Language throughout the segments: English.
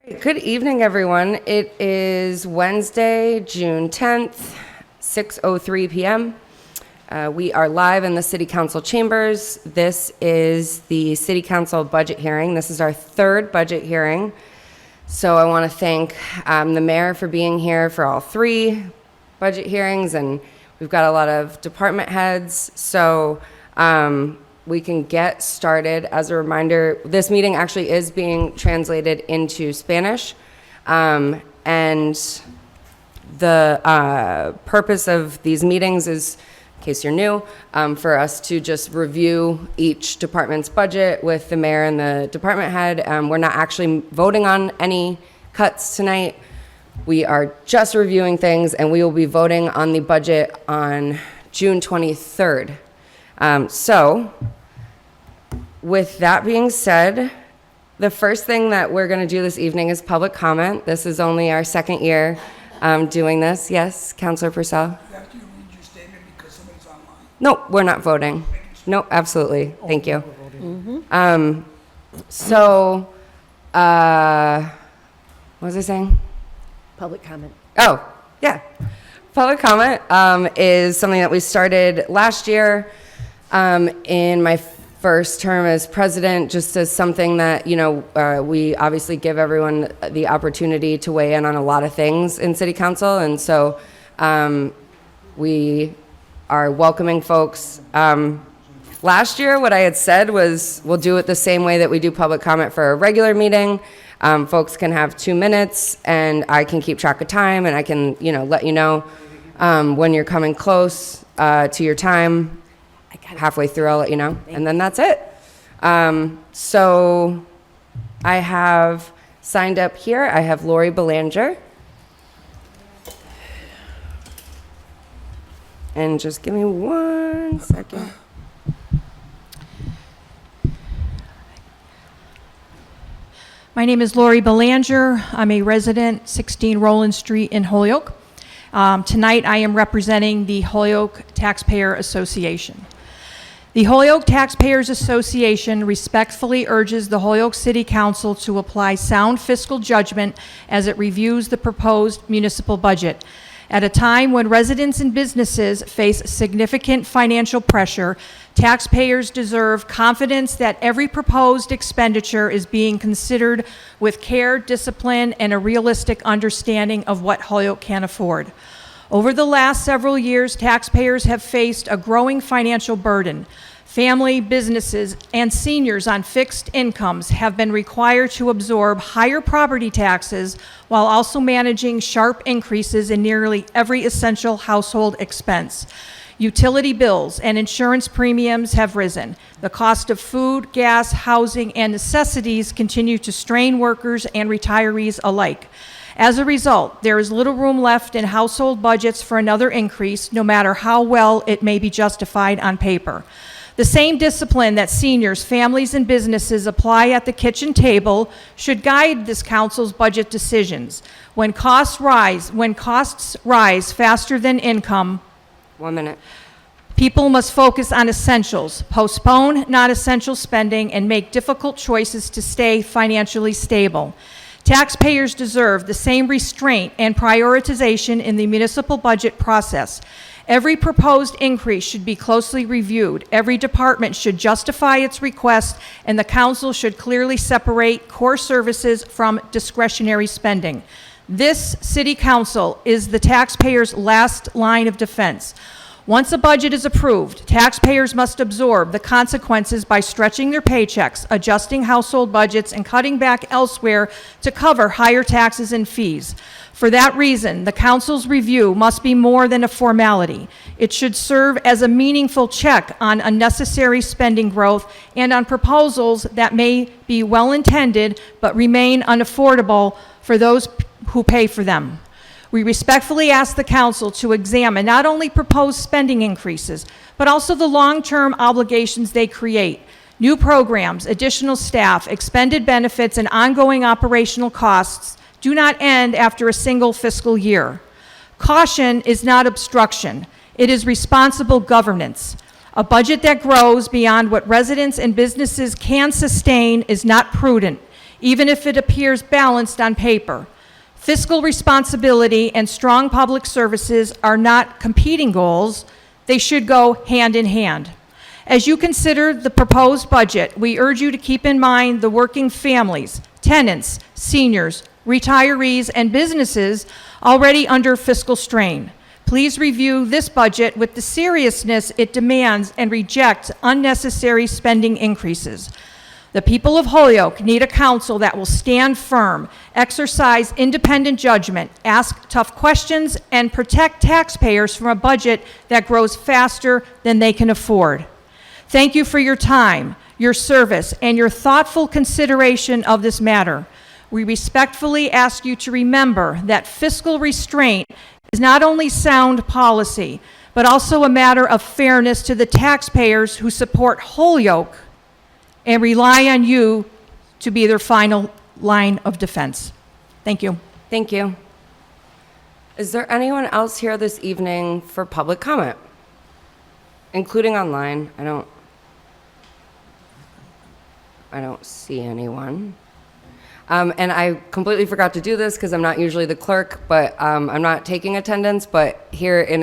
Good evening, everyone. It is Wednesday, June 10th, 6:03 p.m. We are live in the City Council chambers. This is the City Council budget hearing. This is our third budget hearing. So I want to thank the mayor for being here for all three budget hearings, and we've got a lot of department heads. So we can get started. As a reminder, this meeting actually is being translated into Spanish. And the purpose of these meetings is, in case you're new, for us to just review each department's budget with the mayor and the department head. We're not actually voting on any cuts tonight. We are just reviewing things, and we will be voting on the budget on June 23rd. So, with that being said, the first thing that we're going to do this evening is public comment. This is only our second year doing this. Yes, Councilor Purcell? You have to read your statement because somebody's online. No, we're not voting. No, absolutely. Thank you. So, what was I saying? Public comment. Oh, yeah. Public comment is something that we started last year in my first term as president, just as something that, we obviously give everyone the opportunity to weigh in on a lot of things in City Council. And so we are welcoming folks. Last year, what I had said was we'll do it the same way that we do public comment for a regular meeting. Folks can have 2 minutes, and I can keep track of time, and I can, let you know when you're coming close to your time. Halfway through, I'll let you know, and then that's it. So I have signed up here. I have Lori Belanger. And just give me 1 second. My name is Lori Belanger. I'm a resident, 16 Roland Street in Holyoke. Tonight I am representing the Holyoke Taxpayer Association. The Holyoke Taxpayers Association respectfully urges the Holyoke City Council to apply sound fiscal judgment as it reviews the proposed municipal budget. At a time when residents and businesses face significant financial pressure, taxpayers deserve confidence that every proposed expenditure is being considered with care, discipline, and a realistic understanding of what Holyoke can afford. Over the last several years, taxpayers have faced a growing financial burden. Family, businesses, and seniors on fixed incomes have been required to absorb higher property taxes while also managing sharp increases in nearly every essential household expense. Utility bills and insurance premiums have risen. The cost of food, gas, housing, and necessities continue to strain workers and retirees alike. As a result, there is little room left in household budgets for another increase, no matter how well it may be justified on paper. The same discipline that seniors, families, and businesses apply at the kitchen table should guide this council's budget decisions. When costs rise faster than income, 1 minute. people must focus on essentials, postpone non-essential spending, and make difficult choices to stay financially stable. Taxpayers deserve the same restraint and prioritization in the municipal budget process. Every proposed increase should be closely reviewed. Every department should justify its request, and the council should clearly separate core services from discretionary spending. This city council is the taxpayers' last line of defense. Once a budget is approved, taxpayers must absorb the consequences by stretching their paychecks, adjusting household budgets, and cutting back elsewhere to cover higher taxes and fees. For that reason, the council's review must be more than a formality. It should serve as a meaningful check on unnecessary spending growth and on proposals that may be well-intended but remain unaffordable for those who pay for them. We respectfully ask the council to examine not only proposed spending increases, but also the long-term obligations they create. New programs, additional staff, expended benefits, and ongoing operational costs do not end after a single fiscal year. Caution is not obstruction. It is responsible governance. A budget that grows beyond what residents and businesses can sustain is not prudent. even if it appears balanced on paper. Fiscal responsibility and strong public services are not competing goals. They should go hand in hand. As you consider the proposed budget, we urge you to keep in mind the working families, tenants, seniors, retirees, and businesses already under fiscal strain. Please review this budget with the seriousness it demands and reject unnecessary spending increases. The people of Holyoke need a council that will stand firm, exercise independent judgment, ask tough questions, and protect taxpayers from a budget that grows faster than they can afford. Thank you for your time, your service, and your thoughtful consideration of this matter. We respectfully ask you to remember that fiscal restraint is not only sound policy, but also a matter of fairness to the taxpayers who support Holyoke and rely on you to be their final line of defense. Thank you. Thank you. Is there anyone else here this evening for public comment? Including online. I don't see anyone. And I completely forgot to do this because I'm not usually the clerk, but I'm not taking attendance. But here in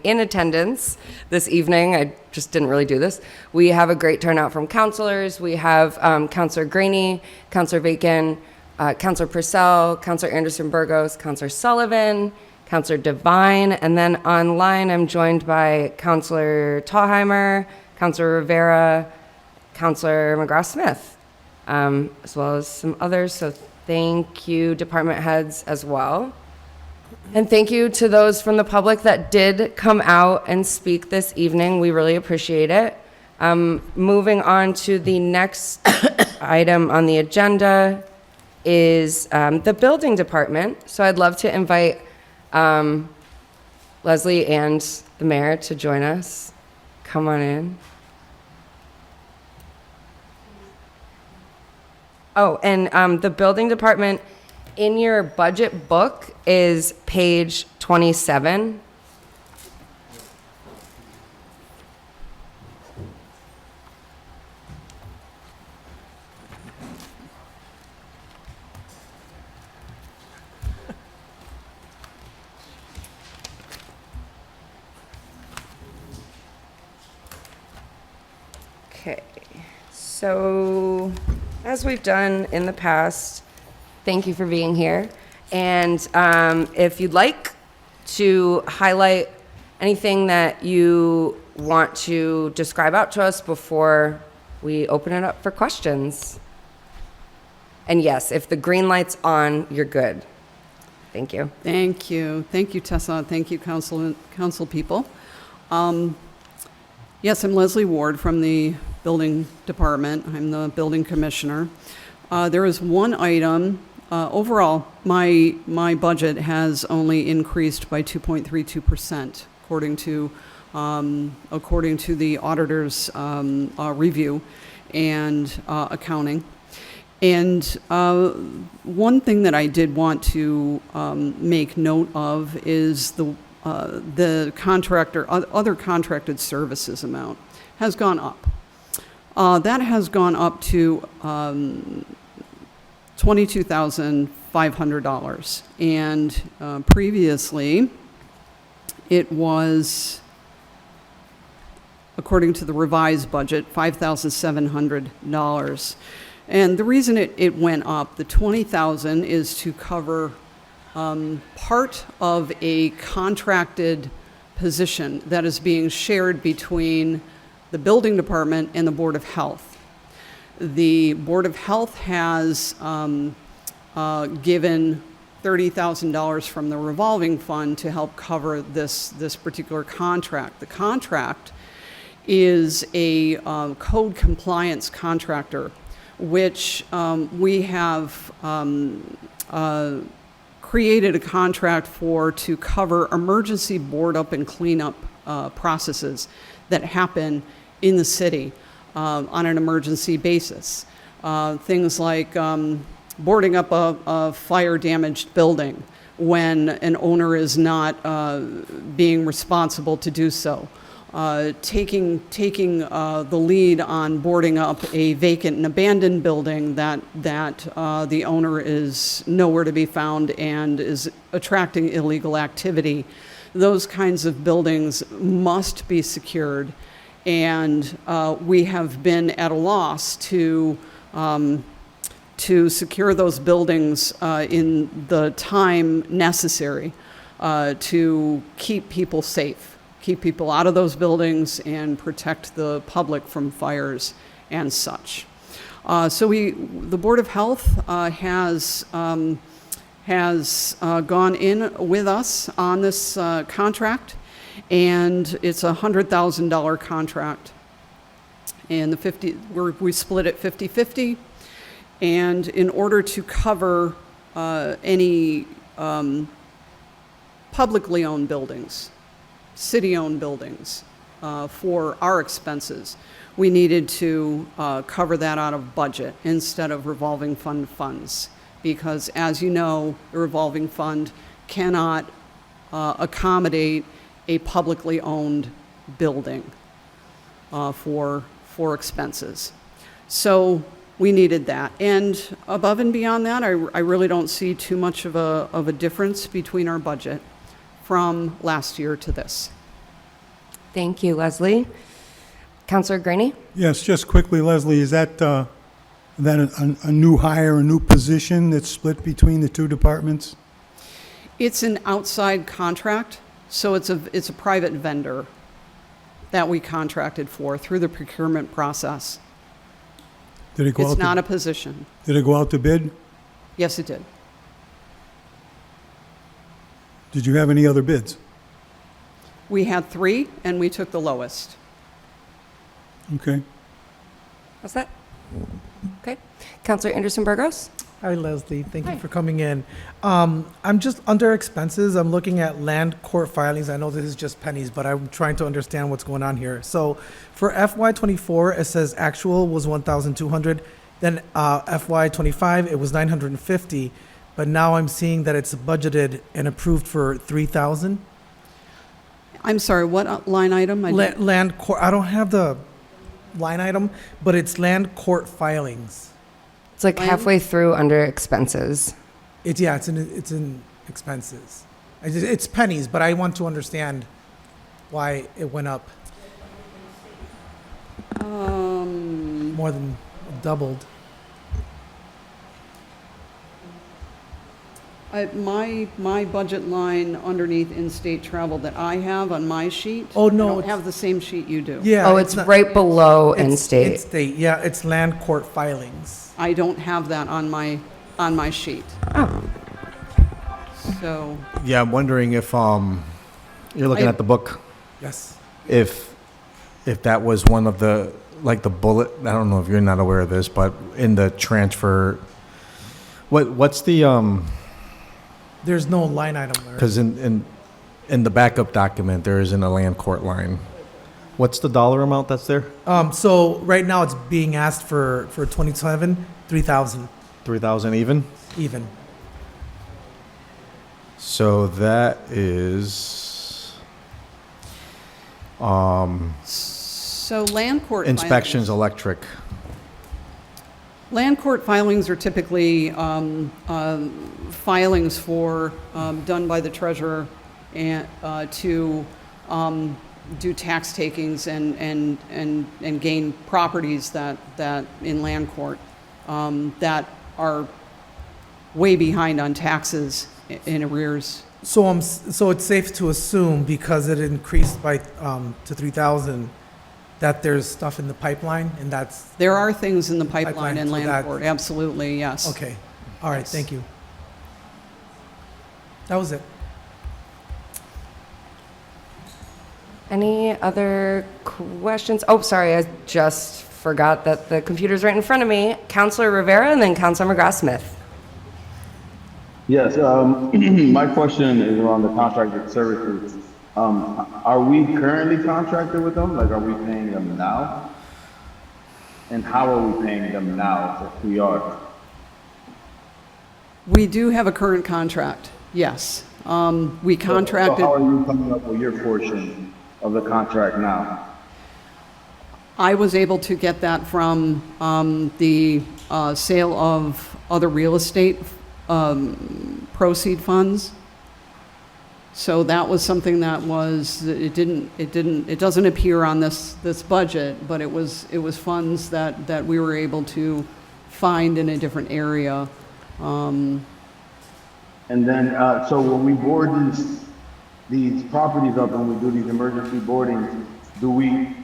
attendance this evening, I just didn't really do this. We have a great turnout from counselors. We have Counselor Graney, Counselor Bacon, Counselor Purcell, Counselor Anderson Burgos, Counselor Sullivan, Counselor Devine, and then online I'm joined by Counselor Tallheimer, Counselor Rivera, Counselor McGrath-Smith, as well as some others. So thank you, department heads, as well. And thank you to those from the public that did come out and speak this evening. We really appreciate it. Moving on to the next item on the agenda is the building department. So I'd love to invite Leslie and the mayor to join us. Come on in. Oh, and the building department in your budget book is page 27. Okay, so as we've done in the past, thank you for being here. And if you'd like to highlight anything that you want to describe out to us before we open it up for questions. And yes, if the green light's on, you're good. Thank you. Thank you. Thank you, Tessa. Thank you, council people. Yes, I'm Leslie Ward from the building department. I'm the building commissioner. There is one item. Overall, my budget has only increased by 2.32%, according to the auditor's review and accounting. And one thing that I did want to make note of is the other contracted services amount has gone up. That has gone up to $22,500, and previously it was, according to the revised budget, $5,700. And the reason it went up, the $20,000, is to cover part of a contracted position that is being shared between the building department and the Board of Health. The Board of Health has given $30,000 from the revolving fund to help cover this particular contract. The contract is a code compliance contractor, which we have created a contract for to cover emergency board up and cleanup processes that happen in the city on an emergency basis. Things like boarding up a fire-damaged building when an owner is not being responsible to do so, taking the lead on boarding up a vacant and abandoned building that the owner is nowhere to be found and is attracting illegal activity. Those kinds of buildings must be secured, and we have been at a loss to secure those buildings in the time necessary to keep people safe, keep people out of those buildings, and protect the public from fires and such. So the Board of Health has gone in with us on this contract, and it's a $100,000 contract. And we split it 50-50. And in order to cover any publicly owned buildings, city-owned buildings, for our expenses, we needed to cover that out of budget instead of revolving fund funds. Because as you know, the revolving fund cannot accommodate a publicly owned building for expenses. So we needed that. And above and beyond that, I really don't see too much of a difference between our budget from last year to this. Thank you, Leslie. Councilor Graney? Yes, just quickly, Leslie, is that a new hire, a new position that's split between the two departments? It's an outside contract, so it's a private vendor that we contracted for through the procurement process. Did it go It's out? not a position. Did it go out to bid? Yes, it did. Did you have any other bids? We had 3, and we took the lowest. Okay. What's that? Okay. Councilor Anderson Burgos? Hi, Leslie. Thank Hi. you for coming in. I'm just under expenses. I'm looking at land court filings. I know this is just pennies, but I'm trying to understand what's going on here. So for FY24, it says actual was 1,200. Then FY25, it was 950. But now I'm seeing that it's budgeted and approved for 3,000. I'm sorry, what line item? Land court. I don't have the line item, but it's land court filings. It's like When? halfway through under expenses. It's in expenses. It's pennies, but I want to understand why it went up more than doubled. My budget line underneath in-state travel that I have on my sheet. Oh, no, I don't it's- have the same sheet you do. Yeah. Oh, it's not- right below it's in-state. in-state, yeah, it's land court filings. I don't have that on my sheet. Oh, So, Yeah, I'm wondering if you're looking I- at the book, Yes. if that was one of the, like, the bullet, I don't know if you're not aware of this, but in the transfer, what's the There's no line item there. because in the backup document there isn't a land court line. What's the dollar amount that's there? So right now it's being asked for 27, 3,000 3,000 even. even. So that is so land court inspections filings. electric. Land court filings are typically filings for, done by the treasurer and, to do tax takings and gain properties that in land court that are way behind on taxes in arrears. So so it's safe to assume because it increased by to 3,000 that there's stuff in the pipeline and that's There are things in the Pipeline, pipeline in so land that- court, absolutely, yes. okay. All right, Yes. thank you. That was it. any other questions? Oh, sorry, I just forgot that the computer's right in front of me. Councilor Rivera and then Councilor McGrath-Smith. Yes, my question is around the contracted services. Are we currently contracted with them? Like, are we paying them now? And how are we paying them now if we are? We do have a current contract, yes. We So contracted, how are you coming up with your portion of the contract now? I was able to get that from the sale of other real estate proceed funds. So that was something that was, it doesn't appear on this budget, but it was funds that we were able to find in a different area. And then, so when we board these properties up and we do these emergency boardings, do we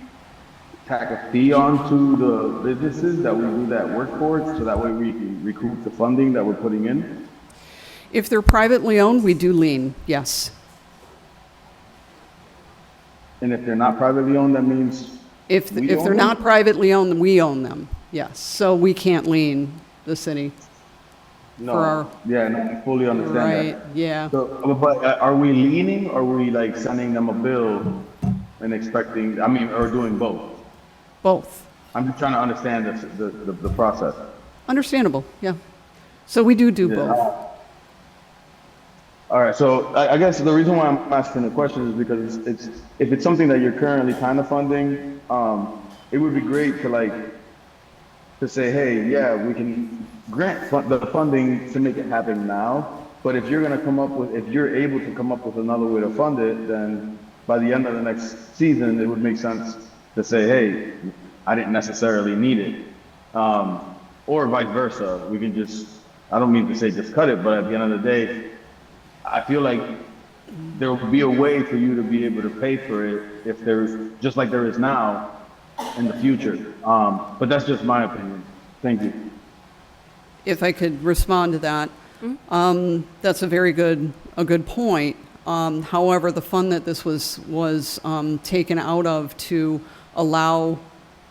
tack a fee onto the businesses that we do that work for, so that way we can recoup the funding that we're putting in? If they're privately owned, we do lien, yes. And if they're not privately owned, that means If we they're own not them? privately owned, we own them, yes. So we can't lien the city. No. For our- Yeah, no, I fully understand Right, that. yeah. So, but are we leaning, or are we like sending them a bill and expecting, I mean, or doing both? Both. I'm just trying to understand the process. Understandable, yeah. So we do Yeah. both. All right, so I guess the reason why I'm asking the question is because it's if it's something that you're currently kind of funding, it would be great to say, hey, yeah, we can grant the funding to make it happen now. But if you're able to come up with another way to fund it, then by the end of the next season, it would make sense to say, hey, I didn't necessarily need it. Or vice versa. We can just, I don't mean to say just cut it, but at the end of the day, I feel like there will be a way for you to be able to pay for it if there's, just like there is now, in the future. But that's just my opinion. Thank you. If I could respond to that, that's a good point. However, the fund that this was taken out of to allow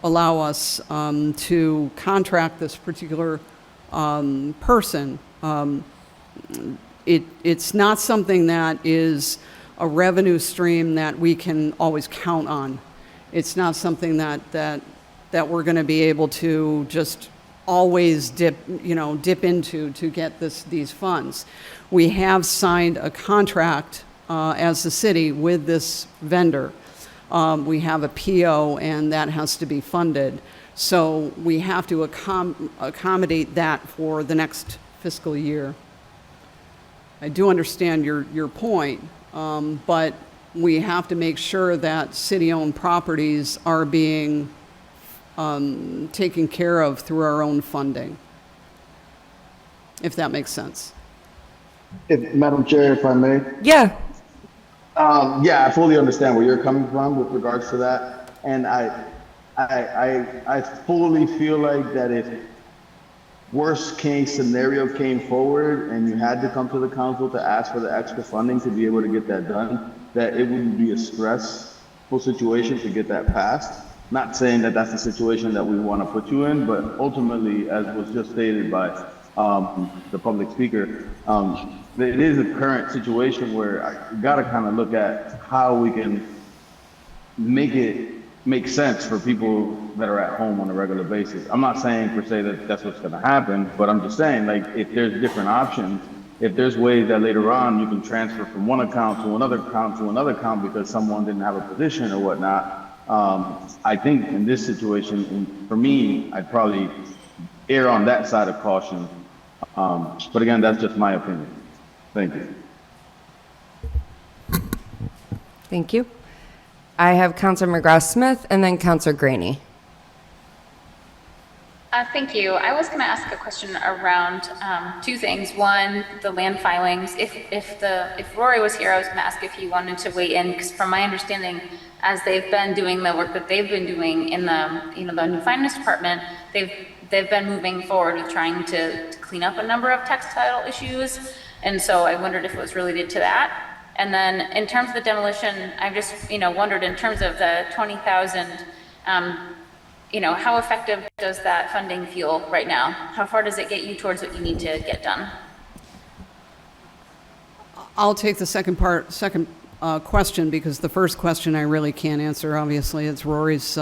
us to contract this particular person, it's not something that is a revenue stream that we can always count on. It's not something that we're going to be able to just always dip into to get these funds. We have signed a contract as the city with this vendor. We have a PO, and that has to be funded. So we have to accommodate that for the next fiscal year. I do understand your point, but we have to make sure that city-owned properties are being taken care of through our own funding, if that makes sense. Madam Chair, if I may. Yeah, Yeah, I fully understand where you're coming from with regards to that. And I fully feel like that if worst case scenario came forward and you had to come to the council to ask for the extra funding to be able to get that done, that it wouldn't be a stressful situation to get that passed. Not saying that that's the situation that we want to put you in, but ultimately, as was just stated by the public speaker, it is a current situation where I got to kind of look at how we can make it make sense for people that are at home on a regular basis. I'm not saying per se that that's what's going to happen, but I'm just saying, like, if there's different options, if there's ways that later on you can transfer from one account to another account to another account because someone didn't have a position or whatnot, I think in this situation, for me, I'd probably err on that side of caution. But again, that's just my opinion. Thank you. thank you. I have Counselor McGrath-Smith and then Counselor Graney. Thank you. I was going to ask a question around two things. One, the land filings. If Rory was here, I was going to ask if he wanted to weigh in, because from my understanding, as they've been doing the work that they've been doing in the new finance department, they've been moving forward with trying to clean up a number of textile issues, and so I wondered if it was related to that. And then in terms of the demolition, I've just wondered in terms of the 20,000. How effective does that funding feel right now? How far does it get you towards what you need to get done? I'll take the second question, because the first question I really can't answer. Obviously, it's Rory's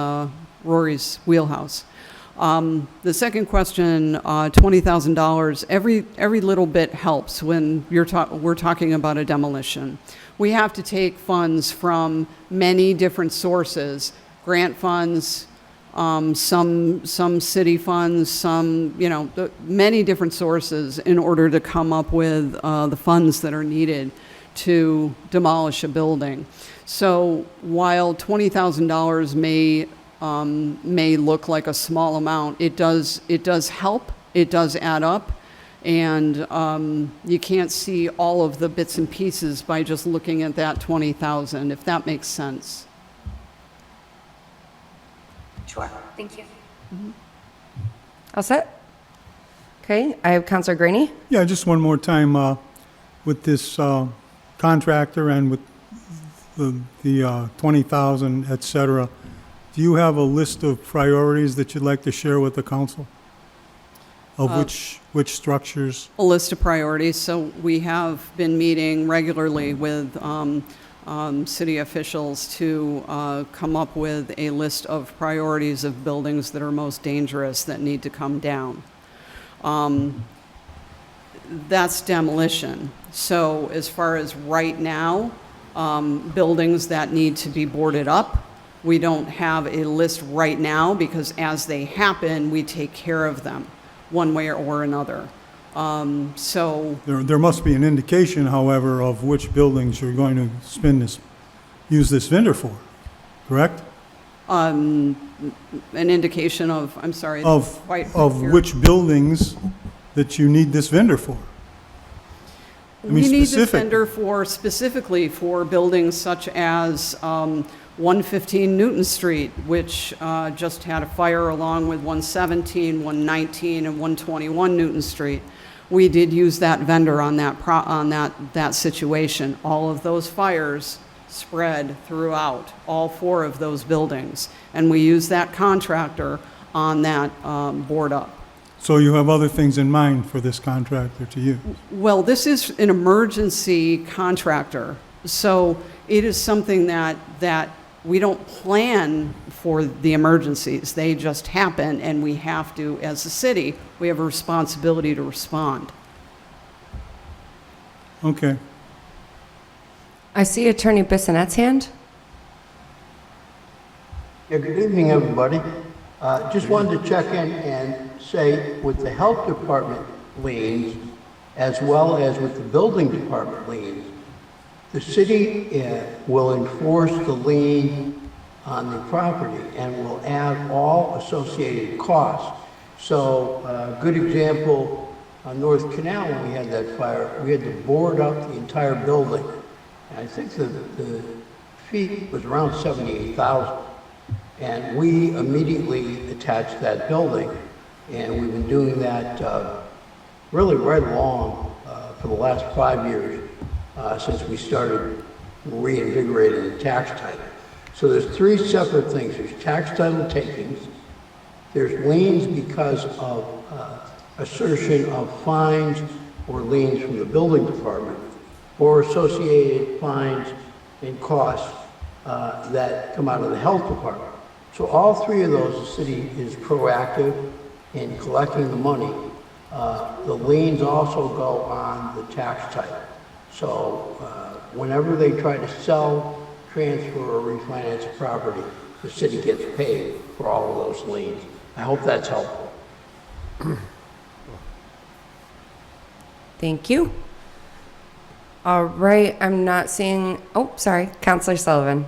wheelhouse. The second question, $20,000, every little bit helps when we're talking about a demolition. We have to take funds from many different sources, grant funds, some city funds, many different sources in order to come up with the funds that are needed to demolish a building. So while $20,000 may look like a small amount, it does help, it does add up, and you can't see all of the bits and pieces by just looking at that $20,000, if that makes sense. Sure, thank you. All set? Okay, I have Counselor Greeny. Yeah, just one more time, with this contractor and with the 20,000, et cetera, do you have a list of priorities that you'd like to share with the council? Of which structures? A list of priorities. So we have been meeting regularly with city officials to come up with a list of priorities of buildings that are most dangerous that need to come down. That's demolition. So as far as right now, buildings that need to be boarded up, we don't have a list right now because as they happen, we take care of them one way or another. So There must be an indication, however, of which buildings you're going to use this vendor for, correct? an indication of, I'm sorry. Of here. which buildings that you need this vendor for? I mean, We need this specific. vendor specifically for buildings such as 115 Newton Street, which just had a fire, along with 117, 119, and 121 Newton Street. We did use that vendor on that situation. All of those fires spread throughout all four of those buildings, and we used that contractor on that board up. So you have other things in mind for this contractor to use? Well, this is an emergency contractor, so it is something that we don't plan for the emergencies. They just happen, and we have to, as a city, we have a responsibility to respond. Okay. I see Attorney Bissonette's hand. Yeah, good evening, everybody. Just wanted to check in and say, with the health department liens, as well as with the building department liens, the city will enforce the lien on the property and will add all associated costs. So, a good example, on North Canal, when we had that fire, we had to board up the entire building. And I think the fee was around $78,000. And we immediately attached that building, and we've been doing that really right along for the last 5 years since we started reinvigorating the tax title. So there's three separate things. There's tax title takings, there's liens because of assertion of fines or liens from the building department, or associated fines and costs that come out of the health department. So all three of those, the city is proactive in collecting the money. The liens also go on the tax title. So whenever they try to sell, transfer, or refinance a property, the city gets paid for all of those liens. I hope that's helpful. Thank you. All right, I'm not seeing, oh, sorry, Counselor Sullivan.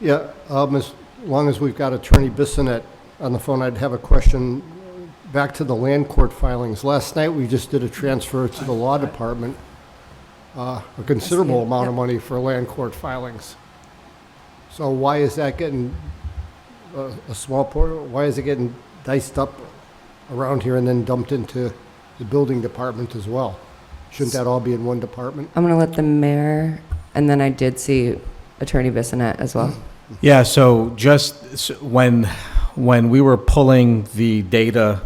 Yeah, as long as we've got Attorney Bissonette on the phone, I'd have a question back to the land court filings. Last night, we just did a transfer to the law department, a considerable amount of money for land court filings. So why is that getting a small portion? Why is it getting diced up around here and then dumped into the building department as well? Shouldn't that all be in one department? I'm going to let the mayor, and then I did see Attorney Bissonette as well. Yeah, so just when we were pulling the data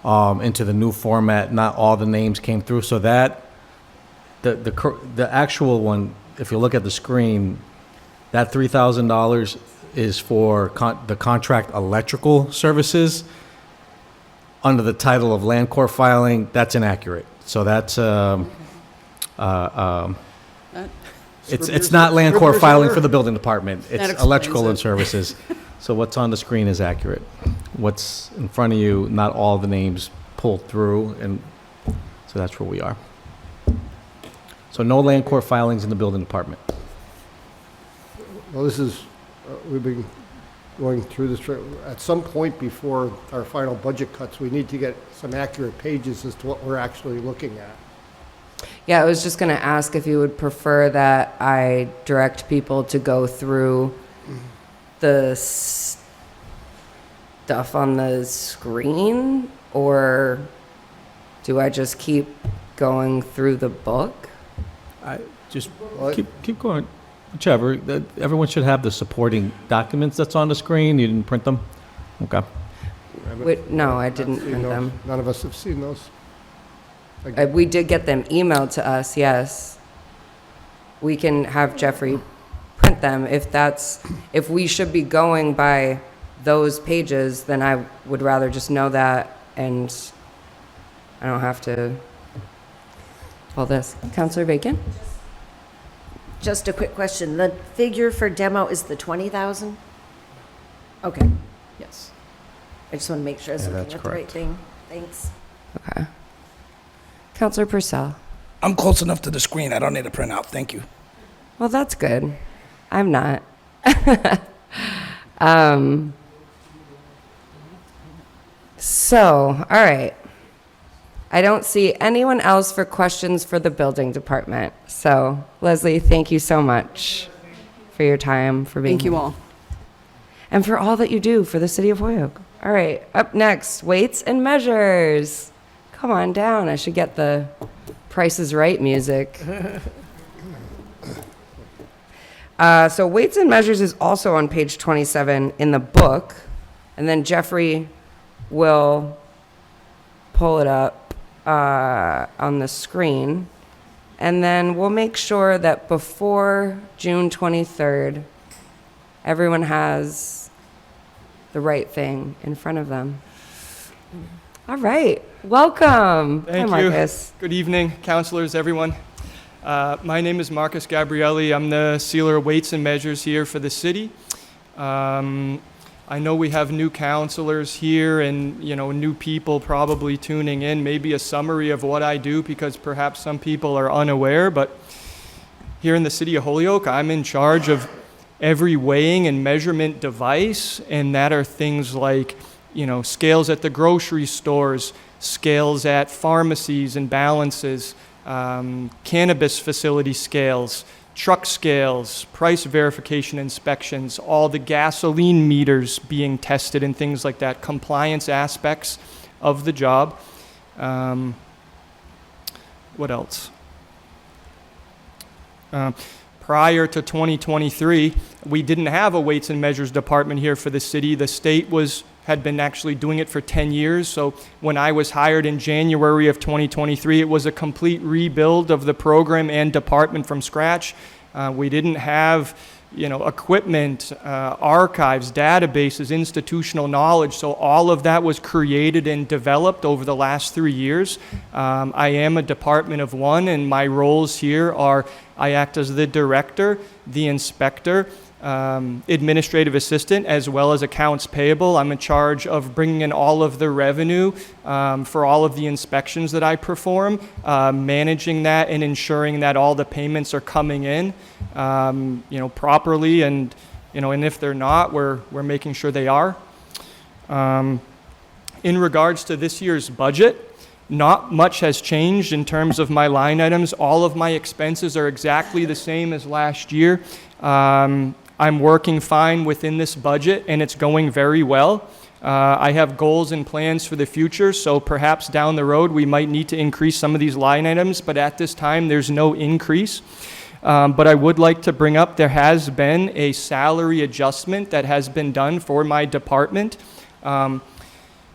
into the new format, not all the names came through. So that the actual one, if you look at the screen, that $3,000 is for the contract electrical services, under the title of land court filing, that's inaccurate. So that's, it's not land court filing for the building department. That It's explains electrical and it. services. So what's on the screen is accurate. What's in front of you, not all the names pulled through, and so that's where we are. So no land court filings in the building department. Well, this is, we've been going through this, at some point before our final budget cuts, we need to get some accurate pages as to what we're actually looking at. Yeah, I was just going to ask if you would prefer that I direct people to go through the stuff on the screen, or do I just keep going through the book? I just Well, keep going, whichever. Everyone should have the supporting documents that's on the screen. You didn't print them? Okay. Wait, no, I didn't Seen print those? them. None of us have seen those. We did get them emailed to us, yes. We can have Jeffrey print them. If we should be going by those pages, then I would rather just know that, and I don't have to all this. Counselor Bacon? Just a quick question. The figure for demo is the 20,000? Okay. Yes. I just want to make sure I was Yeah, looking that's at the right correct. thing. Thanks. Okay. Counselor Purcell? I'm close enough to the screen. I don't need a printout. Thank you. Well, that's good. I'm not. So, all right. I don't see anyone else for questions for the building department. So, Leslie, thank you so much for your time, for being Thank you here. all. And for all that you do for the city of Holyoke. All right, up next, weights and measures. Come on down. I should get the Price is Right music. So weights and measures is also on page 27 in the book. And then Jeffrey will pull it up on the screen. And then we'll make sure that before June 23rd, everyone has the right thing in front of them. All right, welcome. Thank Hi, you. Marcus. Good evening, counselors, everyone. My name is Marcus Gabrielli. I'm the sealer of weights and measures here for the city. I know we have new counselors here and, new people probably tuning in. Maybe a summary of what I do, because perhaps some people are unaware, but here in the city of Holyoke, I'm in charge of every weighing and measurement device, and that are things like, scales at the grocery stores, scales at pharmacies and balances, cannabis facility scales, truck scales, price verification inspections, all the gasoline meters being tested and things like that, compliance aspects of the job. What else? Prior to 2023, we didn't have a weights and measures department here for the city. The state had been actually doing it for 10 years. So when I was hired in January of 2023, it was a complete rebuild of the program and department from scratch. We didn't have, equipment, archives, databases, institutional knowledge. So all of that was created and developed over the last 3 years. I am a department of one, and my roles here are I act as the director, the inspector, administrative assistant, as well as accounts payable. I'm in charge of bringing in all of the revenue for all of the inspections that I perform, managing that and ensuring that all the payments are coming in, properly, and if they're not, we're making sure they are. In regards to this year's budget, not much has changed in terms of my line items. All of my expenses are exactly the same as last year. I'm working fine within this budget, and it's going very well. I have goals and plans for the future, so perhaps down the road we might need to increase some of these line items, but at this time there's no increase. But I would like to bring up, there has been a salary adjustment that has been done for my department.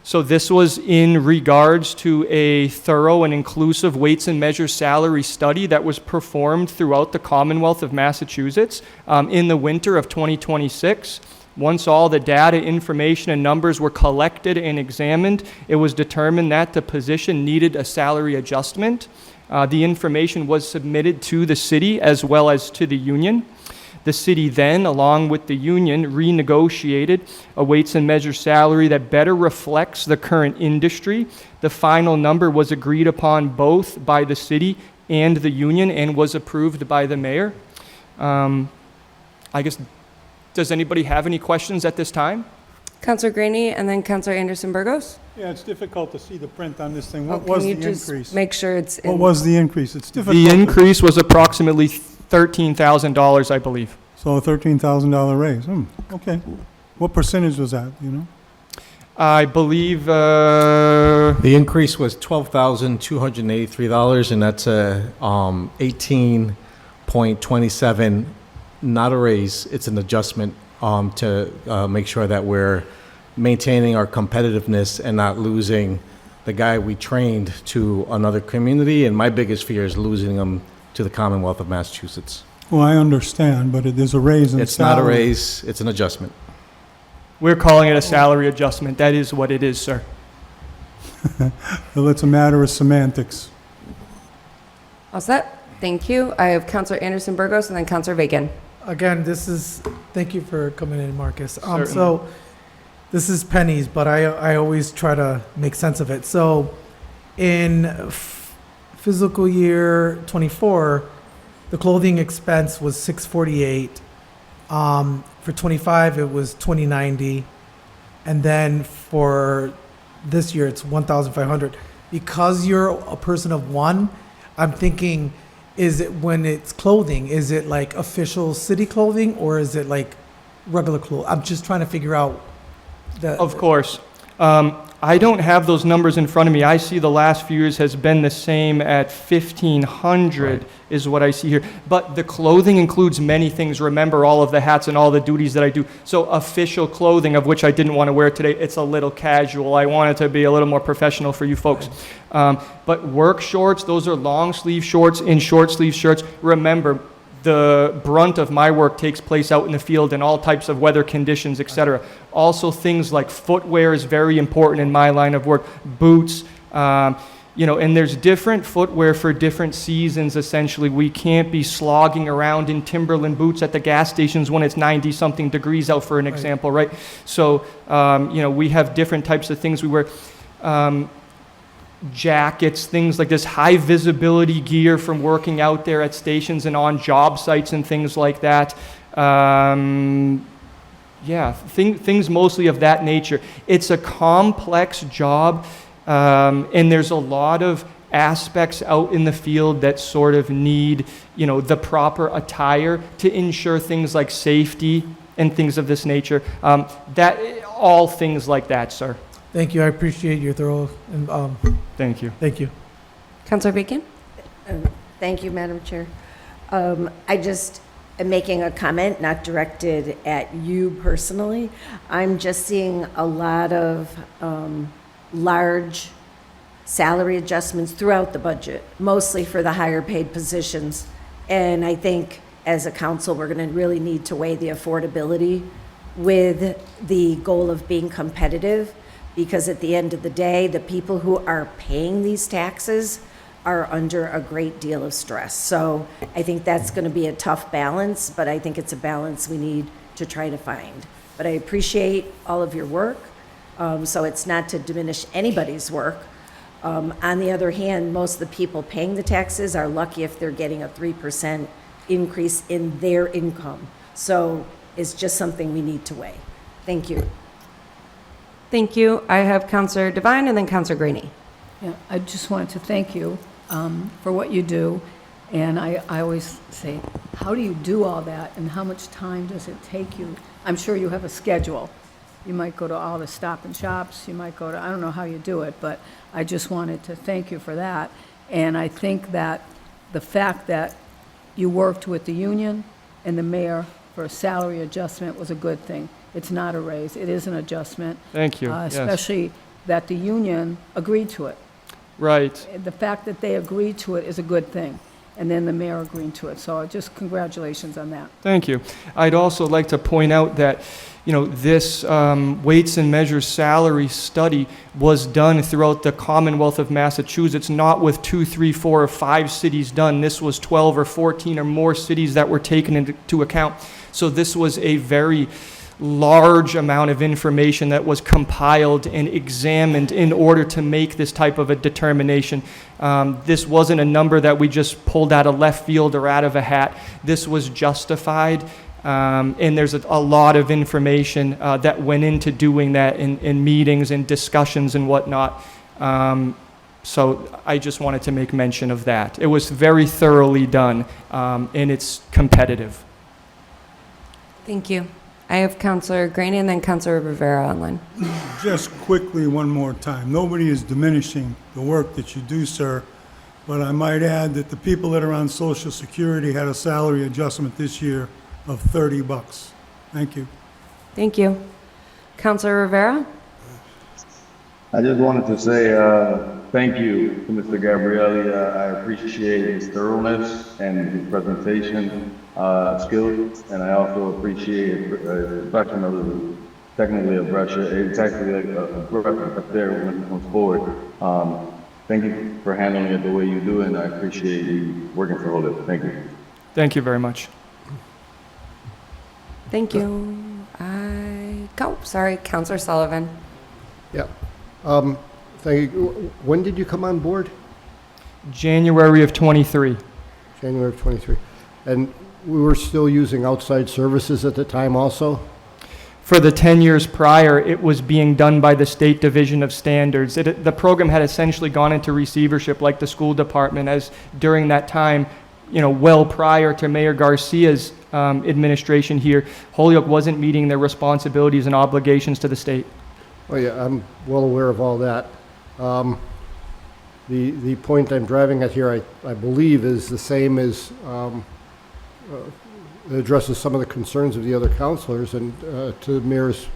So this was in regards to a thorough and inclusive weights and measures salary study that was performed throughout the Commonwealth of Massachusetts in the winter of 2026. Once all the data, information, and numbers were collected and examined, it was determined that the position needed a salary adjustment. The information was submitted to the city as well as to the union. The city then, along with the union, renegotiated a weights and measures salary that better reflects the current industry. The final number was agreed upon both by the city and the union and was approved by the mayor. I guess, does anybody have any questions at this time? Counselor Graney and then Counselor Anderson Burgos. Yeah, it's difficult to see the print on this thing. Oh, What was can the you just increase? make sure it's What in? was the increase? It's difficult. The increase was approximately $13,000, I believe. So a $13,000 raise. Okay. What percentage was that, you know? I believe, The increase was $12,283, and that's a 18.27, not a raise. It's an adjustment to make sure that we're maintaining our competitiveness and not losing the guy we trained to another community. And my biggest fear is losing him to the Commonwealth of Massachusetts. Well, I understand, but it is a raise in It's not a salary. raise, it's an adjustment. we're calling it a salary adjustment. That is what it is, sir. Well, it's a matter of semantics. All set? Thank you. I have Counselor Anderson Burgos and then Counselor Bacon. Again, thank you for coming in, Marcus. Certainly. So this is pennies, but I always try to make sense of it. So in fiscal year 24, the clothing expense was 648. For 25, it was 2090. And then for this year, it's 1,500. Because you're a person of one, I'm thinking, is it when it's clothing, is it like official city clothing or is it like regular clothes? I'm just trying to figure out the. Of course. I don't have those numbers in front of me. I see the last few years has been the same at 1,500 is what I see here. But the clothing includes many things. Remember all of the hats and all the duties that I do. So official clothing, of which I didn't want to wear today, it's a little casual. I wanted to be a little more professional for you folks. But work shorts, those are long sleeve shorts and short sleeve shirts. Remember, the brunt of my work takes place out in the field in all types of weather conditions, etc. Also, things like footwear is very important in my line of work. Boots, and there's different footwear for different seasons, essentially. We can't be slogging around in Timberland boots at the gas stations when it's 90-something degrees out, for an example, right? So, we have different types of things we wear. Jackets, things like this, high visibility gear from working out there at stations and on job sites and things like that. Things mostly of that nature. It's a complex job, and there's a lot of aspects out in the field that sort of need, the proper attire to ensure things like safety and things of this nature. All things like that, sir. Thank you. I appreciate your thorough. Thank you. Thank you. Counselor Bacon? Thank you, Madam Chair. I just am making a comment, not directed at you personally. I'm just seeing a lot of large salary adjustments throughout the budget, mostly for the higher paid positions. And I think as a council, we're going to really need to weigh the affordability with the goal of being competitive. Because at the end of the day, the people who are paying these taxes are under a great deal of stress. So I think that's going to be a tough balance, but I think it's a balance we need to try to find. But I appreciate all of your work, so it's not to diminish anybody's work. On the other hand, most of the people paying the taxes are lucky if they're getting a 3% increase in their income. So it's just something we need to weigh. Thank you. Thank you. I have Counselor Devine and then Counselor Graney. Yeah, I just wanted to thank you for what you do. And I always say, how do you do all that and how much time does it take you? I'm sure you have a schedule. You might go to all the Stop and Shops, you might go to, I don't know how you do it, but I just wanted to thank you for that. And I think that the fact that you worked with the union and the mayor for a salary adjustment was a good thing. It's not a raise, it is an adjustment. Thank you. Yes. Especially that the union agreed to it. Right. The fact that they agreed to it is a good thing, and then the mayor agreed to it. So just congratulations on that. Thank you. I'd also like to point out that, this weights and measures salary study was done throughout the Commonwealth of Massachusetts, not with 2, 3, 4, or 5 cities done. This was 12 or 14 or more cities that were taken into account. So this was a very large amount of information that was compiled and examined in order to make this type of a determination. This wasn't a number that we just pulled out of left field or out of a hat. This was justified, and there's a lot of information that went into doing that in meetings and discussions and whatnot. So I just wanted to make mention of that. It was very thoroughly done, and it's competitive. Thank you. I have Councilor Graney and then Councilor Rivera online. Just quickly, one more time. Nobody is diminishing the work that you do, sir, but I might add that the people that are on Social Security had a salary adjustment this year of $30. Thank you. Thank you. Councilor Rivera? I just wanted to say thank you to Mr. Gabrielli. I appreciate his thoroughness and his presentation skills, and I also appreciate his professionalism. Technically a brush, it's actually like a brush up there when it comes forward. Thank you for handling it the way you do, and I appreciate you working for Holyoke. Thank you. Thank you very much. Thank you. Sorry, Councilor Sullivan. Yeah. Thank you. When did you come on board? January of 23. January of 23. And we were still using outside services at the time also? For the 10 years prior, it was being done by the State Division of Standards. The program had essentially gone into receivership like the school department, as during that time, well prior to Mayor Garcia's administration here, Holyoke wasn't meeting their responsibilities and obligations to the state. Oh yeah, I'm well aware of all that. The point I'm driving at here, I believe, is the same as it addresses some of the concerns of the other councilors, and to the mayor's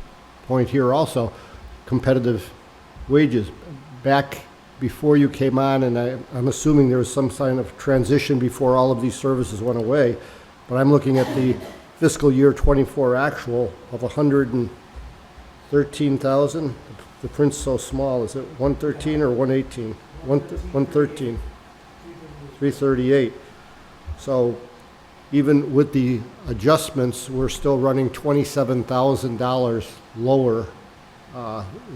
point here also, competitive wages. Back before you came on, and I'm assuming there was some sign of transition before all of these services went away, but I'm looking at the fiscal year 24 actual of 113,000. The print's so small. Is it 113 or 118? 113. 338. So even with the adjustments, we're still running $27,000 lower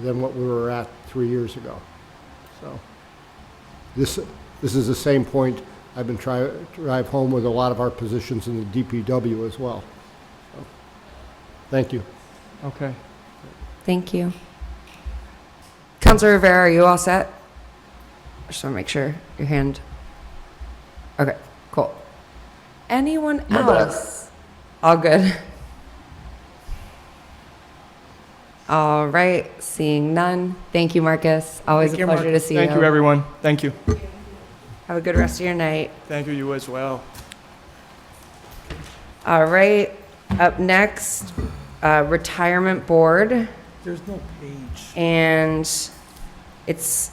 than what we were at 3 years ago. So this is the same point I've been trying to drive home with a lot of our positions in the DPW as well. So, thank you. Okay. Thank you. Councilor Rivera, are you all set? I just want to make sure your hand. Okay, cool. Anyone else? All good. All right, seeing none. Thank you, Marcus. Always a pleasure to see you. Thank you, everyone. Thank you. Have a good rest of your night. Thank you as well. All right, up next, Retirement Board. There's no page. And it's,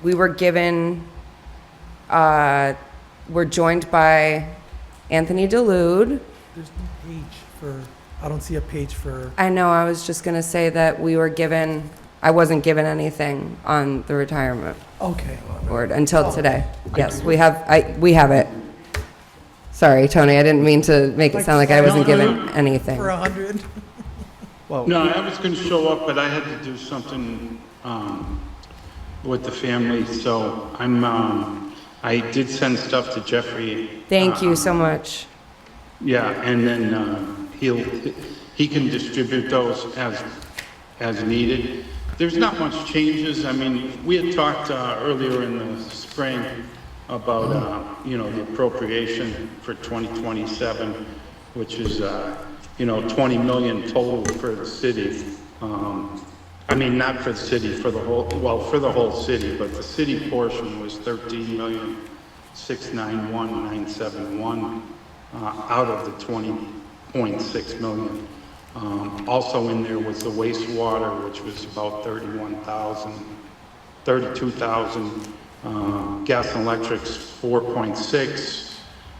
we were given, we're joined by Anthony DeLude. There's no page for, I don't see a page for. I know, I was just gonna say that we were given, I wasn't given anything on the Retirement Okay. Board until today. Yes, we have it. Sorry, Tony, I didn't mean to make it sound like I wasn't given anything. For 100. No, I was going to show up, but I had to do something with the family, so I did send stuff to Jeffrey. Thank you so much. Yeah, and then he can distribute those as needed. There's not much changes. I mean, we had talked earlier in the spring about the appropriation for 2027, which is 20 million total for the city. I mean, not for the city, for the whole city, but the city portion was 13,691,971 out of the 20.6 million. Also in there was the wastewater, which was about 32,000. Gas and electrics, 4.6.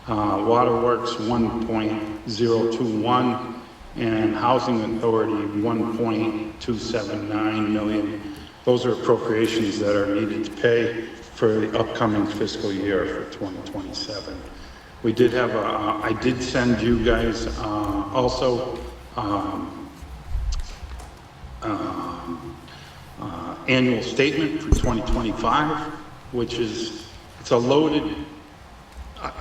Waterworks, 1.021. and Housing Authority, 1.279 million. Those are appropriations that are needed to pay for the upcoming fiscal year for 2027. We did have I did send you guys also annual statement for 2025, which is, it's a loaded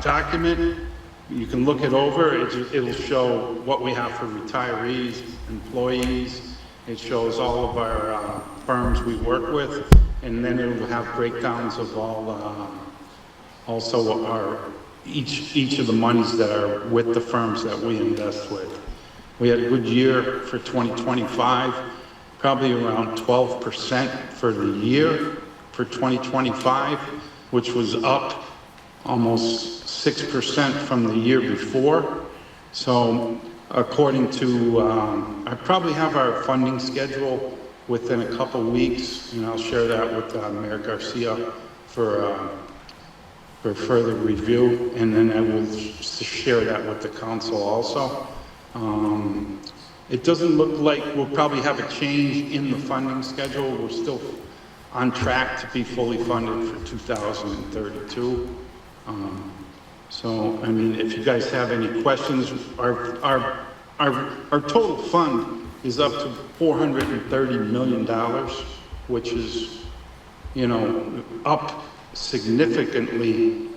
document. You can look it over. It'll show what we have for retirees, employees. It shows all of our firms we work with, and then it will have breakdowns of all, also our, each of the monies that are with the firms that we invest with. We had a good year for 2025, probably around 12% for the year for 2025, which was up almost 6% from the year before. So according to, I probably have our funding schedule within a couple weeks, and I'll share that with Mayor Garcia for further review, and then I will share that with the council also. It doesn't look like we'll probably have a change in the funding schedule. We're still on track to be fully funded for 2032. So, I mean, if you guys have any questions, our total fund is up to $430 million, which is, you know, up significantly,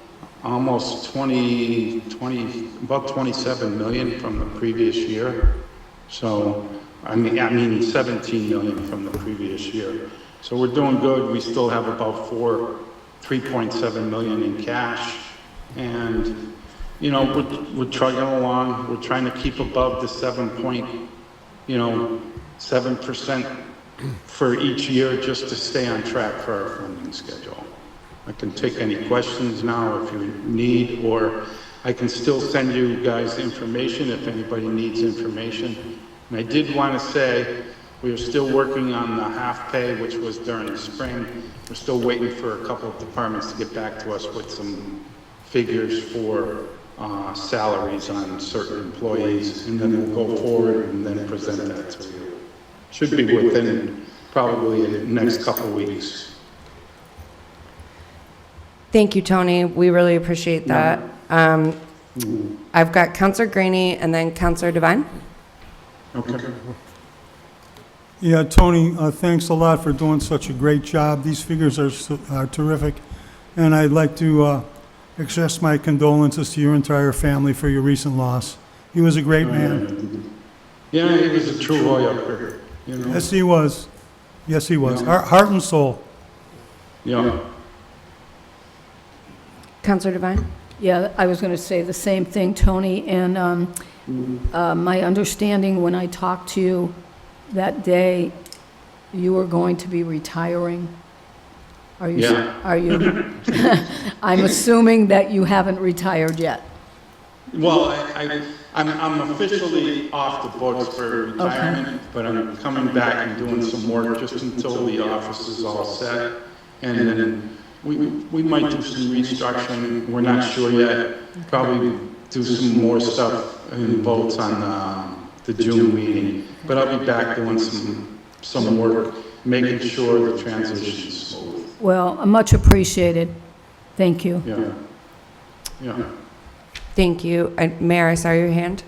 almost about 27 million from the previous year. So, I mean 17 million from the previous year. So we're doing good. We still have about 3.7 million in cash. And, you know, we're chugging along. We're trying to keep above the 7% for each year, just to stay on track for our funding schedule. I can take any questions now if you need, or I can still send you guys information if anybody needs information. And I did want to say, we are still working on the half pay, which was during the spring. We're still waiting for a couple of departments to get back to us with some figures for salaries on certain employees, and then we'll go forward and then present that to you. Should be within probably the next couple of weeks. Thank you, Tony. We really appreciate that. I've got Councilor Graney and then Councilor Devine. Okay. Yeah, Tony, thanks a lot for doing such a great job. These figures are terrific, and I'd like to express my condolences to your entire family for your recent loss. He was a great man. Yeah, he was a true Hoyuker, you know. Yes, he was. Yes, he was. Yeah. Heart and soul. Yeah. Councilor Devine? Yeah, I was going to say the same thing, Tony, and my understanding when I talked to you that day, you were going to be retiring. Are you? Yeah. Are you? I'm assuming that you haven't retired yet. Well, I'm officially off the books for retirement, but I'm coming back and doing some work just until the office is all set. And then we might do some restructuring. We're not sure yet. Probably do some more stuff in votes on the June meeting. But I'll be back doing some work, making sure the transition is smooth. Well, much appreciated. Thank you. Yeah. Yeah. Thank you. Mayor, I saw your hand.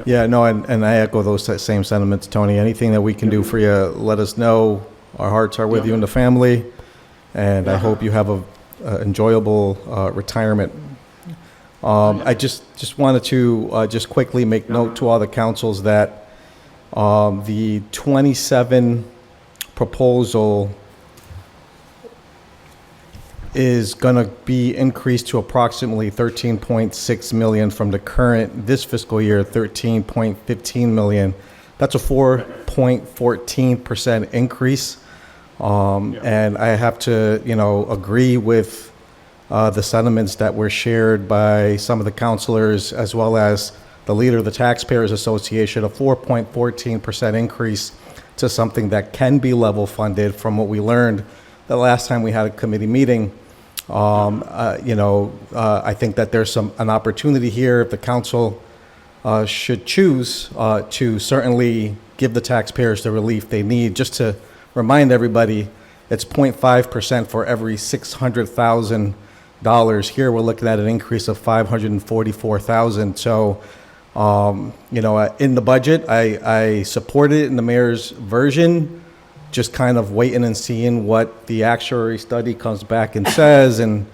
Yeah, no, and I echo those same sentiments, Tony. Anything that we can do for you, let us know. Our hearts are with you and the family, and I hope you have a enjoyable retirement. I just wanted to just quickly make note to all the councils that the 27 proposal is going to be increased to approximately 13.6 million from the current, this fiscal year, 13.15 million. That's a 4.14% increase. And I have to, agree with the sentiments that were shared by some of the councilors, as well as the leader of the Taxpayers Association, a 4.14% increase to something that can be level funded from what we learned the last time we had a committee meeting. I think that there's an opportunity here if the council should choose to certainly give the taxpayers the relief they need. Just to remind everybody, it's 0.5% for every $600,000. Here, we're looking at an increase of $544,000. So, in the budget, I supported it in the mayor's version, just kind of waiting and seeing what the actuary study comes back and says and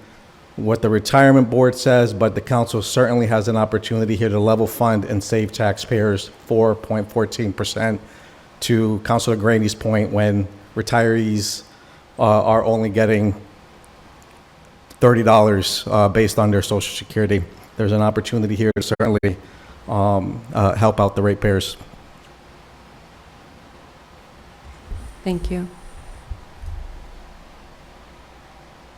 what the retirement board says, but the council certainly has an opportunity here to level fund and save taxpayers 4.14%, to Councilor Graney's point, when retirees are only getting $30 based on their Social Security. There's an opportunity here to certainly help out the ratepayers. Thank you.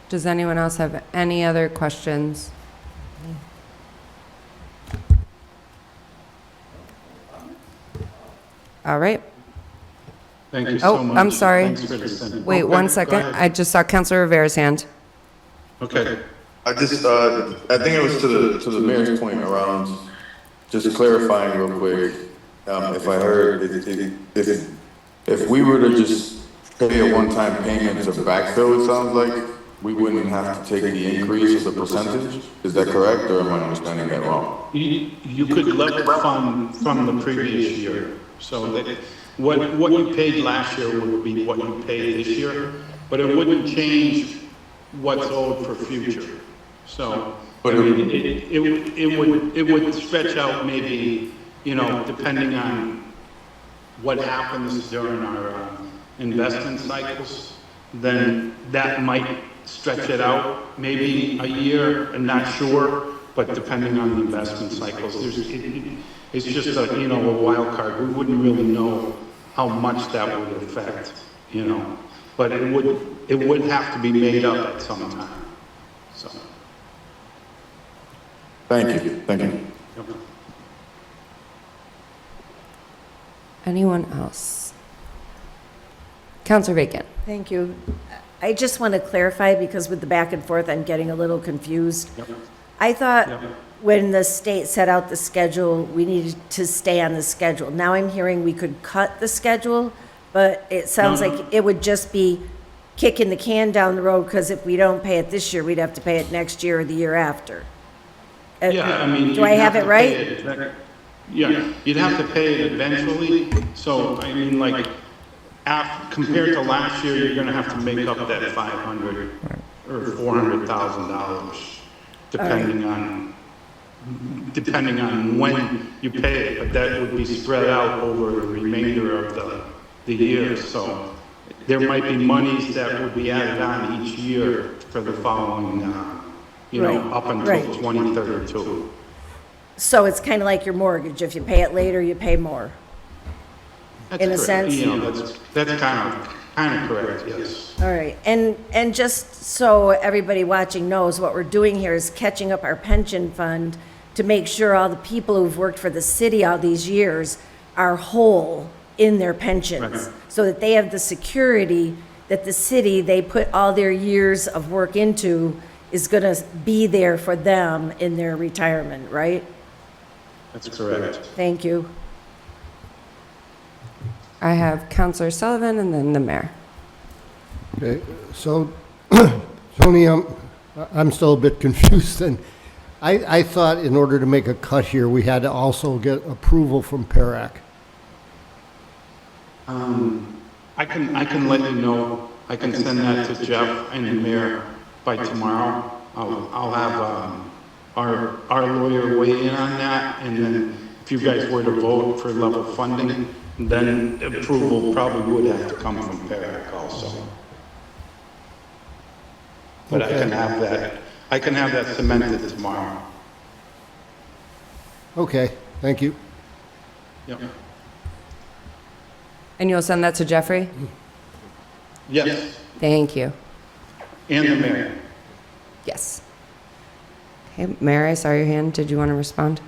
Does anyone else have any other questions? All right. Thank you so much. Oh, I'm sorry. Thanks for listening. Wait, Okay, one go second. ahead. I just saw Councilor Rivera's hand. Okay. I just, I think it was to the mayor's point around just clarifying real quick, if I heard, if we were to just pay a one-time payment to backfill, it sounds like, we wouldn't have to take the increase of the percentage? Is that correct, or am I understanding that wrong? You could level fund from the previous year, so that what you paid last year would be what you paid this year, but it wouldn't change what's owed for future. So, I mean, it would stretch out maybe, depending on what happens during our investment cycles, then that might stretch it out maybe a year, I'm not sure, but depending on the investment cycles, it's just a wild card. We wouldn't really know how much that would affect, but it would have to be made up at some time, so. Thank you, thank you. Anyone else? Councilor Bacon. Thank you. I just want to clarify, because with the back and forth, I'm getting a little confused. I thought when the state set out the schedule, we needed to stay on the schedule. Now I'm hearing we could cut the schedule, but it sounds like it would just be kicking the can down the road, because if we don't pay it this year, we'd have to pay it next year or the year after. Yeah, I mean. Do I have it right? Yeah, you'd have to pay it eventually, so, I mean, like, compared to last year, you're gonna have to make up that $500 or $400,000, depending on when you pay it, but that would be spread out over the remainder of the year, so there might be monies that would be added on each year for the following, up until 2032. So it's kind of like your mortgage. If you pay it later, you pay more. That's In a correct. sense? That's kind of correct, yes. All right, and just so everybody watching knows, what we're doing here is catching up our pension fund to make sure all the people who've worked for the city all these years are whole in their pensions, Right. so that they have the security that the city they put all their years of work into is going to be there for them in their retirement, right? That's correct. Thank you. I have Councilor Sullivan and then the mayor. Okay, so, Tony, I'm still a bit confused, and I thought in order to make a cut here, we had to also get approval from PERAC. I can let you know, I can send that to Jeff and the mayor by tomorrow. I'll have, our lawyer weigh in on that, and then if you guys were to vote for level funding, then approval probably would have to come from PERAC also. But Okay. I can have that cemented tomorrow. Okay, thank you. Yep. And you'll send that to Jeffrey? Yes, Thank you. and the mayor. Yes. Okay, Mayor, I saw your hand. Did you want to respond?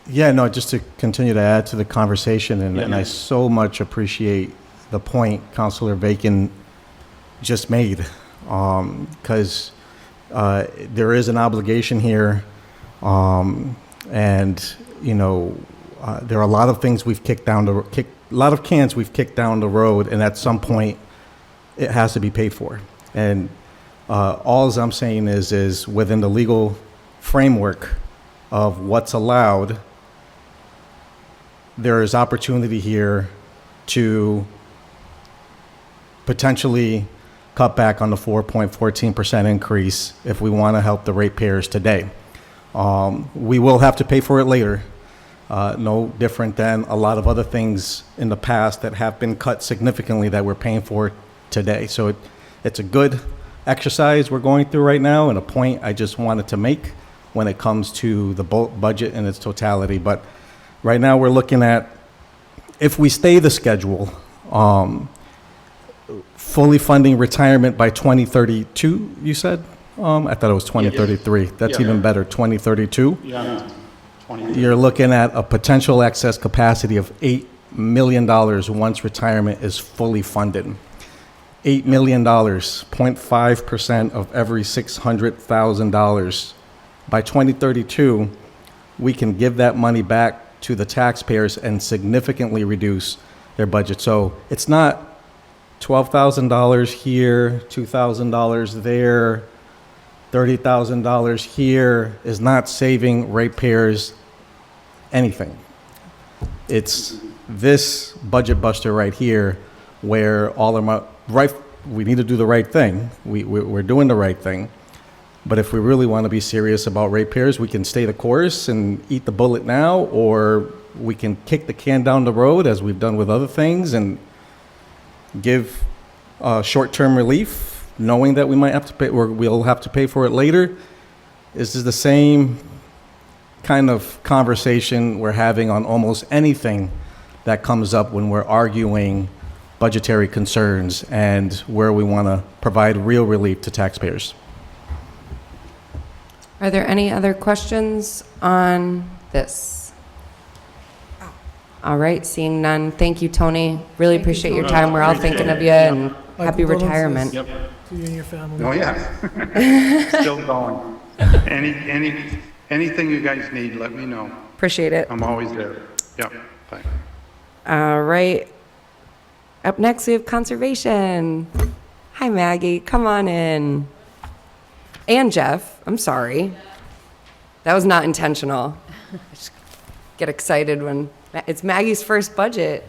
Yeah, no, just to continue to add to the conversation, and I so much appreciate the point Councilor Bacon just made, because there is an obligation here, and there are a lot of things we've a lot of cans we've kicked down the road, and at some point, it has to be paid for. And all I'm saying is within the legal framework of what's allowed, there is opportunity here to potentially cut back on the 4.14% increase if we want to help the ratepayers today. We will have to pay for it later, no different than a lot of other things in the past that have been cut significantly that we're paying for today. So it's a good exercise we're going through right now, and a point I just wanted to make when it comes to the budget in its totality. But right now we're looking at, if we stay the schedule, fully funding retirement by 2032, you said? I thought it was 2033. That's even better, 2032. Yeah, 20. You're looking at a potential excess capacity of $8 million once retirement is fully funded. $8 million, 0.5% of every $600,000. By 2032, we can give that money back to the taxpayers and significantly reduce their budget. So it's not $12,000 here, $2,000 there, $30,000 here is not saving ratepayers anything. It's this budget buster right here where all of my, we need to do the right thing. We're doing the right thing. But if we really want to be serious about ratepayers, we can stay the course and eat the bullet now, or we can kick the can down the road as we've done with other things and give short-term relief, knowing that we might have to pay, or we'll have to pay for it later. This is the same kind of conversation we're having on almost anything that comes up when we're arguing budgetary concerns and where we want to provide real relief to taxpayers. Are there any other questions on this? All right, seeing none. Thank you, Tony. Really appreciate your time. We're all thinking of you, and happy retirement. Yep. To you and your family. Oh, yeah. Still going. Anything you guys need, let me know. Appreciate it. I'm always there. Yep. Bye. All right. Up next, we have conservation. Hi, Maggie. Come on in. And Jeff. I'm sorry. That was not intentional. I just get excited when it's Maggie's first budget.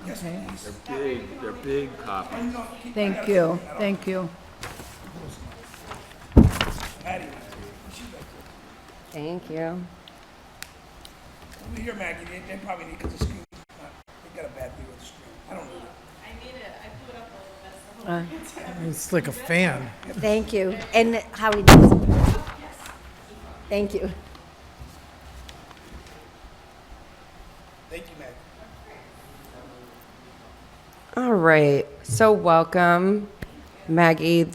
Okay. They're big copies. Thank you, thank you. Thank you. Over here, Maggie, they probably need, because the screen, they got a bad view of the screen. I don't need it. I need it. I blew it up a little bit. It's like a fan. Thank you. And Howie does. Thank you. Thank you, Maggie. All right. So welcome, Maggie.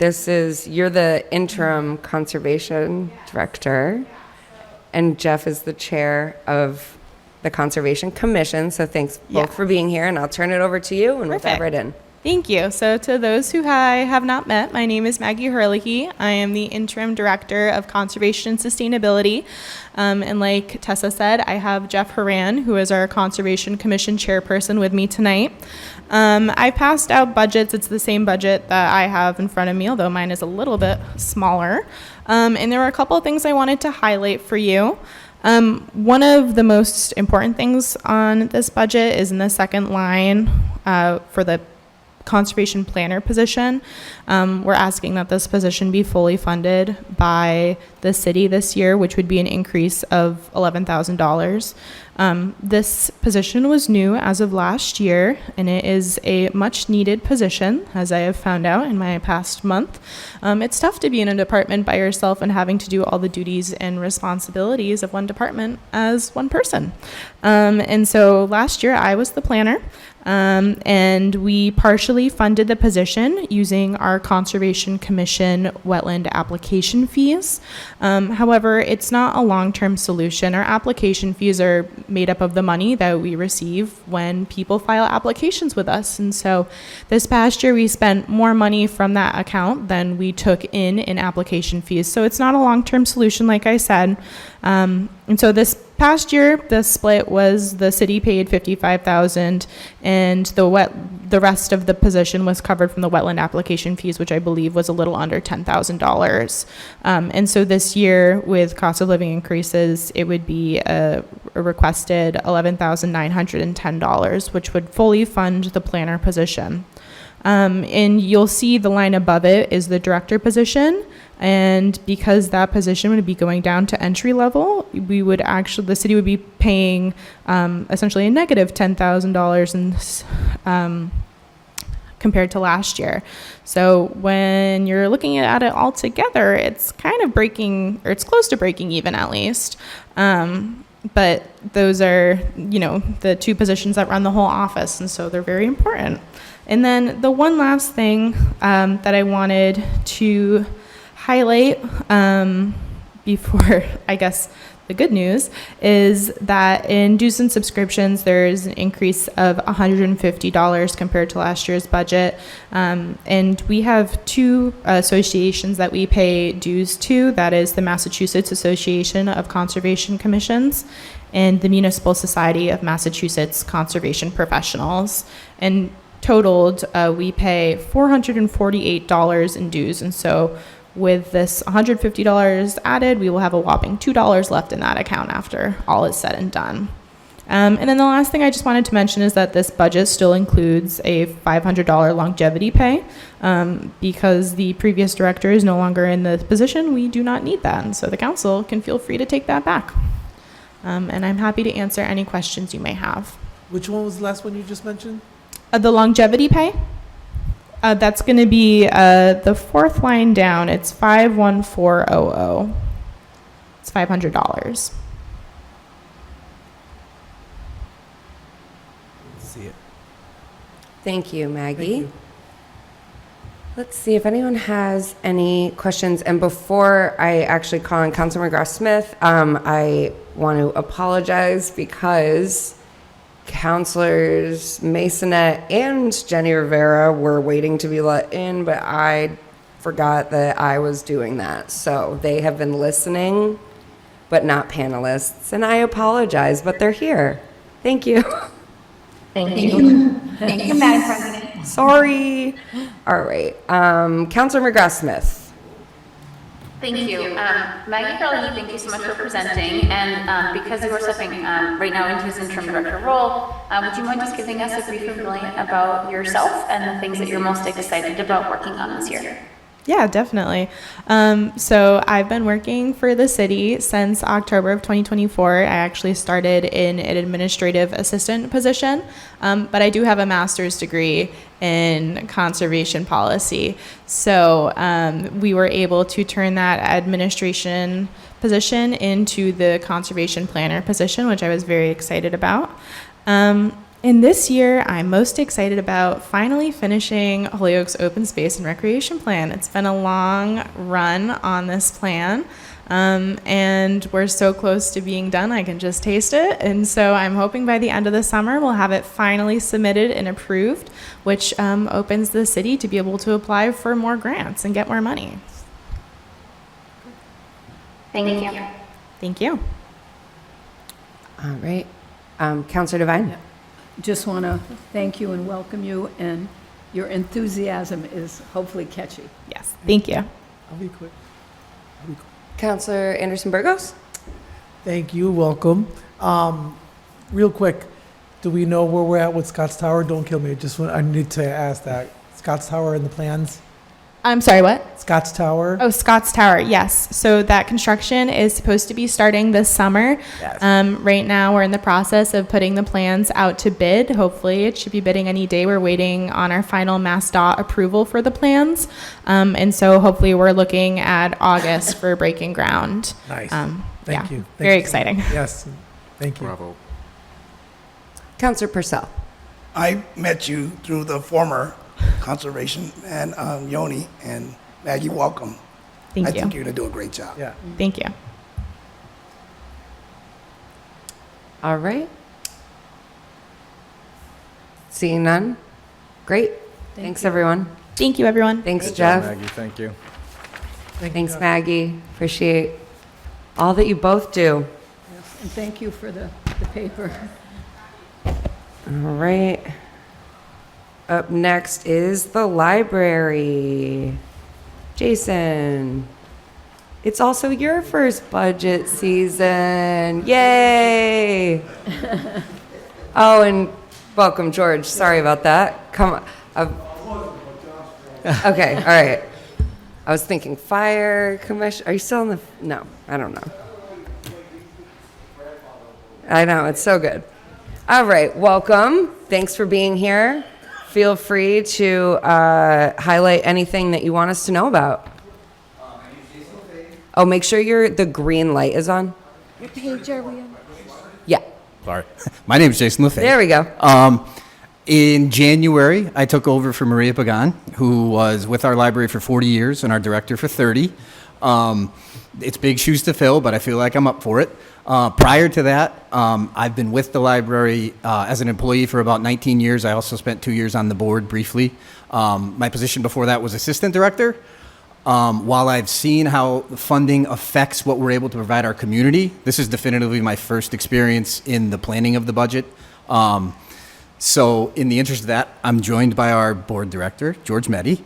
You're the interim conservation director, and Jeff is the chair of the Conservation Commission. So thanks both for being here, and I'll turn it over to you, and we'll dive right in. Thank you. So to those who I have not met, my name is Maggie Herlihy. I am the Interim Director of Conservation and Sustainability. And like Tessa said, I have Jeff Horan, who is our Conservation Commission Chairperson, with me tonight. I passed out budgets. It's the same budget that I have in front of me, although mine is a little bit smaller. And there were a couple of things I wanted to highlight for you. One of the most important things on this budget is in the second line for the conservation planner position. We're asking that this position be fully funded by the city this year, which would be an increase of $11,000. This position was new as of last year, and it is a much needed position, as I have found out in my past month. It's tough to be in a department by yourself and having to do all the duties and responsibilities of one department as one person. And so last year I was the planner. And we partially funded the position using our Conservation Commission wetland application fees. However, it's not a long-term solution. Our application fees are made up of the money that we receive when people file applications with us. And so this past year, we spent more money from that account than we took in application fees. So it's not a long-term solution, like I said. And so this past year, the split was the city paid $55,000, and the rest of the position was covered from the wetland application fees, which I believe was a little under $10,000. And so this year, with cost of living increases, it would be a requested $11,910, which would fully fund the planner position. And you'll see the line above it is the director position. And because that position would be going down to entry level, the city would be paying essentially a negative $10,000 compared to last year. So when you're looking at it all together, it's kind of breaking, or it's close to breaking even at least. But those are, the two positions that run the whole office, and so they're very important. And then the one last thing that I wanted to highlight before, I guess, the good news is that in dues and subscriptions, there's an increase of $150 compared to last year's budget. And we have two associations that we pay dues to. That is the Massachusetts Association of Conservation Commissions and the Municipal Society of Massachusetts Conservation Professionals. And totaled, we pay $448 in dues. And so with this $150 added, we will have a whopping $2 left in that account after all is said and done. And then the last thing I just wanted to mention is that this budget still includes a $500 longevity pay. Because the previous director is no longer in the position, we do not need that. And so the council can feel free to take that back. And I'm happy to answer any questions you may have. Which one was the last one you just mentioned? The longevity pay? That's going to be the fourth line down. It's 51400. It's $500. See it. Thank you, Maggie. Thank you. Let's see if anyone has any questions. And before I actually call on Councilor McGrath-Smith, I want to apologize because Councilors Masonette and Jenny Rivera were waiting to be let in, but I forgot that I was doing that. So they have been listening, but not panelists. And I apologize, but they're here. Thank you. Thank you. Thank you, Madam President. Sorry. All right. Councilor McGrath-Smith. Thank you. Maggie Hurley, thank you so much for presenting. And because you are stepping right now into his interim director role, would you mind just giving us a brief and brilliant about yourself and the things that you're most excited about working on this year? Yeah, definitely. So I've been working for the city since October of 2024. I actually started in an administrative assistant position, but I do have a master's degree in conservation policy. So we were able to turn that administration position into the conservation planner position, which I was very excited about. And this year, I'm most excited about finally finishing Holyoke's open space and recreation plan. It's been a long run on this plan, and we're so close to being done, I can just taste it. And so I'm hoping by the end of the summer, we'll have it finally submitted and approved, which opens the city to be able to apply for more grants and get more money. Thank you. Thank you. All right. Councilor Devine. Yeah. Just want to thank you and welcome you, and your enthusiasm is hopefully catchy. Yes, thank you. I'll be quick. Councilor Anderson Burgos. Thank you, welcome. Real quick, do we know where we're at with Scotts Tower? Don't kill me, I need to ask that. Scotts Tower in the plans? I'm sorry, what? Scotts Tower? Oh, Scotts Tower, yes. So that construction is supposed to be starting this summer. Yes. Right now, we're in the process of putting the plans out to bid. Hopefully, it should be bidding any day. We're waiting on our final MassDOT approval for the plans. And so hopefully, we're looking at August for breaking ground. Nice. Thank you. Very exciting. Yes, thank you. Bravo. Councilor Purcell. I met you through the former conservation and Yoni and Maggie. Welcome. Thank I you. think you're going to do a great job. Yeah. Thank you. All right. Seeing none? Great. Thanks, everyone. Thank you, everyone. Thanks, Jeff. Maggie, thank you. Thanks, Maggie. Appreciate all that you both do. Yes, and thank you for the paper. All right. Up next is the library. Jason, it's also your first budget season. Yay! Oh, and welcome, George. Sorry about that. Come on. Okay, all right. I was thinking fire commission. Are you still in the? No, I don't know. I know, it's so good. All right, welcome. Thanks for being here. Feel free to highlight anything that you want us to know about. Oh, make sure the green light is on. What page are we on? Yeah. Sorry. My name is Jason LaFay. There we go. In January, I took over for Maria Pagan, who was with our library for 40 years and our director for 30. It's big shoes to fill, but I feel like I'm up for it. Prior to that, I've been with the library as an employee for about 19 years. I also spent 2 years on the board briefly. My position before that was assistant director. While I've seen how funding affects what we're able to provide our community, this is definitively my first experience in the planning of the budget. So in the interest of that, I'm joined by our board director, George Meddy.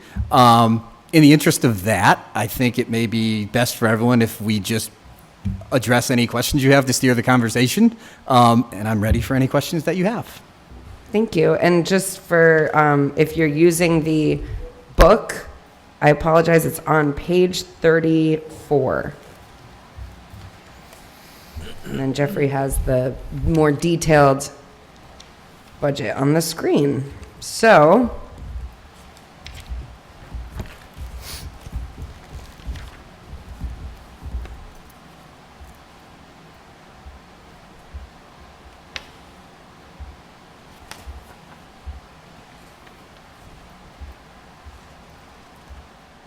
In the interest of that, I think it may be best for everyone if we just address any questions you have to steer the conversation. And I'm ready for any questions that you have. Thank you. And just for if you're using the book, I apologize, it's on page 34. And then Jeffrey has the more detailed budget on the screen. So,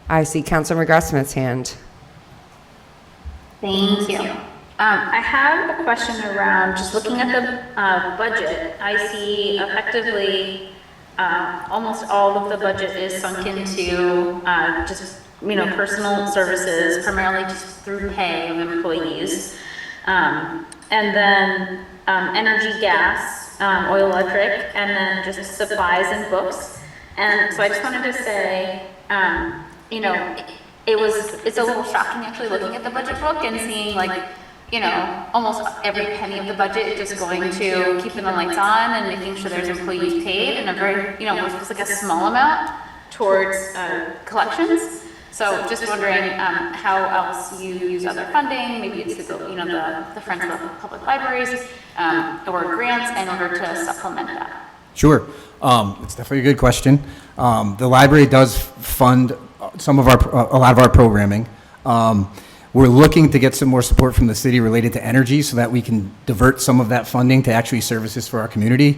I see Councilor McGrath-Smith's hand. Thank you. I have a question around just looking at the budget. I see effectively almost all of the budget is sunk into just personal services, primarily just through pay of employees, and then energy, gas, oil, electric, and then just supplies and books. And so I just wanted to say, it's a little shocking actually looking at the budget book and seeing almost every penny of the budget just going to keeping the lights on and making sure there's employees paid, and a very, just like a small amount towards collections. So just wondering how else you use other funding, maybe it's the Friends of Public Libraries or grants in order to supplement that. Sure. It's definitely a good question. The library does fund a lot of our programming. We're looking to get some more support from the city related to energy so that we can divert some of that funding to actually services for our community.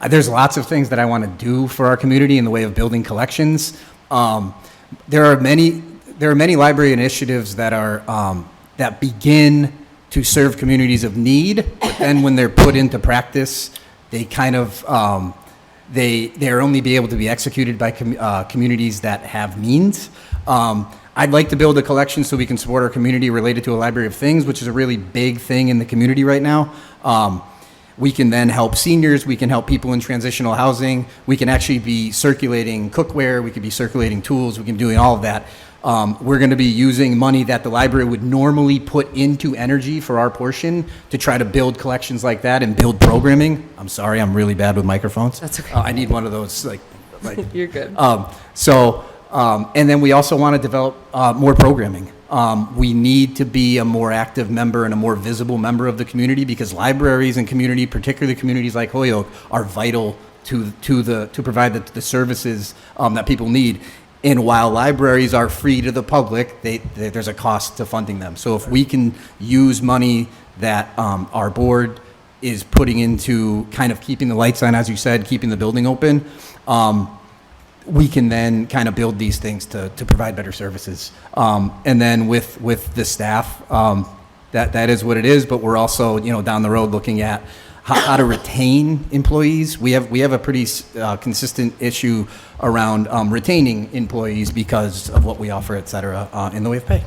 There's lots of things that I want to do for our community in the way of building collections. There are many library initiatives that are that begin to serve communities of need, but then when they're put into practice, they kind of they're only be able to be executed by communities that have means. I'd like to build a collection so we can support our community related to a library of things, which is a really big thing in the community right now. We can then help seniors, we can help people in transitional housing, we can actually be circulating cookware, we could be circulating tools, we can be doing all of that. We're going to be using money that the library would normally put into energy for our portion to try to build collections like that and build programming. I'm sorry, I'm really bad with microphones. That's okay. I need one of those, like You're good. And then we also want to develop more programming. We need to be a more active member and a more visible member of the community because libraries and community, particularly communities like Holyoke, are vital to provide the services that people need. And while libraries are free to the public, there's a cost to funding them. So if we can use money that our board is putting into kind of keeping the lights on, as you said, keeping the building open, we can then kind of build these things to provide better services. And then with the staff, that is what it is, but we're also, down the road looking at how to retain employees. We have a pretty consistent issue around retaining employees because of what we offer, et cetera, in the way of pay.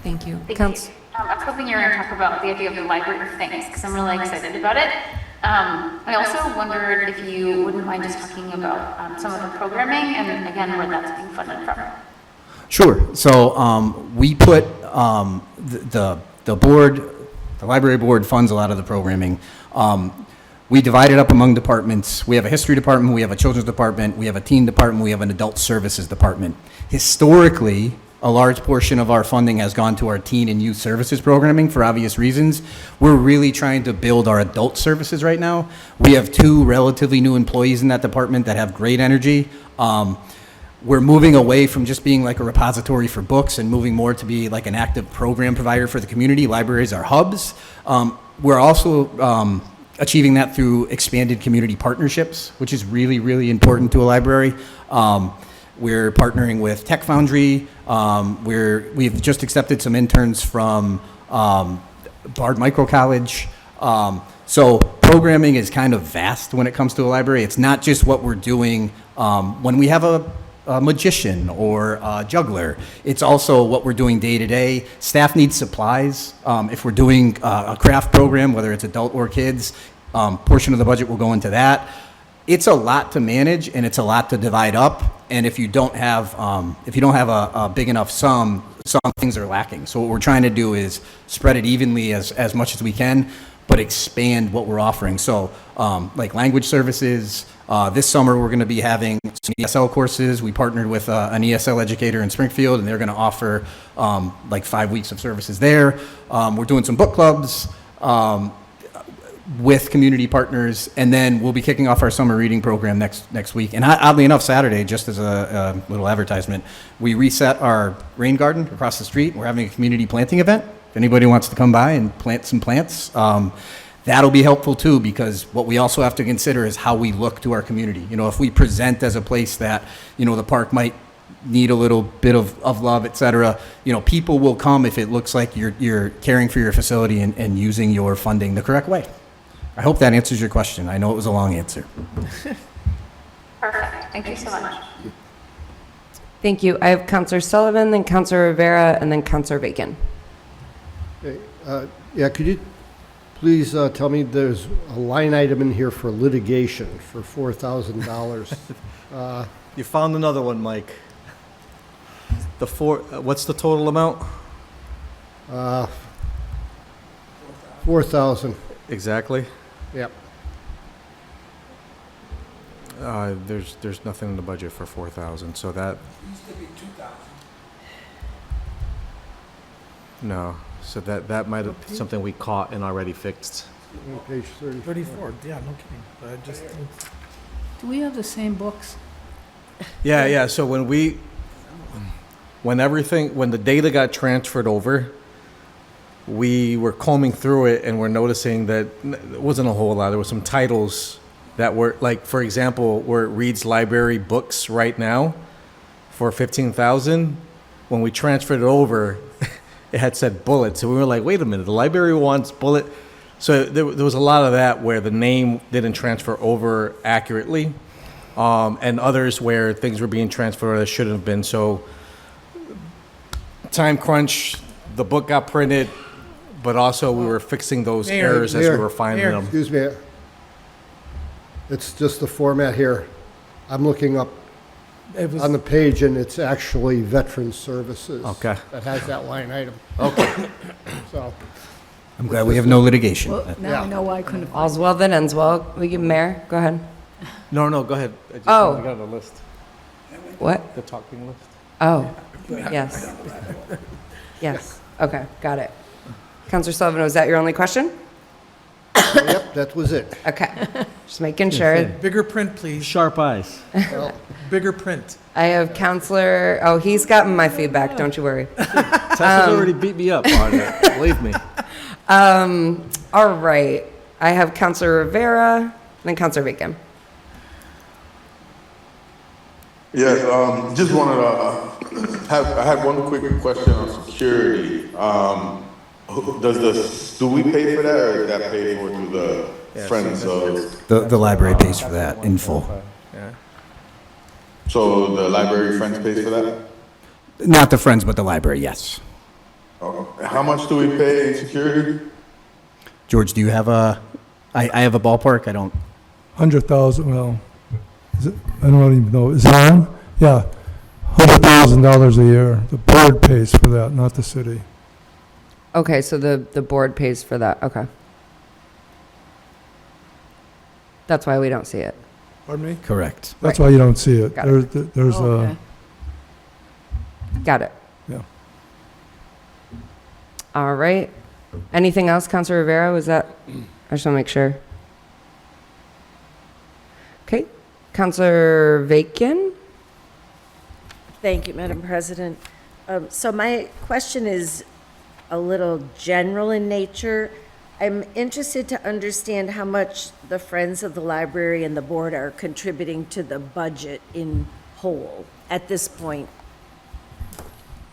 Thank you. Thank you. I was hoping you were going to talk about the idea of the library of things, because I'm really excited about it. I also wondered if you wouldn't mind just talking about some of the programming and, again, where that's being funded from. Sure. So we put the board, the library board funds a lot of the programming. We divide it up among departments. We have a history department, we have a children's department, we have a teen department, we have an adult services department. Historically, a large portion of our funding has gone to our teen and youth services programming for obvious reasons. We're really trying to build our adult services right now. We have 2 relatively new employees in that department that have great energy. We're moving away from just being like a repository for books and moving more to be like an active program provider for the community. Libraries are hubs. We're also achieving that through expanded community partnerships, which is really, really important to a library. We're partnering with Tech Foundry. We've just accepted some interns from Bard Micro College. So programming is kind of vast when it comes to a library. It's not just what we're doing when we have a magician or a juggler. It's also what we're doing day to day. Staff needs supplies. If we're doing a craft program, whether it's adult or kids, portion of the budget will go into that. It's a lot to manage and it's a lot to divide up. And if you don't have a big enough sum, some things are lacking. So what we're trying to do is spread it evenly as much as we can, but expand what we're offering. So like language services, this summer we're going to be having some ESL courses. We partnered with an ESL educator in Springfield, and they're going to offer like 5 weeks of services there. We're doing some book clubs with community partners, and then we'll be kicking off our summer reading program next week. And oddly enough, Saturday, just as a little advertisement, we reset our rain garden across the street. We're having a community planting event. If anybody wants to come by and plant some plants, that'll be helpful too, because what we also have to consider is how we look to our community. If we present as a place that, the park might need a little bit of love, et cetera, people will come if it looks like you're caring for your facility and using your funding the correct way. I hope that answers your question. I know it was a long answer. Perfect. Thank you so much. Thank you. I have Councilor Sullivan, then Councilor Rivera, and then Councilor Bacon. Okay, yeah, could you please tell me there's a line item in here for litigation for $4,000? You found another one, Mike. What's the total amount? 4,000. Exactly. Yep. There's nothing in the budget for 4,000, so that. Used to be 2,000. No, so that might have something we caught and already fixed. Page 34, yeah, no kidding. But I just, Do we have the same books? Yeah. So when the data got transferred over, we were combing through it and we're noticing that it wasn't a whole lot. There were some titles that were, like, for example, where it reads library books right now for 15,000. When we transferred it over, it had said bullet. So we were like, wait a minute, the library wants bullet. So there was a lot of that where the name didn't transfer over accurately, and others where things were being transferred that shouldn't have been. So time crunch, the book got printed, but also we were fixing those errors as we were finding them. Excuse me. It's just the format here. I'm looking up on the page, and it's actually Veteran Services. Okay. That has that line item. Okay. So. I'm glad we have no litigation. Well, now I know why I couldn't. All's well that ends well. We give Mayor, go ahead. No, go ahead. I got the list. What? The talking list. Oh, yes. Yes, okay, got it. Councilor Sullivan, was that your only question? Yep, that was it. Okay, just making sure. bigger print, please. Sharp eyes. Bigger print. I have Councilor, he's gotten my feedback, don't you worry. Tessa's already beat me up on it, believe me. All right. I have Counselor Rivera and then Counselor Bacon. Yes, just wanted to I had one quick question on security. Do we pay for that, or is that paid for through the Friends of? The library pays for that in full. So the library Friends pays for that? Not the Friends, but the library, yes. How much do we pay in security? George, do you have a, I have a ballpark, I don't. 100,000, well, I don't even know, is it on? Yeah, $100,000 a year. The board pays for that, not the city. Okay, so the board pays for that. Okay. That's why we don't see it. Pardon me? Correct. That's why you don't see it. Got it. There's Okay. Got it. yeah. All right. Anything else, Counselor Rivera? Was that? I just want to make sure. Okay. Counselor Bacon? Thank you, Madam President. So my question is a little general in nature. I'm interested to understand how much the Friends of the Library and the board are contributing to the budget in whole at this point.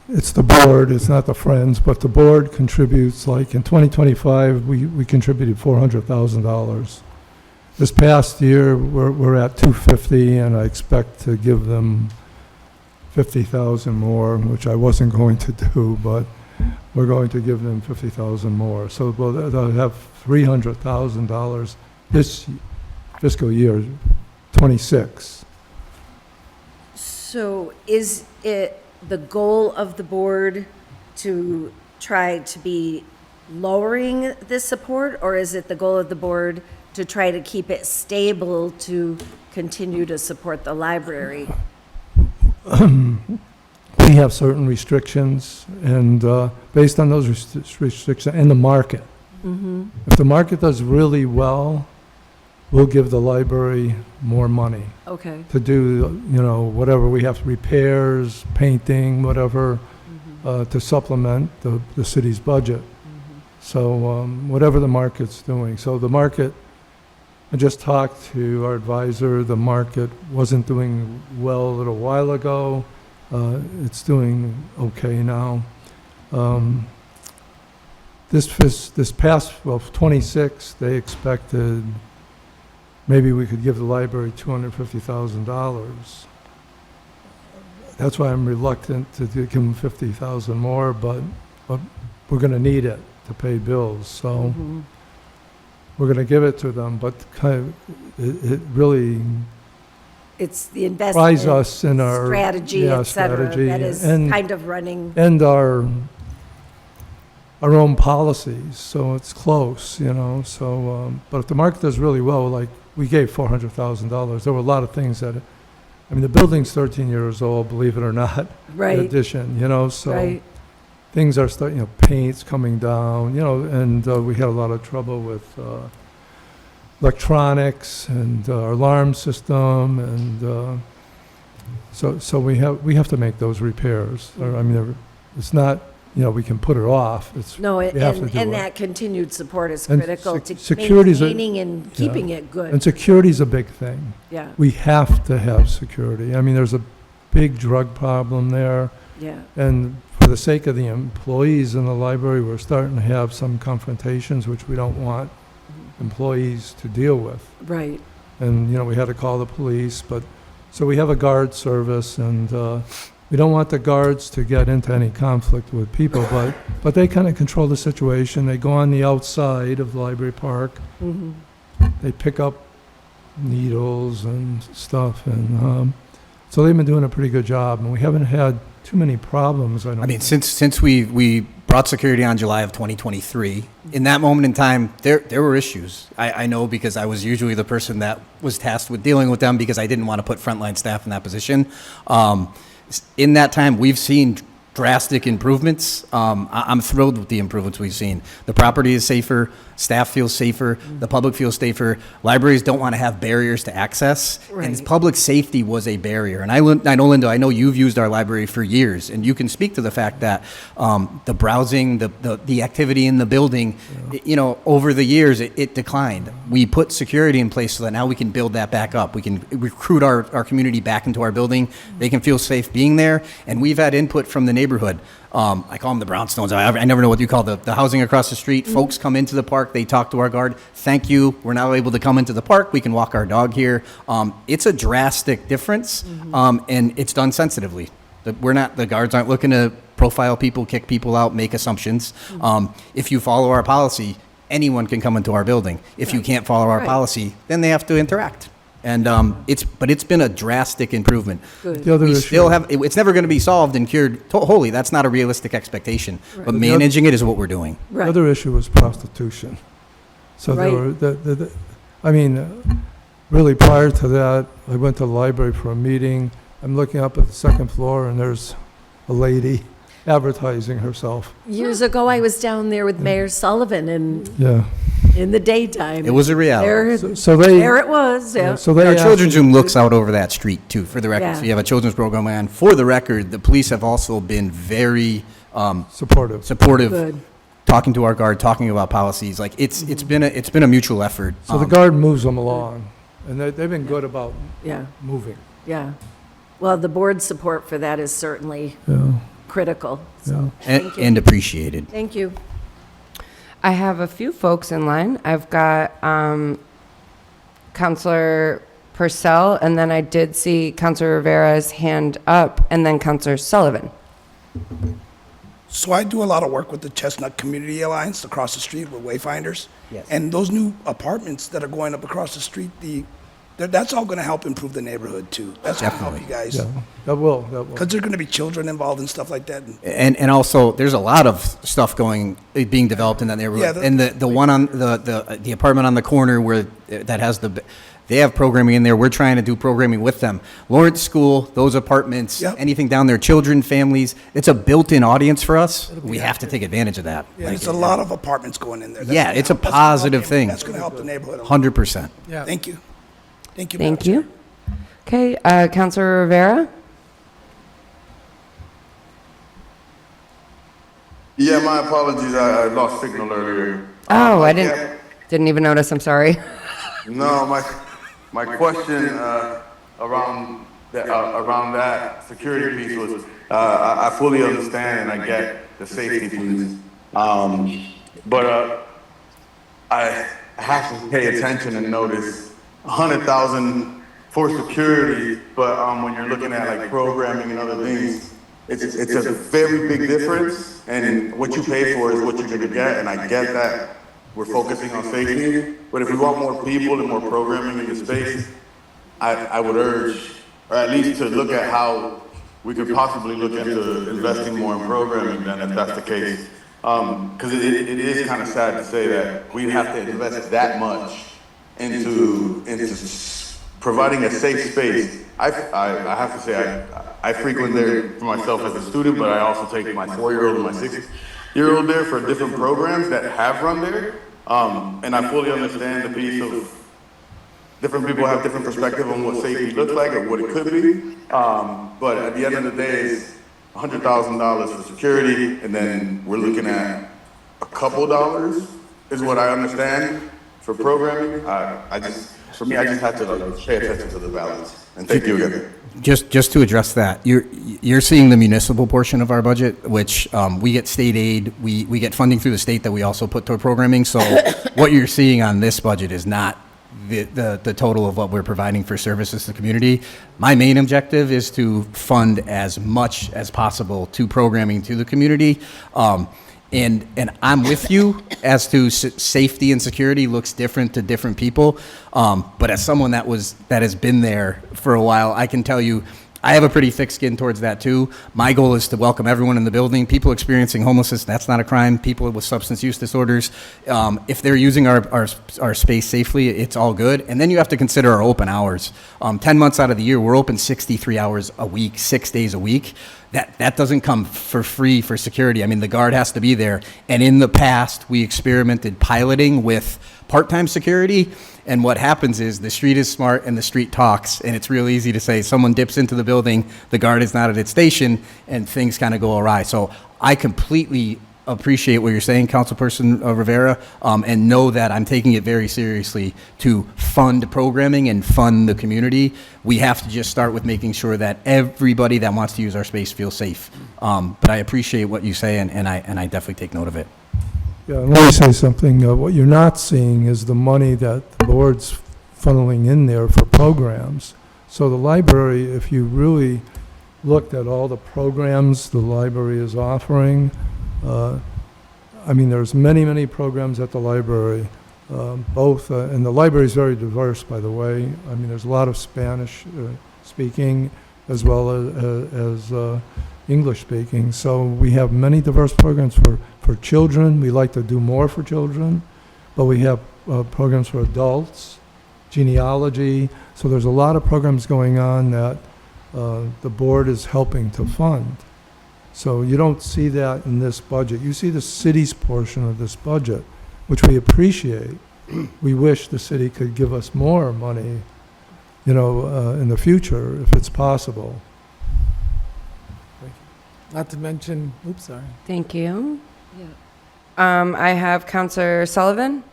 It's the board, it's not the Friends, but the board contributes, like in 2025, we contributed $400,000. This past year, we're at 250, and I expect to give them 50,000 more, which I wasn't going to do, but we're going to give them 50,000 more. So they'll have $300,000 this fiscal year, 26. So is it the goal of the board to try to be lowering this support, or is it the goal of the board to try to keep it stable to continue to support the library? We have certain restrictions, and based on those restrictions and the market. Mm-hmm. If the market does really well, we'll give the library more money Okay. to do, whatever we have, repairs, painting, whatever, to supplement the city's budget. So whatever the market's doing. So the market, I just talked to our advisor, the market wasn't doing well a little while ago. It's doing okay now. This past, 26, they expected maybe we could give the library $250,000. That's why I'm reluctant to give them 50,000 more, but we're going to need it to pay bills. So we're going to give it to them, but it really It's the investment fries us in our strategy, et cetera, strategy, that is and- kind of running. and our own policies. So it's close, So, but if the market does really well, like we gave $400,000, there were a lot of things that. The building's 13 years old, believe it or not. Right. In addition, so. Right. Things are starting, paint's coming down, and we had a lot of trouble with electronics and our alarm system, and so we have to make those repairs. It's not, we can put it off. No, we have to do and it. that continued support is And critical to security's maintaining and keeping it good. And security's a big thing. Yeah. We have to have security. There's a big drug problem there. Yeah. And for the sake of the employees in the library, we're starting to have some confrontations, which we don't want employees to deal with. Right. And, we had to call the police, so we have a guard service, and we don't want the guards to get into any conflict with people, but they kind of control the situation. They go on the outside of the library park. Mm-hmm. They pick up needles and stuff, and so they've been doing a pretty good job, and we haven't had too many problems. Since we brought security on July of 2023, in that moment in time, there were issues. I know because I was usually the person that was tasked with dealing with them because I didn't want to put frontline staff in that position. In that time, we've seen drastic improvements. I'm thrilled with the improvements we've seen. The property is safer, staff feels safer, the public feels safer. Libraries don't want to have barriers to access, and public safety was a barrier. And I know, Linda, I know you've used our library for years, and you can speak to the fact that the browsing, the activity in the building, you know, over the years, it declined. We put security in place so that now we can build that back up. We can recruit our community back into our building. They can feel safe being there, and we've had input from the neighborhood. I call them the brownstones. I never know what you call the housing across the street. Folks come into the park. They talk to our guard. Thank you. We're now able to come into the park. We can walk our dog here. It's a drastic difference, and it's done sensitively. The guards aren't looking to profile people, kick people out, make assumptions. If you follow our policy, anyone can come into our building. If you can't follow our policy, then they have to interact. And it's been a drastic improvement. The other We issue- still have, it's never going to be solved and cured wholly. That's not a realistic expectation. But managing it is what we're doing. The other issue was prostitution. So there Right. were, I mean, really prior to that, I went to the library for a meeting. I'm looking up at the second floor and there's a lady advertising herself. Years ago, I was down there with Mayor Sullivan and Yeah. in the daytime. It was a reality. There it was, yeah. So they Our asked- children's room looks out over that street too, for the record. Yeah. So you have a children's program on. For the record, the police have also been very supportive. Good. talking to our guard, talking about policies. Like it's been a mutual effort. So the guard moves them along, and they've been good about Yeah. moving. Yeah. Well, the board's support for that is certainly critical. So, and, thank you. and appreciated. Thank you. I have a few folks in line. I've got Counselor Purcell, and then I did see Counselor Rivera's hand up, and then Counselor Sullivan. So I do a lot of work with the Chestnut Community Alliance across the street with Wayfinders. Yes. And those new apartments that are going up across the street, that's all going to help improve the neighborhood too. That's going to help you guys. Yeah, that will. Because there's going to be children involved and stuff like that. And also, there's a lot of stuff being developed in that neighborhood. Yeah, and the one on the apartment on the corner where that has they have programming in there. We're trying to do programming with them. Lawrence School, those apartments, anything down there, children, families. It's a built-in audience for us. We have to take advantage of that. Yeah, there's a lot of apartments going in there. Yeah, it's a positive thing. That's going to help the neighborhood. 100%. Yeah. Thank you. Thank you. Thank you. Okay, Counselor Rivera? Yeah, my apologies. I lost signal earlier. Oh, I didn't even notice. I'm sorry. No, my question around that security piece was I fully understand and I get the safety piece, but I have to pay attention and notice 100,000 for security, but when you're looking at like programming and other things, it's a very big difference, and what you pay for is what you're gonna get, and I get that we're focusing on safety, but if we want more people and more programming in the space, I would urge, or at least to look at how we could possibly look into investing more in programming then if that's the case. Because it is kind of sad to say that we'd have to invest that much into providing a safe space. I have to say I frequent there for myself as a student, but I also take my 4-year-old and my 6-year-old there for different programs that have run there. And I fully understand the piece of different people have different perspective on what safety looks like or what it could be. But at the end of the day, it's $100,000 for security, and then we're looking at a couple dollars is what I understand for programming. For me, I just have to pay attention to the balance. And thank you again. Just to address that, you're seeing the municipal portion of our budget, which we get state aid, we get funding through the state that we also put toward programming. So what you're seeing on this budget is not the total of what we're providing for services to the community. My main objective is to fund as much as possible to programming to the community. And I'm with you as to safety and security looks different to different people. But as someone that has been there for a while, I can tell you, I have a pretty thick skin towards that too. My goal is to welcome everyone in the building. People experiencing homelessness, that's not a crime. People with substance use disorders, if they're using our space safely, it's all good. And then you have to consider our open hours. 10 months out of the year, we're open 63 hours a week, 6 days a week. That doesn't come for free for security. I mean, the guard has to be there. And in the past, we experimented piloting with part-time security. And what happens is the street is smart and the street talks. And it's real easy to say someone dips into the building, the guard is not at its station, and things kind of go awry. So I completely appreciate what you're saying, Councilperson Rivera, and know that I'm taking it very seriously to fund programming and fund the community. We have to just start with making sure that everybody that wants to use our space feels safe. But I appreciate what you say, and I definitely take note of it. Yeah, and let me say something. What you're not seeing is the money that the board's funneling in there for programs. So the library, if you really looked at all the programs the library is offering, I mean, there's many, many programs at the library, and the library is very diverse, by the way. I mean, there's a lot of Spanish speaking as well as English speaking. So we have many diverse programs for children. We like to do more for children, but we have programs for adults, genealogy. So there's a lot of programs going on that the board is helping to fund. So you don't see that in this budget. You see the city's portion of this budget, which we appreciate. We wish the city could give us more money, in the future, if it's possible. Not to mention, oops, sorry. Thank you. I have Counselor Sullivan.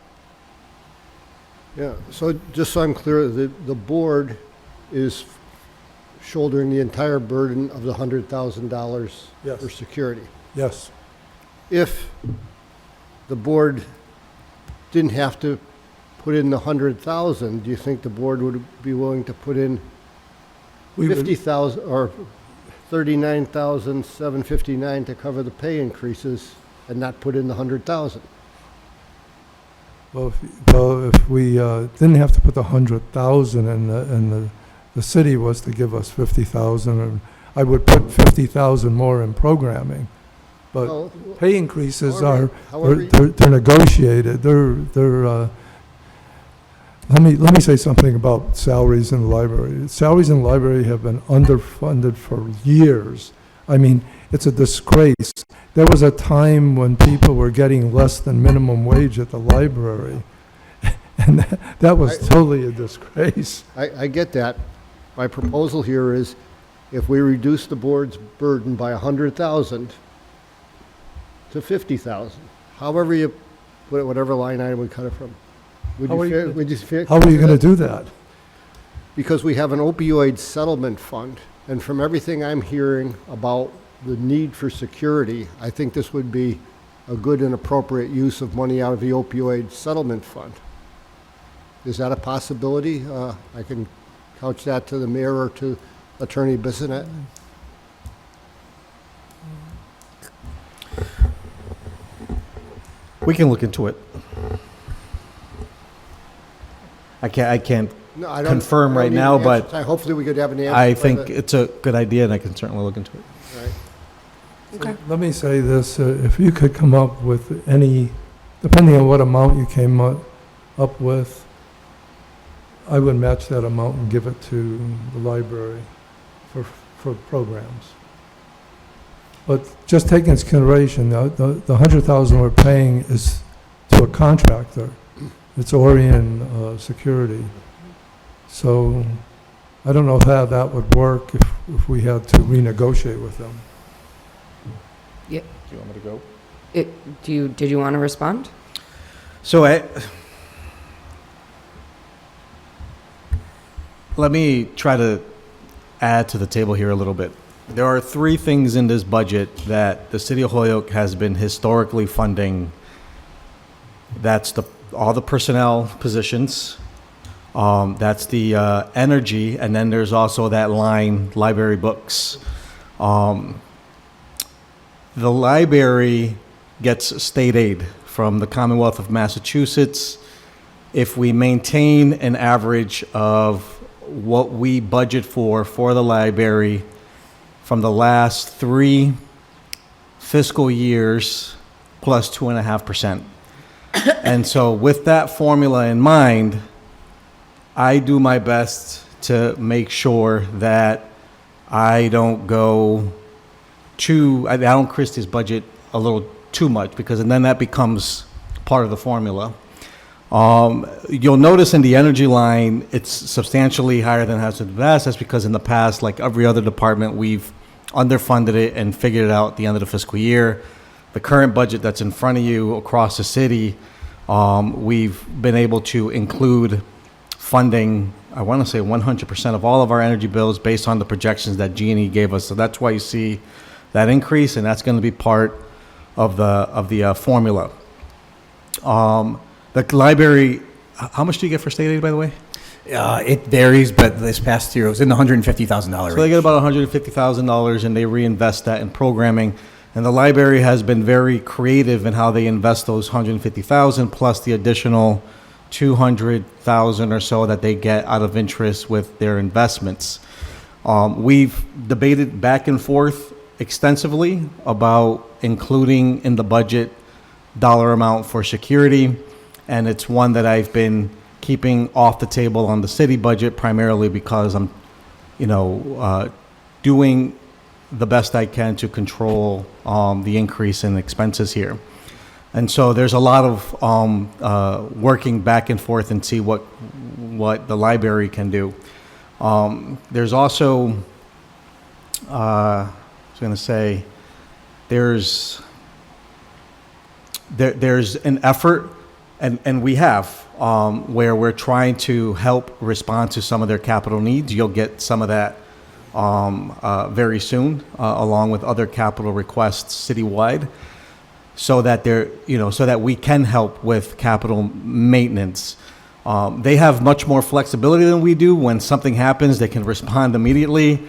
Yeah, so just so I'm clear, the board is shouldering the entire burden of the $100,000 Yes. for security. Yes. If the board didn't have to put in the 100,000, do you think the board would be willing to put in 50,000 or 39,759 to cover the pay increases and not put in the 100,000? Well, if we didn't have to put the 100,000 and the city was to give us 50,000, I would put 50,000 more in programming. But pay increases they're negotiated. Let me say something about salaries in the library. Salaries in the library have been underfunded for years. I mean, it's a disgrace. There was a time when people were getting less than minimum wage at the library, and that was totally a disgrace. I get that. My proposal here is if we reduce the board's burden by 100,000 to 50,000, however you put it, whatever line item we cut it from. How are you going to do that? Because we have an opioid settlement fund, and from everything I'm hearing about the need for security, I think this would be a good and appropriate use of money out of the opioid settlement fund. Is that a possibility? I can couch that to the mayor or to Attorney Bissonnette. We can look into it. I can't No, I don't- confirm I don't right need now, an answer. but Hopefully we could have an answer. I by think the- it's a good idea, and I can certainly look into it. Okay. Let me say this, if you could come up with any, depending on what amount you came up with, I would match that amount and give it to the library for programs. But just take into consideration, the 100,000 we're paying is to a contractor. It's Orion Security. So I don't know how that would work if we had to renegotiate with them. Yeah. Do you want me to go? Did you want to respond? So let me try to add to the table here a little bit. There are three things in this budget that the city of Holyoke has been historically funding. That's all the personnel positions. That's the energy, and then there's also that line, library books. The library gets state aid from the Commonwealth of Massachusetts. If we maintain an average of what we budget for the library from the last 3 fiscal years plus 2.5%. And so with that formula in mind, I do my best to make sure that I don't go I don't increase this budget a little too much, because and then that becomes part of the formula. You'll notice in the energy line, it's substantially higher than it has in the past. That's because in the past, like every other department, we've underfunded it and figured it out at the end of the fiscal year. The current budget that's in front of you across the city, we've been able to include funding, I want to say 100% of all of our energy bills based on the projections that G&E gave us. So that's why you see that increase, and that's going to be part of the formula. The library, how much do you get for state aid, by the way? It varies, but this past year it was in the $150,000 range. So they get about $150,000 and they reinvest that in programming. And the library has been very creative in how they invest those $150,000 plus the additional $200,000 or so that they get out of interest with their investments. We've debated back and forth extensively about including in the budget dollar amount for security, and it's one that I've been keeping off the table on the city budget primarily because I'm, doing the best I can to control the increase in expenses here. And so there's a lot of working back and forth and see what the library can do. There's also, I was going to say, there's an effort, and we have, where we're trying to help respond to some of their capital needs. You'll get some of that very soon, along with other capital requests citywide, so that so that we can help with capital maintenance. They have much more flexibility than we do. When something happens, they can respond immediately.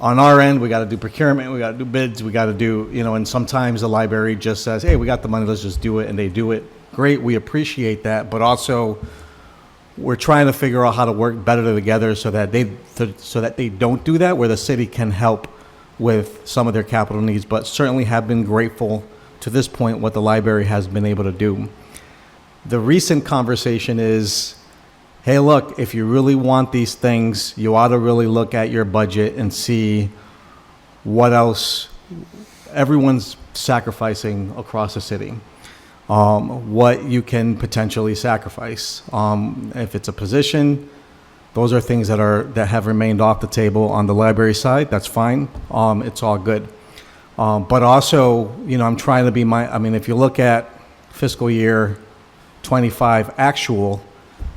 On our end, we got to do procurement, we got to do bids, we got to do, and sometimes the library just says, hey, we got the money, let's just do it, and they do it. Great, we appreciate that, but also we're trying to figure out how to work better together so that they don't do that, where the city can help with some of their capital needs, but certainly have been grateful to this point what the library has been able to do. The recent conversation is, hey, look, if you really want these things, you ought to really look at your budget and see what else everyone's sacrificing across the city, what you can potentially sacrifice. If it's a position, those are things that have remained off the table on the library side. That's fine. It's all good. But also, I'm trying to be if you look at fiscal year 25 actual,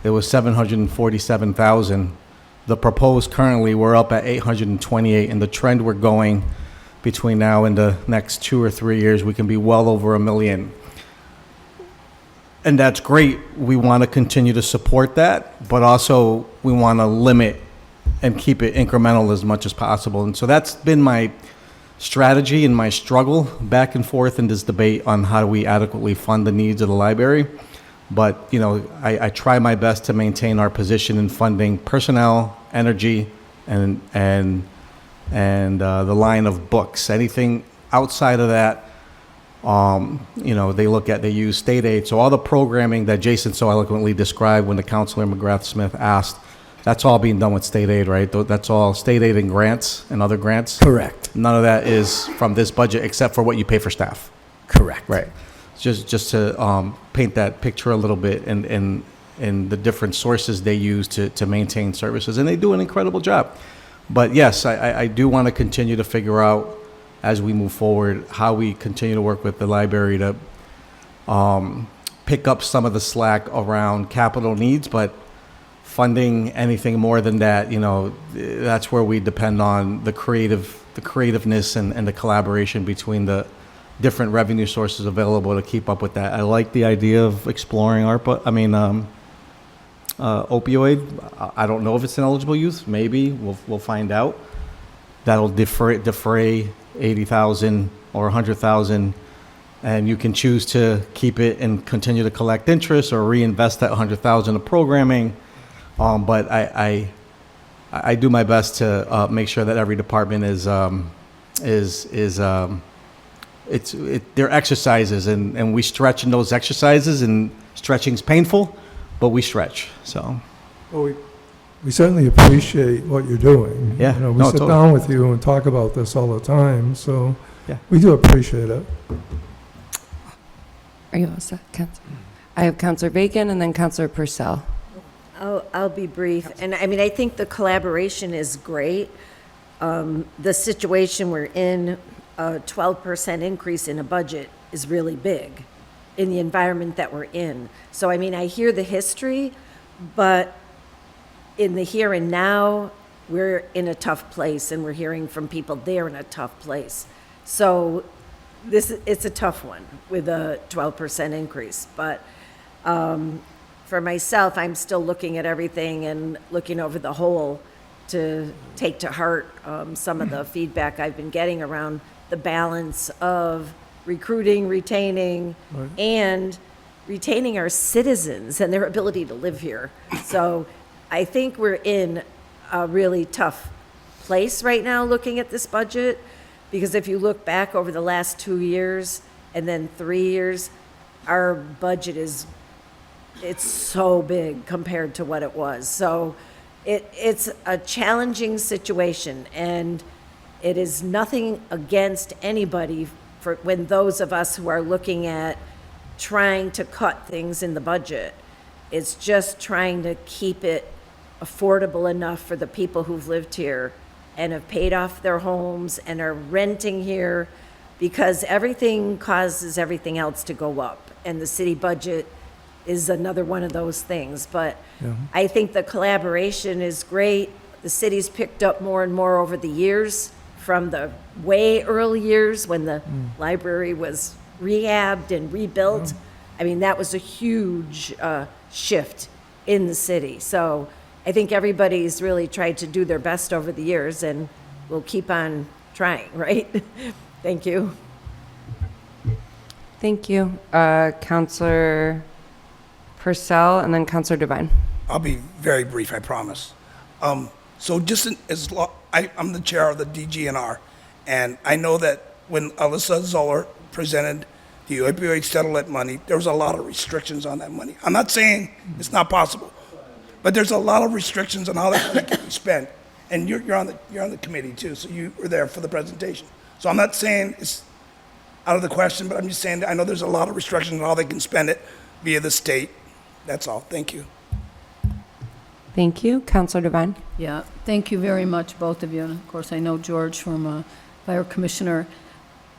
it was 747,000. The proposed currently, we're up at 828, and the trend we're going between now and the next 2 or 3 years, we can be well over $1 million. And that's great. We want to continue to support that, but also we want to limit and keep it incremental as much as possible. And so that's been my strategy and my struggle back and forth in this debate on how do we adequately fund the needs of the library. But, I try my best to maintain our position in funding personnel, energy, and the line of books. Anything outside of that, they use state aid. So all the programming that Jason so eloquently described when the Councilor McGrath Smith asked, that's all being done with state aid, right? That's all state aid and grants and other grants? Correct. None of that is from this budget except for what you pay for staff. Correct. Right. Just to paint that picture a little bit and the different sources they use to maintain services. And they do an incredible job. But yes, I do want to continue to figure out as we move forward how we continue to work with the library to pick up some of the slack around capital needs, but funding anything more than that, that's where we depend on the creativeness and the collaboration between the different revenue sources available to keep up with that. I like the idea of exploring opioid. I don't know if it's an eligible use. Maybe we'll find out. That'll defray 80,000 or 100,000, and you can choose to keep it and continue to collect interest or reinvest that 100,000 of programming. But I I do my best to make sure that every department they're exercises, and we stretch in those exercises, and stretching's painful, but we stretch. So. Well, we certainly appreciate what you're doing. Yeah, You know, we no, sit totally. down with you and talk about this all the time, so Yeah. we do appreciate it. Are you all set, Counselor? I have Counselor Bacon and then Counselor Purcell. I'll be brief. And I mean, I think the collaboration is great. The situation we're in, a 12% increase in a budget is really big in the environment that we're in. So, I mean, I hear the history, but in the here and now, we're in a tough place, and we're hearing from people they're in a tough place. So it's a tough one with a 12% increase. But for myself, I'm still looking at everything and looking over the whole to take to heart some of the feedback I've been getting around the balance of recruiting, retaining, Right. and retaining our citizens and their ability to live here. So I think we're in a really tough place right now looking at this budget, because if you look back over the last 2 years and then 3 years, our budget it's so big compared to what it was. So it's a challenging situation, and it is nothing against anybody for when those of us who are looking at trying to cut things in the budget. It's just trying to keep it affordable enough for the people who've lived here and have paid off their homes and are renting here, because everything causes everything else to go up, and the city budget is another one of those things. But Yeah. I think the collaboration is great. The city's picked up more and more over the years, from the way early years when the library was rehabbed and rebuilt. I mean, that was a huge shift in the city. So I think everybody's really tried to do their best over the years, and we'll keep on trying, right? Thank you. Thank you. Counselor Purcell and then Counselor Devine. I'll be very brief, I promise. So just I'm the chair of the DGNR, and I know that when Alyssa Zoller presented the opioid settlement money, there was a lot of restrictions on that money. I'm not saying it's not possible, but there's a lot of restrictions on how that money can be spent. And you're on the committee too, so you were there for the presentation. So I'm not saying it's out of the question, but I'm just saying I know there's a lot of restrictions on how they can spend it via the state. That's all. Thank you. Thank you. Counselor Devine. Yeah, thank you very much, both of you. And of course, I know George from Fire Commissioner.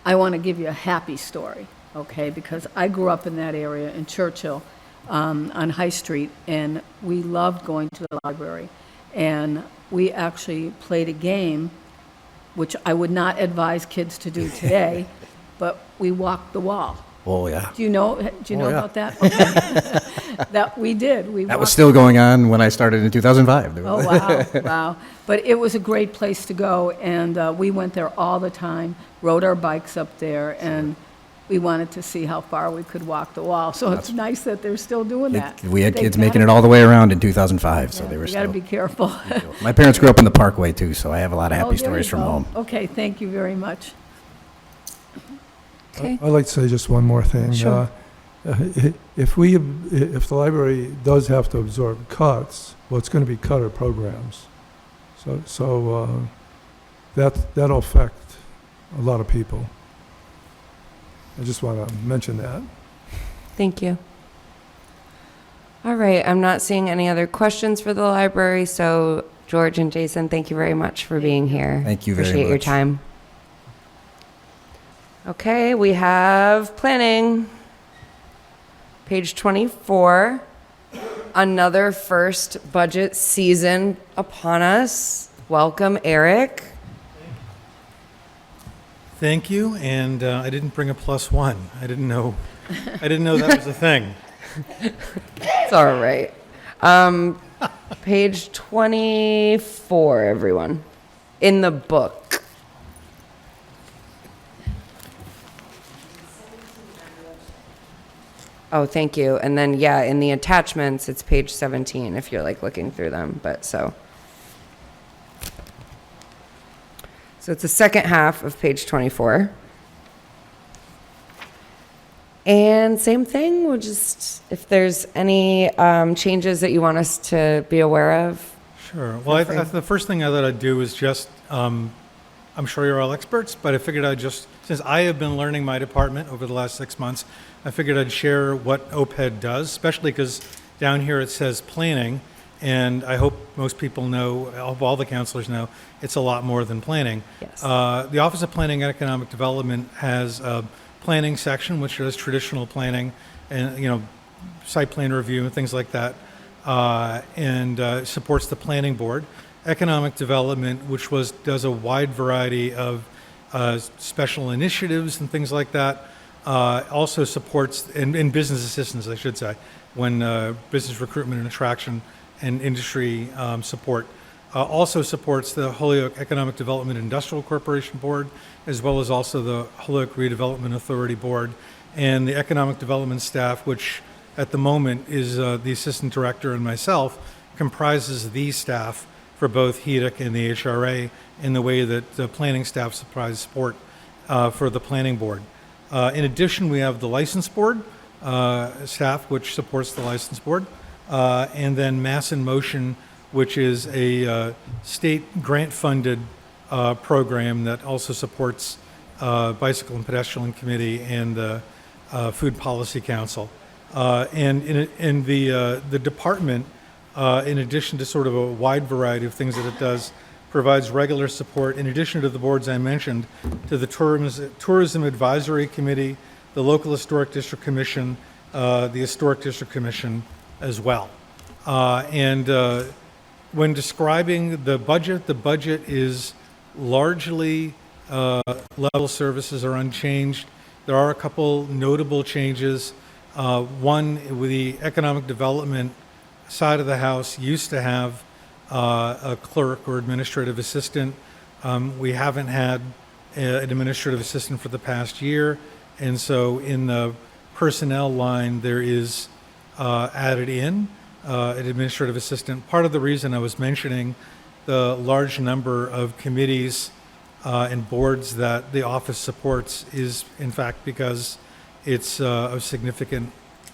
I want to give you a happy story, okay? Because I grew up in that area in Churchill on High Street, and we loved going to the library. And we actually played a game, which I would not advise kids to do today, but we walked the wall. Oh, yeah. Do you know yeah. about that? Okay. That we did. That was still going on when I started in 2005. Oh, wow, wow. But it was a great place to go, and we went there all the time, rode our bikes up there, and we wanted to see how far we could walk the wall. So it's nice that they're still doing that. We had They kids gotta- making it all the way around in 2005, so Yeah, they were you got to still. be careful. My parents grew up in the Parkway, too, so I have a lot of Oh, happy there stories you from go. home. Okay, thank you very much. Okay. I'd like to say just one more thing. Sure. If the library does have to absorb cuts, well, it's going to be cutter programs. So that'll affect a lot of people. I just want to mention that. Thank you. All right. I'm not seeing any other questions for the library. So George and Jason, thank you very much for being here. Thank you very Appreciate your much. time. Okay, we have planning. Page 24. Another first budget season upon us. Welcome, Eric. Thank you, and I didn't bring a +1. I didn't know that was a thing. It's all right. Page 24, everyone, in the book. Oh, thank you. And then, yeah, in the attachments, it's page 17 if you're like looking through them. But so, So it's the second half of page 24. And same thing, we'll just, if there's any changes that you want us to be aware of. Sure. Well, the first thing I thought I'd do is just, I'm sure you're all experts, but I figured I'd just, since I have been learning my department over the last 6 months, I figured I'd share what OPED does, especially because down here it says planning, and I hope most people know, all the counselors know, it's a lot more than planning. Yes. The Office of Planning and Economic Development has a planning section, which is traditional planning and, site plan review and things like that, and supports the planning board. Economic development, which does a wide variety of special initiatives and things like that, also supports, and business assistance, I should say, when business recruitment and attraction and industry support. Also supports the Holyoke Economic Development Industrial Corporation Board, as well as also the Holyoke Redevelopment Authority Board, and the Economic Development staff, which at the moment is the Assistant Director and myself, comprises the staff for both HEDIC and the HRA in the way that the planning staff supplies support for the planning board. In addition, we have the license board staff, which supports the license board, and then Mass in Motion, which is a state grant-funded program that also supports Bicycle and Pedestrian Committee and the Food Policy Council. And in the department, in addition to sort of a wide variety of things that it does, provides regular support, in addition to the boards I mentioned, to the Tourism Advisory Committee, the Local Historic District Commission, the Historic District Commission as well. When describing the budget is largely level services are unchanged. There are a couple notable changes. One, with the economic development side of the house used to have a clerk or administrative assistant. We haven't had an administrative assistant for the past year, and so in the personnel line there is added in an administrative assistant. Part of the reason I was mentioning the large number of committees and boards that the office supports is in fact because it's of significant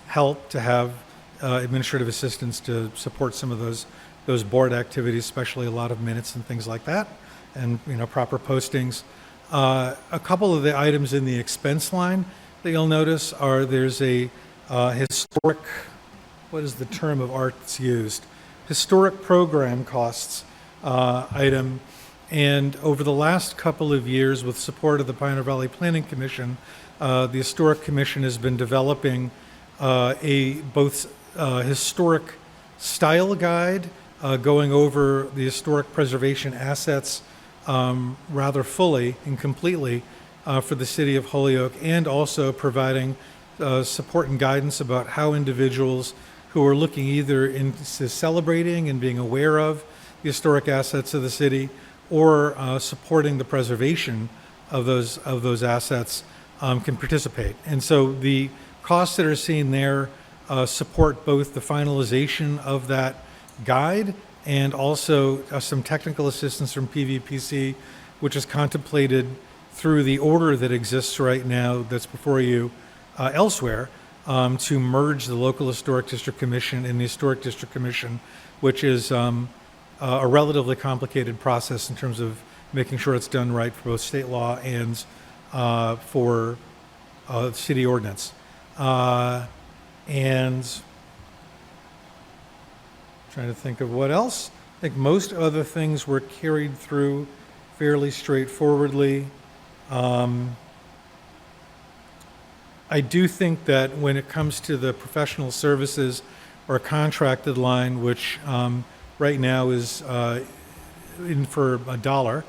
help to have administrative assistants to support some of those board activities, especially a lot of minutes and things like that, and proper postings. A couple of the items in the expense line that you'll notice are there's a historic, what is the term of art that's used? Historic program costs item. And over the last couple of years, with support of the Pioneer Valley Planning Commission, the Historic Commission has been developing a both historic style guide going over the historic preservation assets rather fully and completely for the city of Holyoke, and also providing support and guidance about how individuals who are looking either into celebrating and being aware of the historic assets of the city or supporting the preservation of those assets can participate. And so the costs that are seen there support both the finalization of that guide and also some technical assistance from PVPC, which is contemplated through the order that exists right now that's before you elsewhere, to merge the local Historic District Commission and the Historic District Commission, which is a relatively complicated process in terms of making sure it's done right for both state law and for city ordinance. And trying to think of what else. I think most other things were carried through fairly straightforwardly. I do think that when it comes to the professional services or contracted line, which right now is in for $1,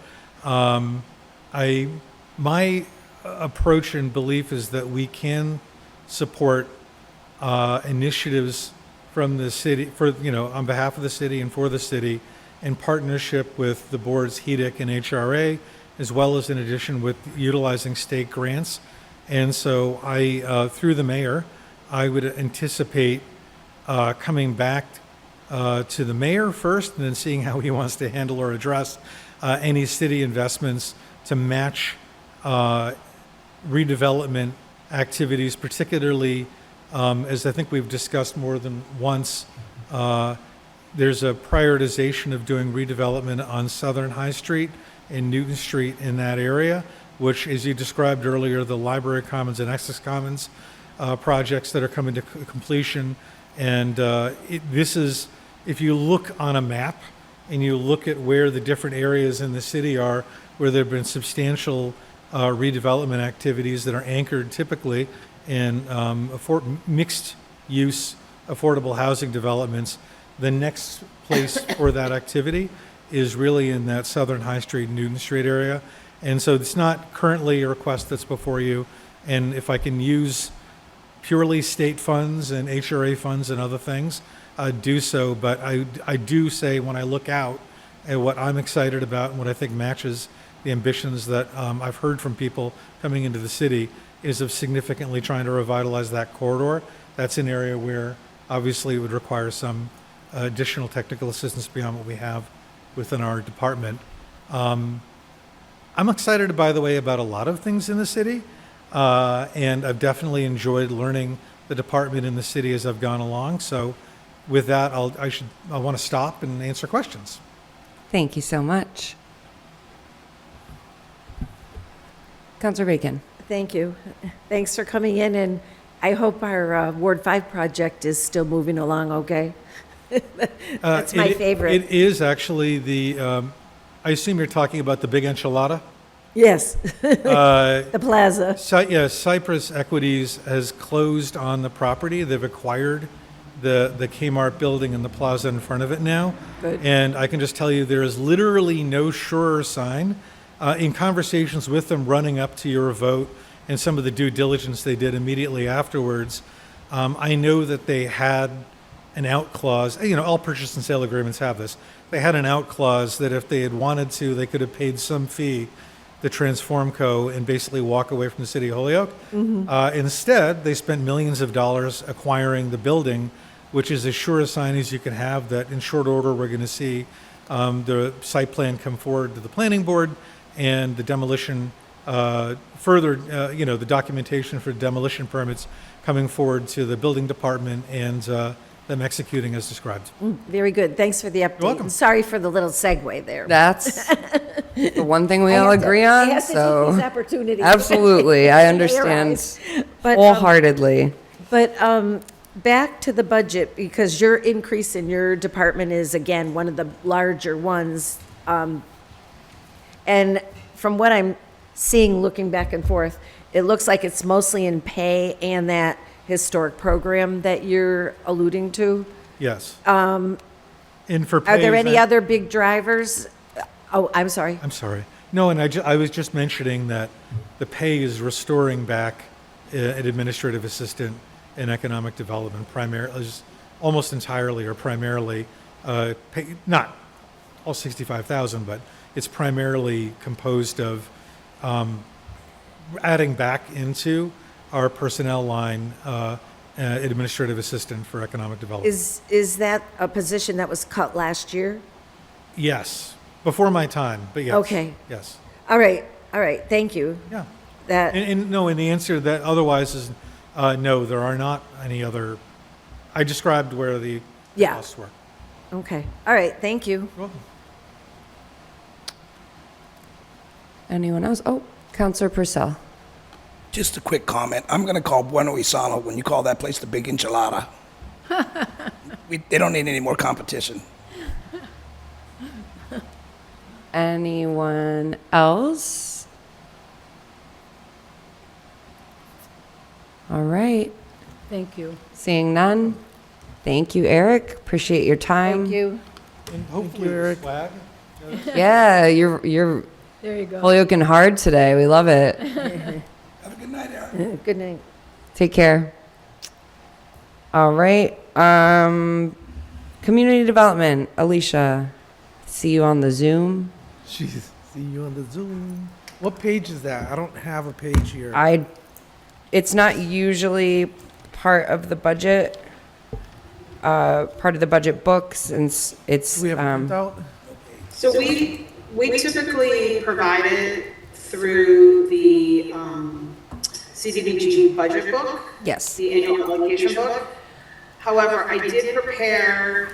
my approach and belief is that we can support initiatives from the city on behalf of the city and for the city in partnership with the boards HEDIC and HRA, as well as in addition with utilizing state grants. And so through the mayor, I would anticipate coming back to the mayor first, and then seeing how he wants to handle or address any city investments to match redevelopment activities, particularly, as I think we've discussed more than once, there's a prioritization of doing redevelopment on Southern High Street and Newton Street in that area, which, as you described earlier, the Library Commons and Essex Commons projects that are coming to completion. And this is, if you look on a map and you look at where the different areas in the city are, where there have been substantial redevelopment activities that are anchored typically in mixed-use affordable housing developments, the next place for that activity is really in that Southern High Street, Newton Street area. And so it's not currently a request that's before you. And if I can use purely state funds and HRA funds and other things, do so. But I do say, when I look out at what I'm excited about and what I think matches the ambitions that I've heard from people coming into the city, is of significantly trying to revitalize that corridor. That's an area where obviously it would require some additional technical assistance beyond what we have within our department. I'm excited, by the way, about a lot of things in the city, and I've definitely enjoyed learning the department in the city as I've gone along. So with that, I want to stop and answer questions. Thank you so much. Councilor Bacon. Thank you. Thanks for coming in, and I hope our Ward 5 project is still moving along okay. That's my favorite. It is actually I assume you're talking about the big enchilada? Yes, the plaza. Cypress Equities has closed on the property. They've acquired the Kmart building and the plaza in front of it now. Good. And I can just tell you there is literally no surer sign. In conversations with them running up to your vote and some of the due diligence they did immediately afterwards, I know that they had an out clause. All purchase and sale agreements have this. They had an out clause that if they had wanted to, they could have paid some fee to Transformco and basically walk away from the city of Holyoke. Instead, they spent millions of dollars acquiring the building, which is as sure a sign as you can have that in short order we're going to see the site plan come forward to the planning board and the demolition the documentation for demolition permits coming forward to the building department and them executing as described. Very good. Thanks for the update. You're welcome. Sorry for the little segue there. That's the one thing we I all have to- agree I on. have to take So these opportunities. absolutely, I They understand arise. But, wholeheartedly. But back to the budget, because your increase in your department is, again, one of the larger ones. And from what I'm seeing, looking back and forth, it looks like it's mostly in pay and that historic program that you're alluding to. Yes. And for pay, Are there any other big drivers? Oh, I'm sorry. I'm sorry. No, and I was just mentioning that the pay is restoring back an administrative assistant in economic development, almost entirely or primarily, not all 65,000, but it's primarily composed of adding back into our personnel line administrative assistant for economic development. Is that a position that was cut last year? Yes, before my time, but yes. Okay. Yes. All right, thank you. Yeah. That, And the answer to that otherwise is no, there are not any other. I described where the costs were. okay, all right, thank you. You're welcome. Anyone else? Oh, Councilor Purcell. Just a quick comment. I'm going to call Bueno Isano when you call that place the Big Enchilada. They don't need any more competition. Anyone else? All right. Thank you. Seeing none. Thank you, Eric. Appreciate your time. Thank you. And hopefully the flag. Yeah, you're There you go. Holyoke hard today. We love it. Have a good night, Aaron. Good night. Take care. All right. Community development, Alicia. See you on the Zoom. Jeez, see you on the Zoom. What page is that? I don't have a page here. It's not usually part of the budget. part of the budget books, and it's, We have a printout? So we typically provide it through the CDBG budget book. Yes. The annual allocation book. However, I did prepare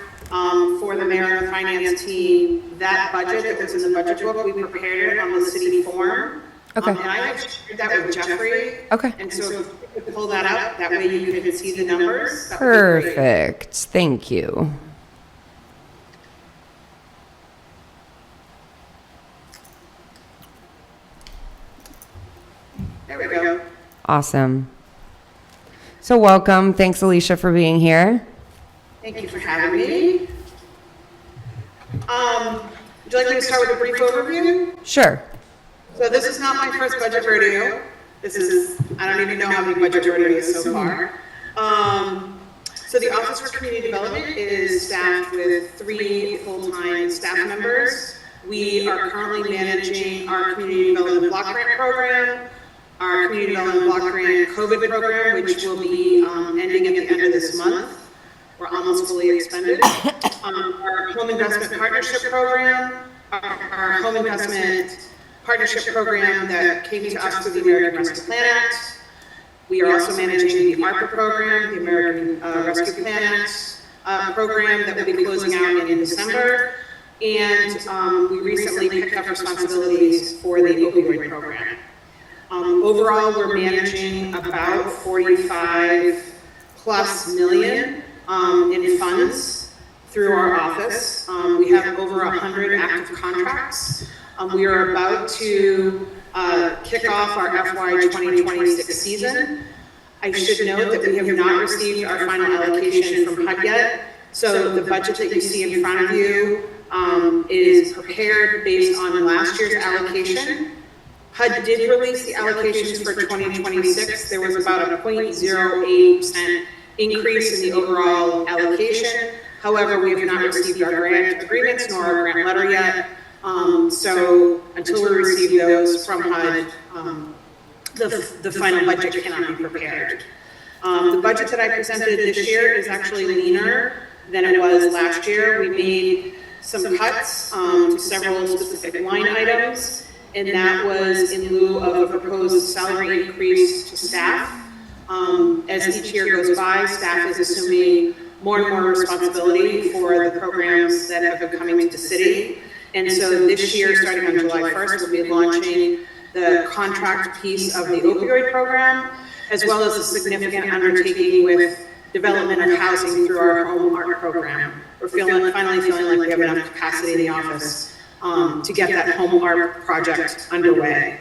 for the mayor and the finance team that budget that was in the budget book. We prepared it on the city form. Okay. And I have shared that with Jeffrey. Okay. And so if you could pull that up, that way you can see the numbers. That would be great. Perfect. Thank you. There we go. Awesome. So welcome. Thanks, Alicia, for being here. Thank you for having me. Would you like me to start with a brief overview? Sure. So this is not my first budget rodeo. This is, I don't even know how many budget rodeos so far. So the Office for Community Development is staffed with 3 full-time staff members. We are currently managing our Community Development Block Grant Program, our Community Development Block Grant COVID Program, which will be ending at the end of this month. We're almost fully expended. Our Home Investment Partnership Program, our Home Investment Partnership Program that came to us through the American Rescue Plan Act. We are also managing the ARPA program, the American Rescue Plan Act program that will be closing out in December. And we recently picked up responsibilities for the opioid program. Overall, we're managing about 45 plus million in funds through our office. We have over 100 active contracts. We are about to kick off our FY 2026 season. I should note that we have not received our final allocation from HUD yet. So the budget that you see in front of you is prepared based on last year's allocation. HUD did release the allocations for 2026. There was about a 0.08% increase in the overall allocation. However, we have not received our grant agreements nor our grant letter yet. So until we receive those from HUD, the final budget cannot be prepared. The budget that I presented this year is actually leaner than it was last year. We made some cuts to several specific line items, and that was in lieu of a proposed salary increase to staff. As each year goes by, staff is assuming more and more responsibility for the programs that have been coming to the city. And so this year, starting on July 1st, we'll be launching the contract piece of the opioid program, as well as a significant undertaking with development of housing through our home art program. We're finally feeling like we have enough capacity in the office to get that home art project underway.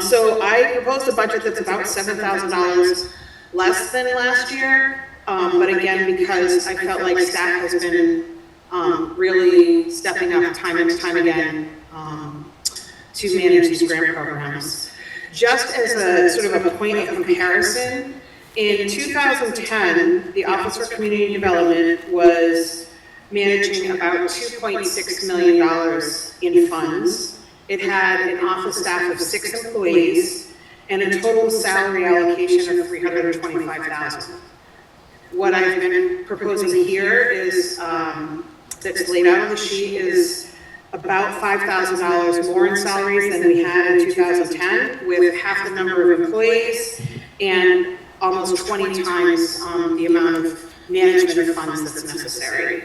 So I proposed a budget that's about $7,000 less than last year, but again, because I felt like staff has been really stepping up time and time again to manage these grant programs. Just as a sort of a point of comparison, in 2010, the Office for Community Development was managing about $2.6 million in funds. It had an office staff of 6 employees and a total salary allocation of $325,000. What I've been proposing here is, that's laid out on the sheet, is about $5,000 more in salaries than we had in 2010, with half the number of employees and almost 20 times the amount of management funds that's necessary.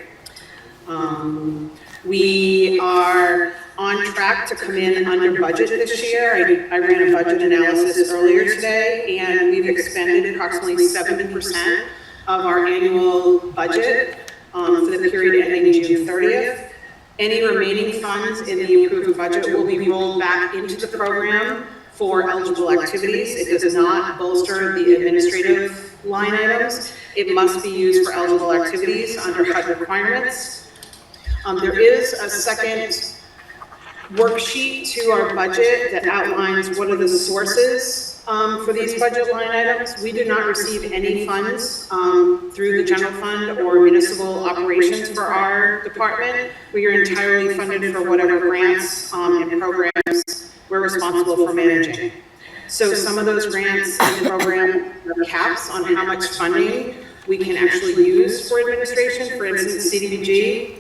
We are on track to come in under budget this year. I ran a budget analysis earlier today, and we've expended approximately 70% of our annual budget for the period ending June 30th. Any remaining funds in the approved budget will be rolled back into the program for eligible activities. It does not bolster the administrative line items. It must be used for eligible activities under HUD requirements. There is a second worksheet to our budget that outlines what are the sources for these budget line items. We do not receive any funds through the general fund or municipal operations for our department. We are entirely funded for whatever grants and programs we're responsible for managing. So some of those grants in the program have caps on how much funding we can actually use for administration. For instance, CDBG,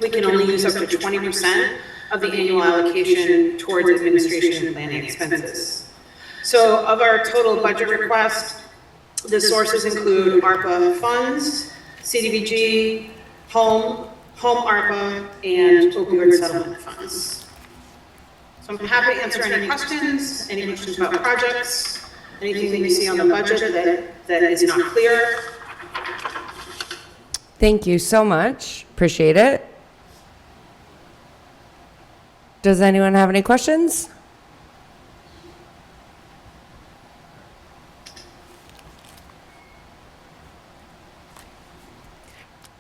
we can only use up to 20% of the annual allocation towards administration and planning expenses. So of our total budget request, the sources include ARPA funds, CDBG, home ARPA, and opioid settlement funds. So I'm happy to answer any questions about projects, anything that you see on the budget that is not clear. Thank you so much. Appreciate it. Does anyone have any questions?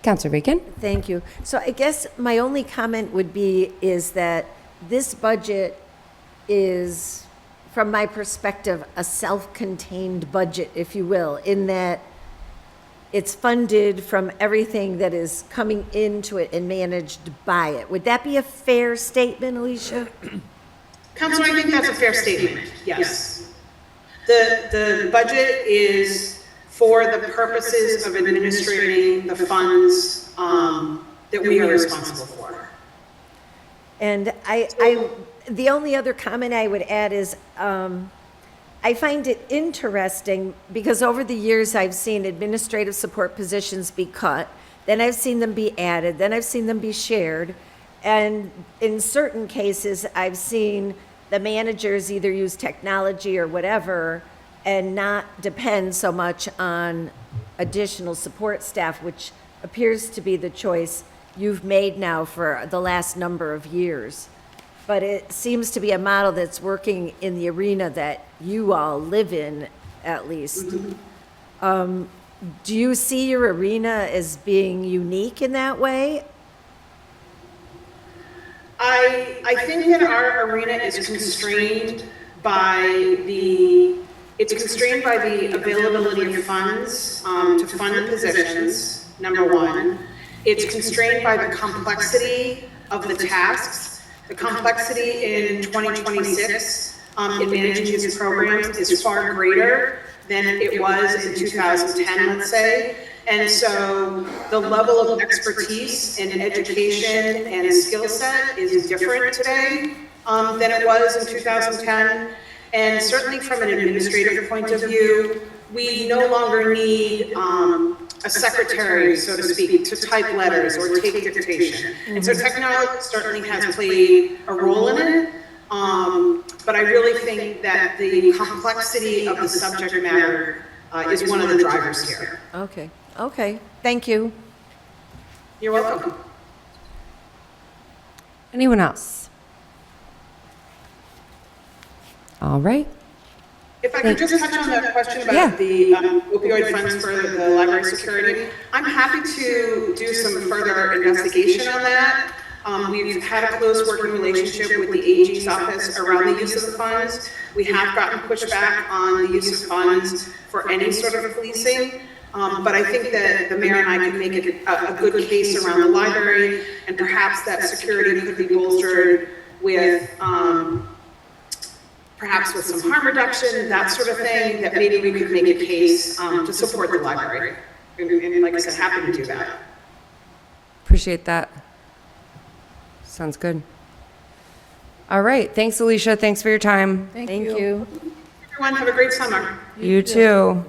Councilor Bacon? Thank you. So I guess my only comment would be is that this budget is, from my perspective, a self-contained budget, if you will, in that it's funded from everything that is coming into it and managed by it. Would that be a fair statement, Alicia? Councilor, I think that's a fair statement, yes. The budget is for the purposes of administrating the funds that we are responsible for. And the only other comment I would add is, I find it interesting because over the years I've seen administrative support positions be cut, then I've seen them be added, then I've seen them be shared, and in certain cases I've seen the managers either use technology or whatever and not depend so much on additional support staff, which appears to be the choice you've made now for the last number of years. But it seems to be a model that's working in the arena that you all live in, at least. Do you see your arena as being unique in that way? I think that our arena is constrained by the availability of funds to fund positions, number one. It's constrained by the complexity of the tasks. The complexity in 2026 in managing these programs is far greater than it was in 2010, let's say. And so the level of expertise in education and skill set is different today than it was in 2010. And certainly from an administrative point of view, we no longer need a secretary, so to speak, to type letters or take dictation. And so technology certainly has played a role in it, but I really think that the complexity of the subject matter is one of the drivers here. Okay, thank you. You're welcome. Anyone else? All right. If I could just touch on that question about the opioid funds for the library security, I'm happy to do some further investigation on that. We've had a close working relationship with the AG's office around the use of the funds. We have gotten pushback on the use of funds for any sort of policing. But I think that the mayor and I can make a good case around the library, and perhaps that security could be bolstered with perhaps with some harm reduction, that sort of thing, that maybe we could make a case to support the library. And like I said, happy to do that. Appreciate that. Sounds good. All right. Thanks, Alicia. Thanks for your time. Thank you. Everyone, have a great summer. You too.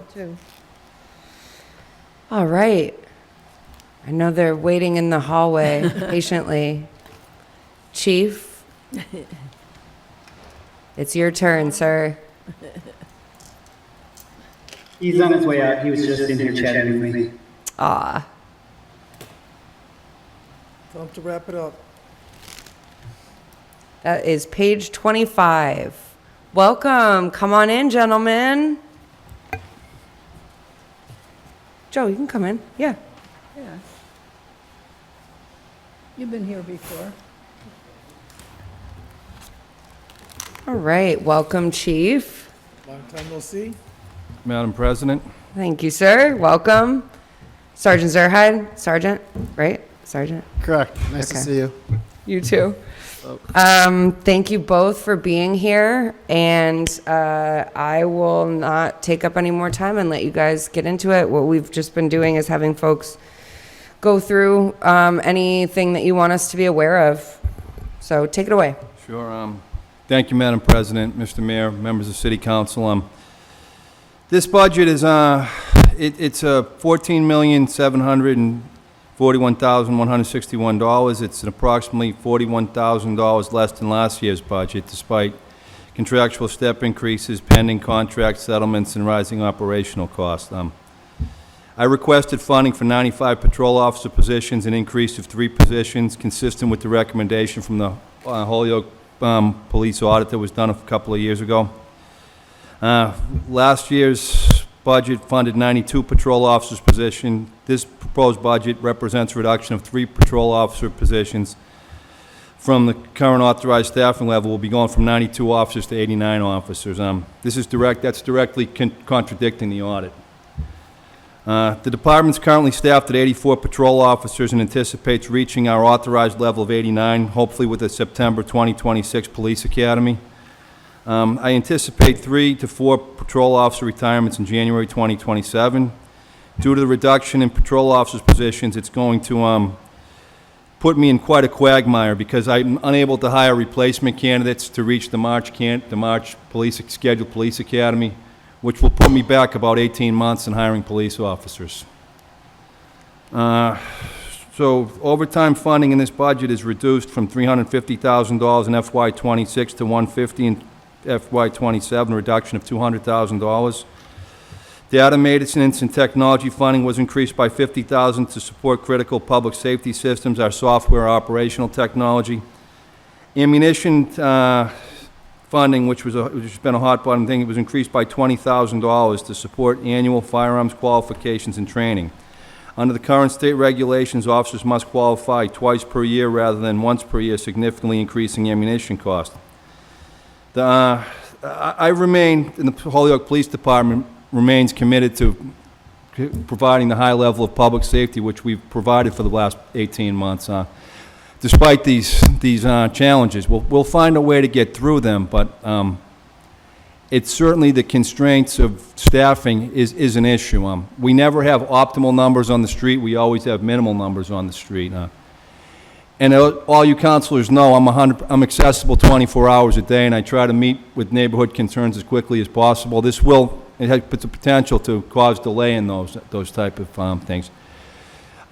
All right. I know they're waiting in the hallway patiently. Chief, it's your turn, sir. He's on his way out. He was just in here chatting with me. Ah. Time to wrap it up. That is page 25. Welcome. Come on in, gentlemen. Joe, you can come in. Yeah. Yeah. You've been here before. All right. Welcome, Chief. Long time no see. Madam President. Thank you, sir. Welcome. Sergeant Zerhide. Sergeant, right? Sergeant? Correct. Nice to see you. You too. Thank you both for being here, and I will not take up any more time and let you guys get into it. What we've just been doing is having folks go through anything that you want us to be aware of. So take it away. Sure. Thank you, Madam President, Mr. Mayor, members of City Council. This budget is it's $14,741,161. It's approximately $41,000 less than last year's budget, despite contractual step increases, pending contract settlements, and rising operational costs. I requested funding for 95 patrol officer positions, an increase of 3 positions, consistent with the recommendation from the Holyoke police audit that was done a couple of years ago. Last year's budget funded 92 patrol officers position. This proposed budget represents a reduction of 3 patrol officer positions from the current authorized staffing level. Will be going from 92 officers to 89 officers. That's directly contradicting the audit. The department's currently staffed at 84 patrol officers and anticipates reaching our authorized level of 89, hopefully with the September 2026 Police Academy. I anticipate 3 to 4 patrol officer retirements in January 2027. Due to the reduction in patrol officers' positions, it's going to put me in quite a quagmire because I'm unable to hire replacement candidates to reach the March scheduled police academy, which will put me back about 18 months in hiring police officers. So overtime funding in this budget is reduced from $350,000 in FY26 to $150,000 in FY27, a reduction of $200,000. Data maintenance and technology funding was increased by $50,000 to support critical public safety systems, our software operational technology. Ammunition funding, which has been a hot button thing, it was increased by $20,000 to support annual firearms qualifications and training. Under the current state regulations, officers must qualify twice per year rather than once per year, significantly increasing ammunition cost. I remain, in the Holyoke Police Department remains committed to providing the high level of public safety which we've provided for the last 18 months. Despite these challenges, we'll find a way to get through them, but it's certainly the constraints of staffing is an issue. We never have optimal numbers on the street. We always have minimal numbers on the street. And all you counselors know I'm accessible 24 hours a day, and I try to meet with neighborhood concerns as quickly as possible. It has the potential to cause delay in those type of things.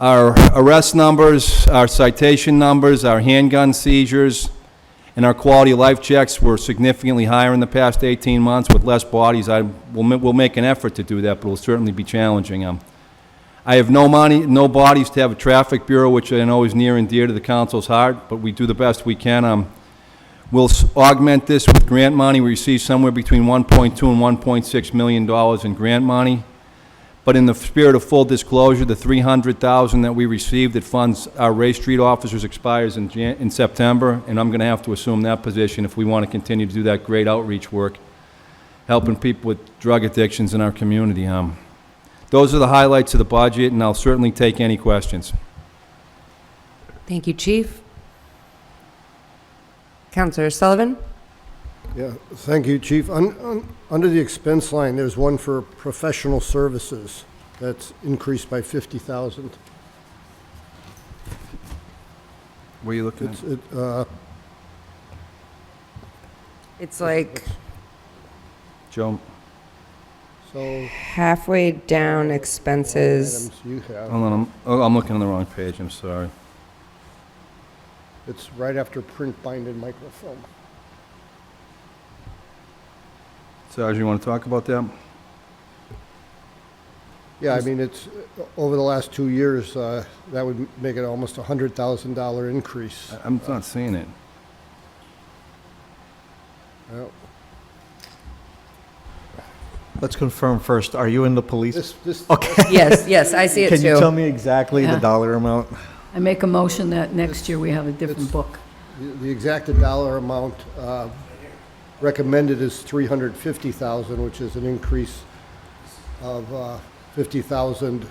Our arrest numbers, our citation numbers, our handgun seizures, and our quality of life checks were significantly higher in the past 18 months with less bodies. We'll make an effort to do that, but it will certainly be challenging. I have no bodies to have a traffic bureau, which I know is near and dear to the council's heart, but we do the best we can. We'll augment this with grant money. We receive somewhere between $1.2 and $1.6 million in grant money. But in the spirit of full disclosure, the $300,000 that we received that funds our Ray Street officers expires in September, and I'm going to have to assume that position if we want to continue to do that great outreach work, helping people with drug addictions in our community. Those are the highlights of the budget, and I'll certainly take any questions. Thank you, Chief. Councilor Sullivan? Yeah, thank you, Chief. Under the expense line, there's one for professional services that's increased by $50,000. Where are you looking at? It's like Joe. So halfway down expenses. items you have. Hold on, I'm looking on the wrong page, I'm sorry. It's right after print, bind, and microfilm. Sarge, you want to talk about that? Yeah, I mean, it's, over the last 2 years, that would make it almost a $100,000 increase. I'm not seeing it. Well, Let's confirm first, are you in the police? Okay. Yes, I see it too. Can you tell me exactly the Yeah. dollar amount? I make a motion that next year we have a different book. The exact dollar amount recommended is $350,000, which is an increase of $50,000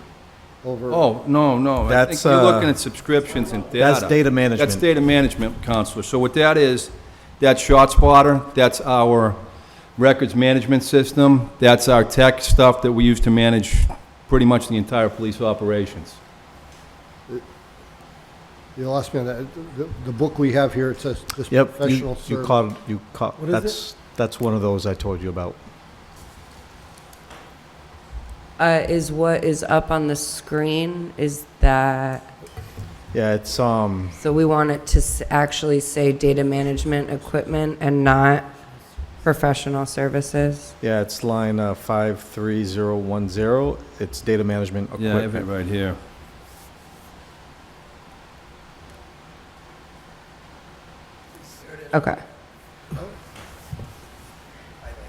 over? Oh, no. I That's, think you're looking at subscriptions and data. that's data management. That's data management, Counselor. So what that is, that's ShotSpotter, that's our records management system, that's our tech stuff that we use to manage pretty much the entire police operations. You lost me on that. The book we have here, it says this Yep, professional you service. caught, What is that's one of those I told you about. Is what is up on the screen, is that, Yeah, it's, so we want it to actually say data management equipment and not professional services? yeah, it's line 53010. It's data management Yeah, I have it equipment. right here. Okay.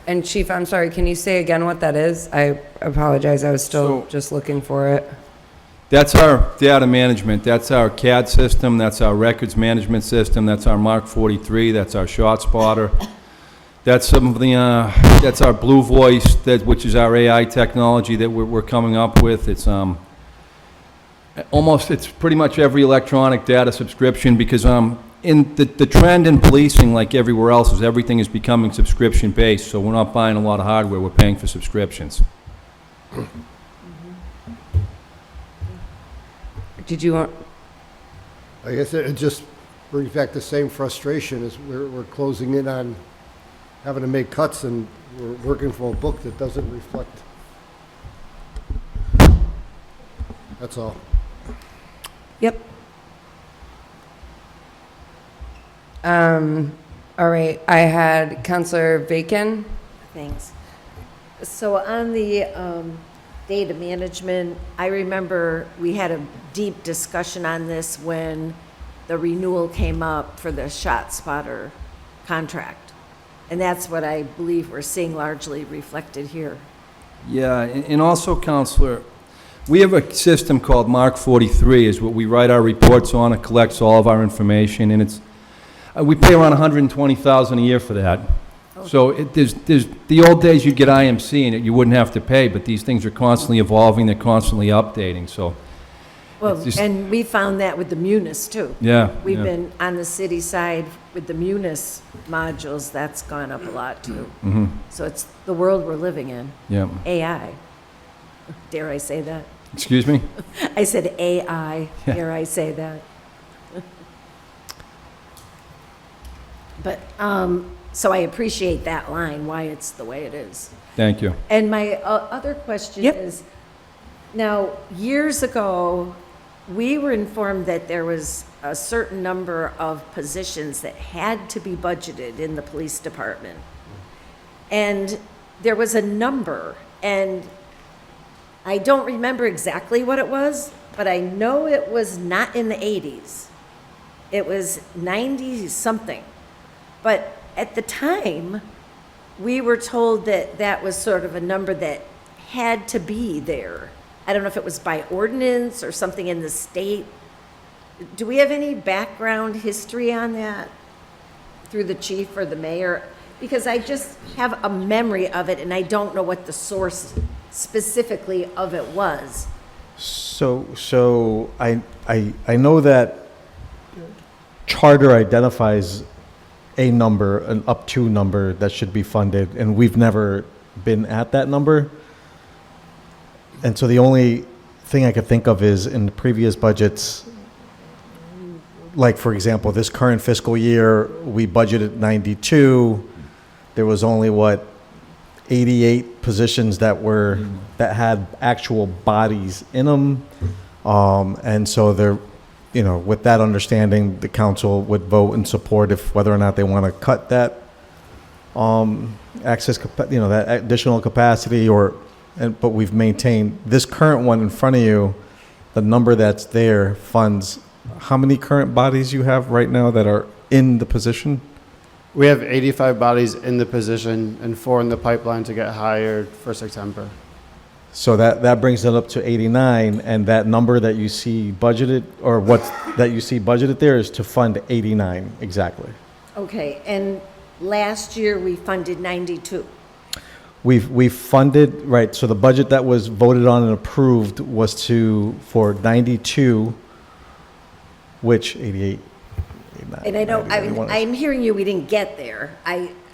And Chief, I'm sorry, can you say again what that is? I apologize, I was still So- just looking for it. That's our data management, that's our CAD system, that's our records management system, that's our Mark 43, that's our ShotSpotter. That's some of the, that's our Blue Voice, which is our AI technology that we're coming up with. It's it's pretty much every electronic data subscription, because in the trend in policing, like everywhere else, is everything is becoming subscription-based, so we're not buying a lot of hardware, we're paying for subscriptions. Did you want, I guess it just brings back the same frustration as we're closing in on having to make cuts, and we're working from a book that doesn't reflect. That's all. yep. All right, I had Counselor Bacon. Thanks. So on the data management, I remember we had a deep discussion on this when the renewal came up for the ShotSpotter contract. And that's what I believe we're seeing largely reflected here. Yeah, and also, Counselor, we have a system called Mark 43, is what we write our reports on. It collects all of our information, and it's, we pay around $120,000 a year for that. So there's the old days you'd get IMC and you wouldn't have to pay, but these things are constantly evolving, they're constantly updating, so. Well, it's just- and we found that with the Munis too. Yeah, We've yeah. been on the city side with the Munis modules, that's gone up a lot too. Mhm. So it's the world we're living in. Yeah. AI. Dare I say that? Excuse me? I said AI. Yeah. Dare I say that? But, so I appreciate that line, why it's the way it is. Thank you. And my other question is, now, years ago, we were informed that there was a certain number of positions that had to be budgeted in the police department. And there was a number, and I don't remember exactly what it was, but I know it was not in the 80s. It was 90-something. But at the time, we were told that that was sort of a number that had to be there. I don't know if it was by ordinance or something in the state. Do we have any background history on that through the chief or the mayor? Because I just have a memory of it, and I don't know what the source specifically of it was. So I know that charter identifies a number, an up to number that should be funded, and we've never been at that number. And so the only thing I could think of is in the previous budgets, like for example, this current fiscal year, we budgeted 92. There was only 88 positions that had actual bodies in them. And so they're, with that understanding, the council would vote and support if whether or not they want to cut that that additional capacity, but we've maintained this current one in front of you. The number that's there funds how many current bodies you have right now that are in the position? We have 85 bodies in the position and 4 in the pipeline to get hired for September. So that brings it up to 89, and that number that you see budgeted, or that you see budgeted there, is to fund 89 exactly. Okay, and last year we funded 92. We've funded, right, so the budget that was voted on and approved was for 92, which 88. And I know, 91 is- I'm hearing you, we didn't get there.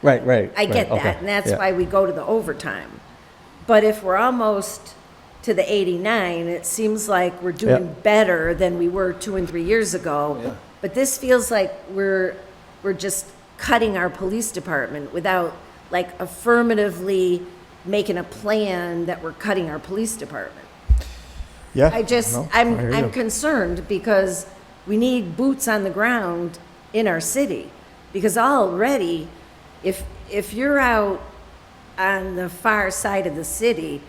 Right. I get okay, that, and that's yeah. why we go to the overtime. But if we're almost to the 89, it seems like we're doing better than we were 2 and 3 years ago. But this feels like we're just cutting our police department without like affirmatively making a plan that we're cutting our police department. Yeah. I just, no, I hear I'm you. concerned because we need boots on the ground in our city. Because already, if you're out on the far side of the city,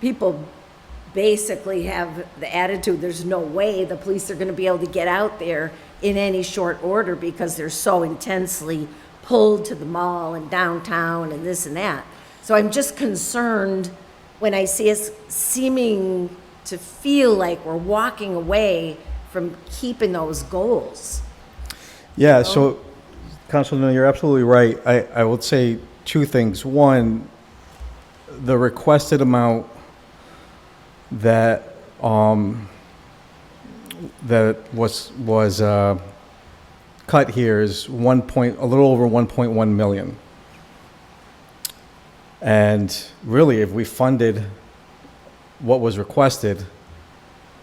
people basically have the attitude, there's no way the police are gonna be able to get out there in any short order because they're so intensely pulled to the mall and downtown and this and that. So I'm just concerned when I see us seeming to feel like we're walking away from keeping those goals. Yeah, so, Councilman, you're absolutely right. I would say two things. One, the requested amount that was cut here is a little over 1.1 million. And really, if we funded what was requested,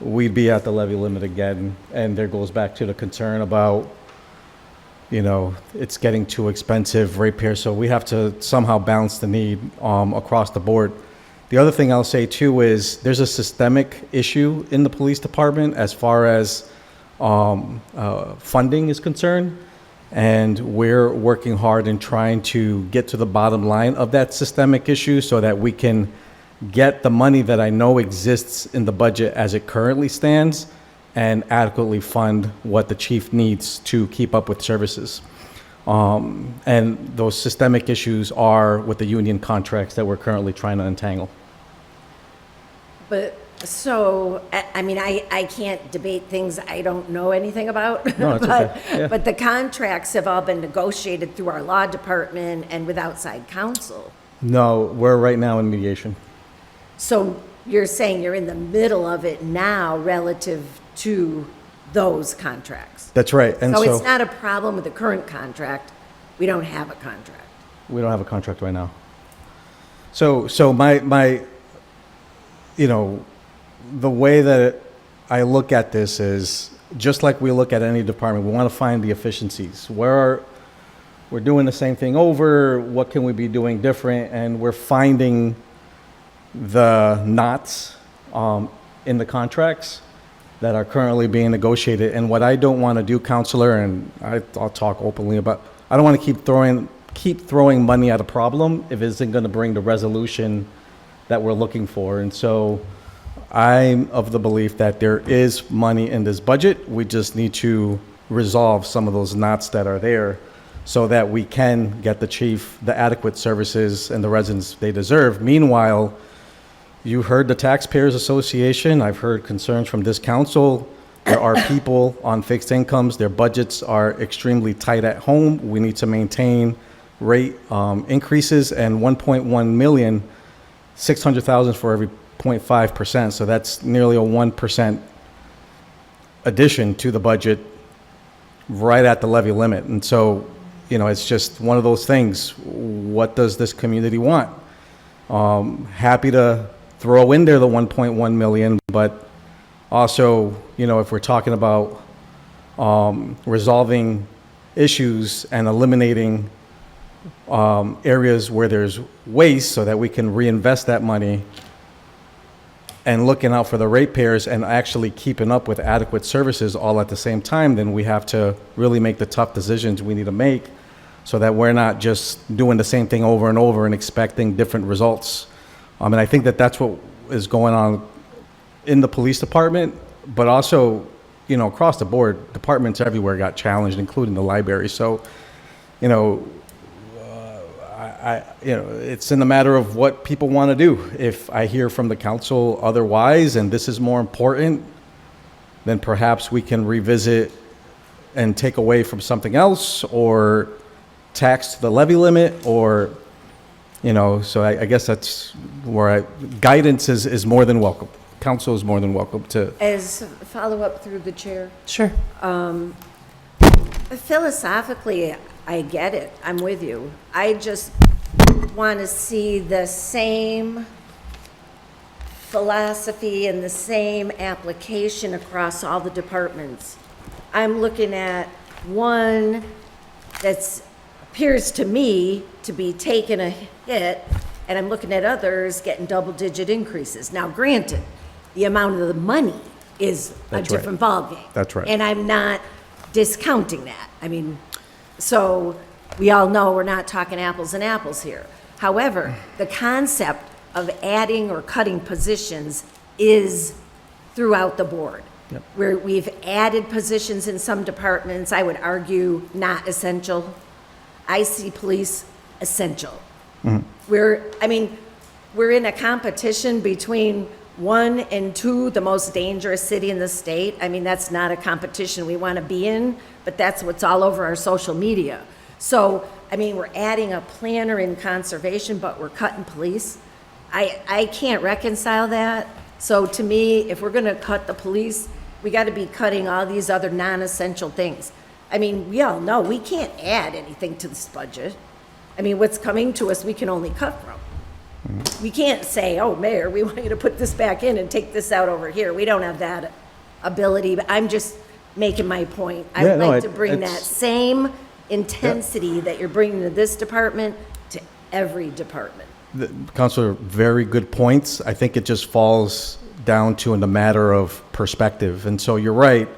we'd be at the levy limit again. And there goes back to the concern about, it's getting too expensive ratepayer. So we have to somehow balance the need across the board. The other thing I'll say too is there's a systemic issue in the police department as far as funding is concerned. And we're working hard in trying to get to the bottom line of that systemic issue so that we can get the money that I know exists in the budget as it currently stands and adequately fund what the chief needs to keep up with services. And those systemic issues are with the union contracts that we're currently trying to untangle. But, so, I mean, I can't debate things I don't know anything about. No, it's but, okay. Yeah. but the contracts have all been negotiated through our law department and with outside counsel. No, we're right now in mediation. So you're saying you're in the middle of it now relative to those contracts? That's right. And so so it's not a problem with the current contract. We don't have a contract. we don't have a contract right now. So my the way that I look at this is just like we look at any department, we want to find the efficiencies. We're doing the same thing over, what can we be doing different? And we're finding the knots in the contracts that are currently being negotiated. And what I don't want to do, Counselor, and I'll talk openly about, I don't want to keep throwing money at a problem if it isn't going to bring the resolution that we're looking for. And so I'm of the belief that there is money in this budget. We just need to resolve some of those knots that are there so that we can get the chief the adequate services and the residents they deserve. Meanwhile, you heard the Taxpayers Association. I've heard concerns from this council. There are people on fixed incomes. Their budgets are extremely tight at home. We need to maintain rate increases, and 1.1 million, 600,000 for every 0.5%. So that's nearly a 1% addition to the budget right at the levy limit. And so, it's just one of those things. What does this community want? Happy to throw in there the 1.1 million, but also, if we're talking about resolving issues and eliminating areas where there's waste so that we can reinvest that money and looking out for the ratepayers and actually keeping up with adequate services all at the same time, then we have to really make the tough decisions we need to make so that we're not just doing the same thing over and over and expecting different results. And I think that that's what is going on in the police department, but also, across the board, departments everywhere got challenged, including the library. So, it's in the matter of what people want to do. If I hear from the council otherwise, and this is more important, then perhaps we can revisit and take away from something else, or tax the levy limit, or So I guess that's where guidance is more than welcome. Council is more than welcome to. As follow-up through the chair, Sure. philosophically, I get it. I'm with you. I just want to see the same philosophy and the same application across all the departments. I'm looking at one that appears to me to be taking a hit, and I'm looking at others getting double-digit increases. Now, granted, the amount of the money is That's a different ballgame. That's right. And I'm not discounting that. I mean, so we all know we're not talking apples and apples here. However, the concept of adding or cutting positions is throughout the board. Yep. Where we've added positions in some departments, I would argue not essential. I see police essential. We're in a competition between 1 and 2, the most dangerous city in the state. I mean, that's not a competition we want to be in, but that's what's all over our social media. So, I mean, we're adding a planner in conservation, but we're cutting police. I can't reconcile that. So to me, if we're going to cut the police, we got to be cutting all these other non-essential things. I mean, we all know we can't add anything to this budget. I mean, what's coming to us, we can only cut from. We can't say, oh, Mayor, we want you to put this back in and take this out over here. We don't have that ability, but I'm just making my point. I would like to bring that same intensity that you're bringing to this department to every department. Councilor, very good points. I think it just falls down to in the matter of perspective. And so you're right,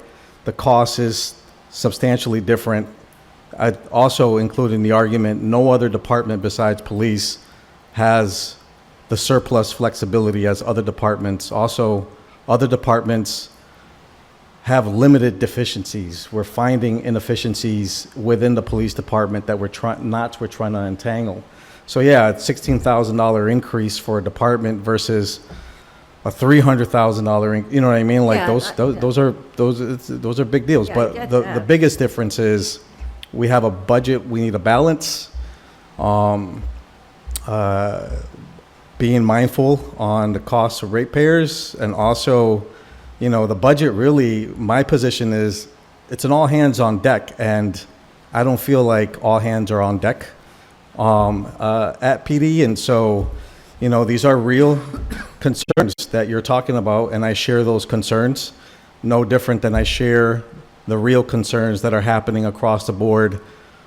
the cost is substantially different. I'd also include in the argument, no other department besides police has the surplus flexibility as other departments. Also, other departments have limited deficiencies. We're finding inefficiencies within the police department that we're trying to untangle. So yeah, it's $16,000 increase for a department versus a $300,000. You know what I mean? Like those are big deals. Yeah, I But get the that. biggest difference is we have a budget. We need a balance. Being mindful on the costs of ratepayers, and also, the budget really, my position is it's an all hands on deck, and I don't feel like all hands are on deck at PD. And so, these are real concerns that you're talking about, and I share those concerns, no different than I share the real concerns that are happening across the board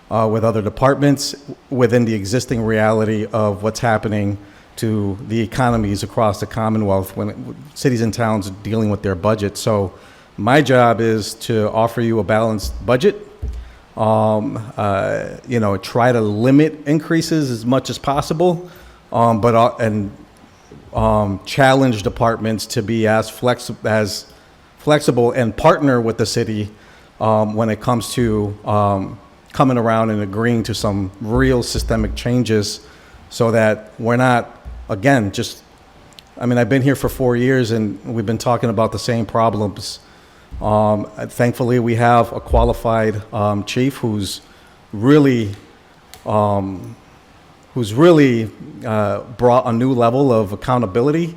with other departments within the existing reality of what's happening to the economies across the Commonwealth when cities and towns are dealing with their budget. So my job is to offer you a balanced budget, try to limit increases as much as possible, but challenge departments to be as flexible and partner with the city when it comes to coming around and agreeing to some real systemic changes, so that we're not, again, I've been here for 4 years and we've been talking about the same problems. Thankfully, we have a qualified chief who's really brought a new level of accountability.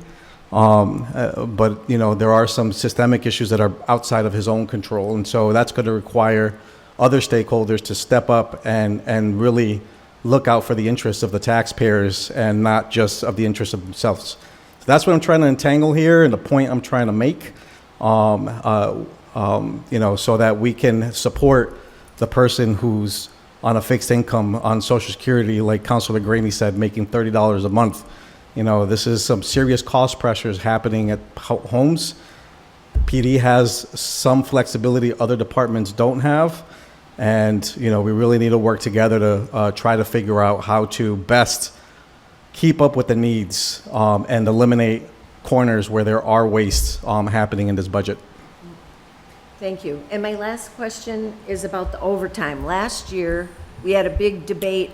But there are some systemic issues that are outside of his own control, and so that's going to require other stakeholders to step up and really look out for the interests of the taxpayers and not just of the interests of themselves. So that's what I'm trying to untangle here, and the point I'm trying to make, so that we can support the person who's on a fixed income on Social Security, like Councilor Graney said, making $30 a month. This is some serious cost pressures happening at homes. PD has some flexibility other departments don't have. And, we really need to work together to try to figure out how to best keep up with the needs and eliminate corners where there are wastes happening in this budget. Thank you. And my last question is about the overtime. Last year, we had a big debate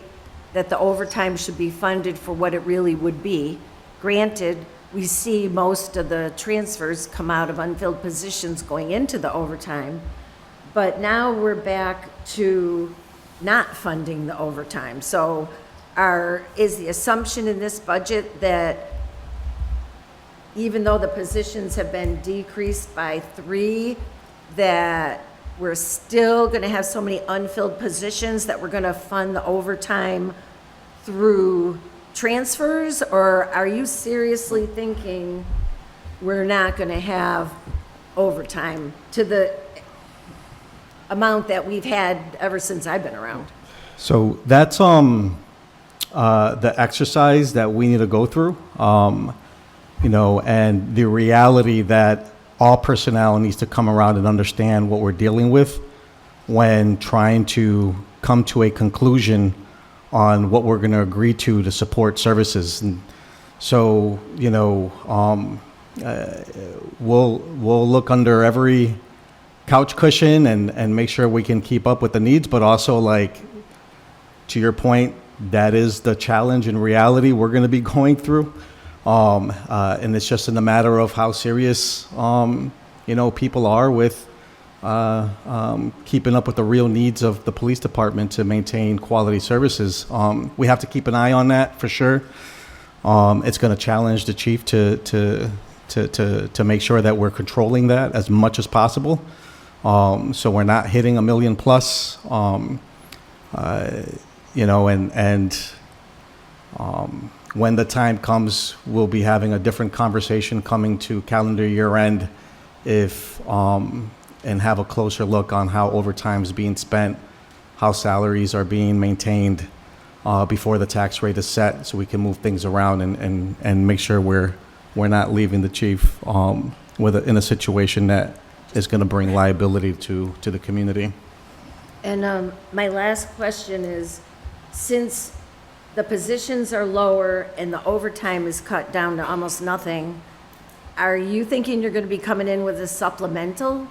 that the overtime should be funded for what it really would be. Granted, we see most of the transfers come out of unfilled positions going into the overtime, but now we're back to not funding the overtime. So is the assumption in this budget that even though the positions have been decreased by 3, that we're still going to have so many unfilled positions that we're going to fund the overtime through transfers? Or are you seriously thinking we're not going to have overtime to the amount that we've had ever since I've been around? So that's the exercise that we need to go through, and the reality that all personnel needs to come around and understand what we're dealing with when trying to come to a conclusion on what we're going to agree to support services. And so, we'll look under every couch cushion and make sure we can keep up with the needs, but also, like, to your point, that is the challenge and reality we're going to be going through. And it's just in the matter of how serious, people are with keeping up with the real needs of the police department to maintain quality services. We have to keep an eye on that for sure. It's going to challenge the chief to make sure that we're controlling that as much as possible. So we're not hitting $1 million plus, when the time comes, we'll be having a different conversation coming to calendar year end and have a closer look on how overtime is being spent, how salaries are being maintained before the tax rate is set, so we can move things around and make sure we're not leaving the chief in a situation that is going to bring liability to the community. And my last question is, since the positions are lower and the overtime is cut down to almost nothing, are you thinking you're going to be coming in with a supplemental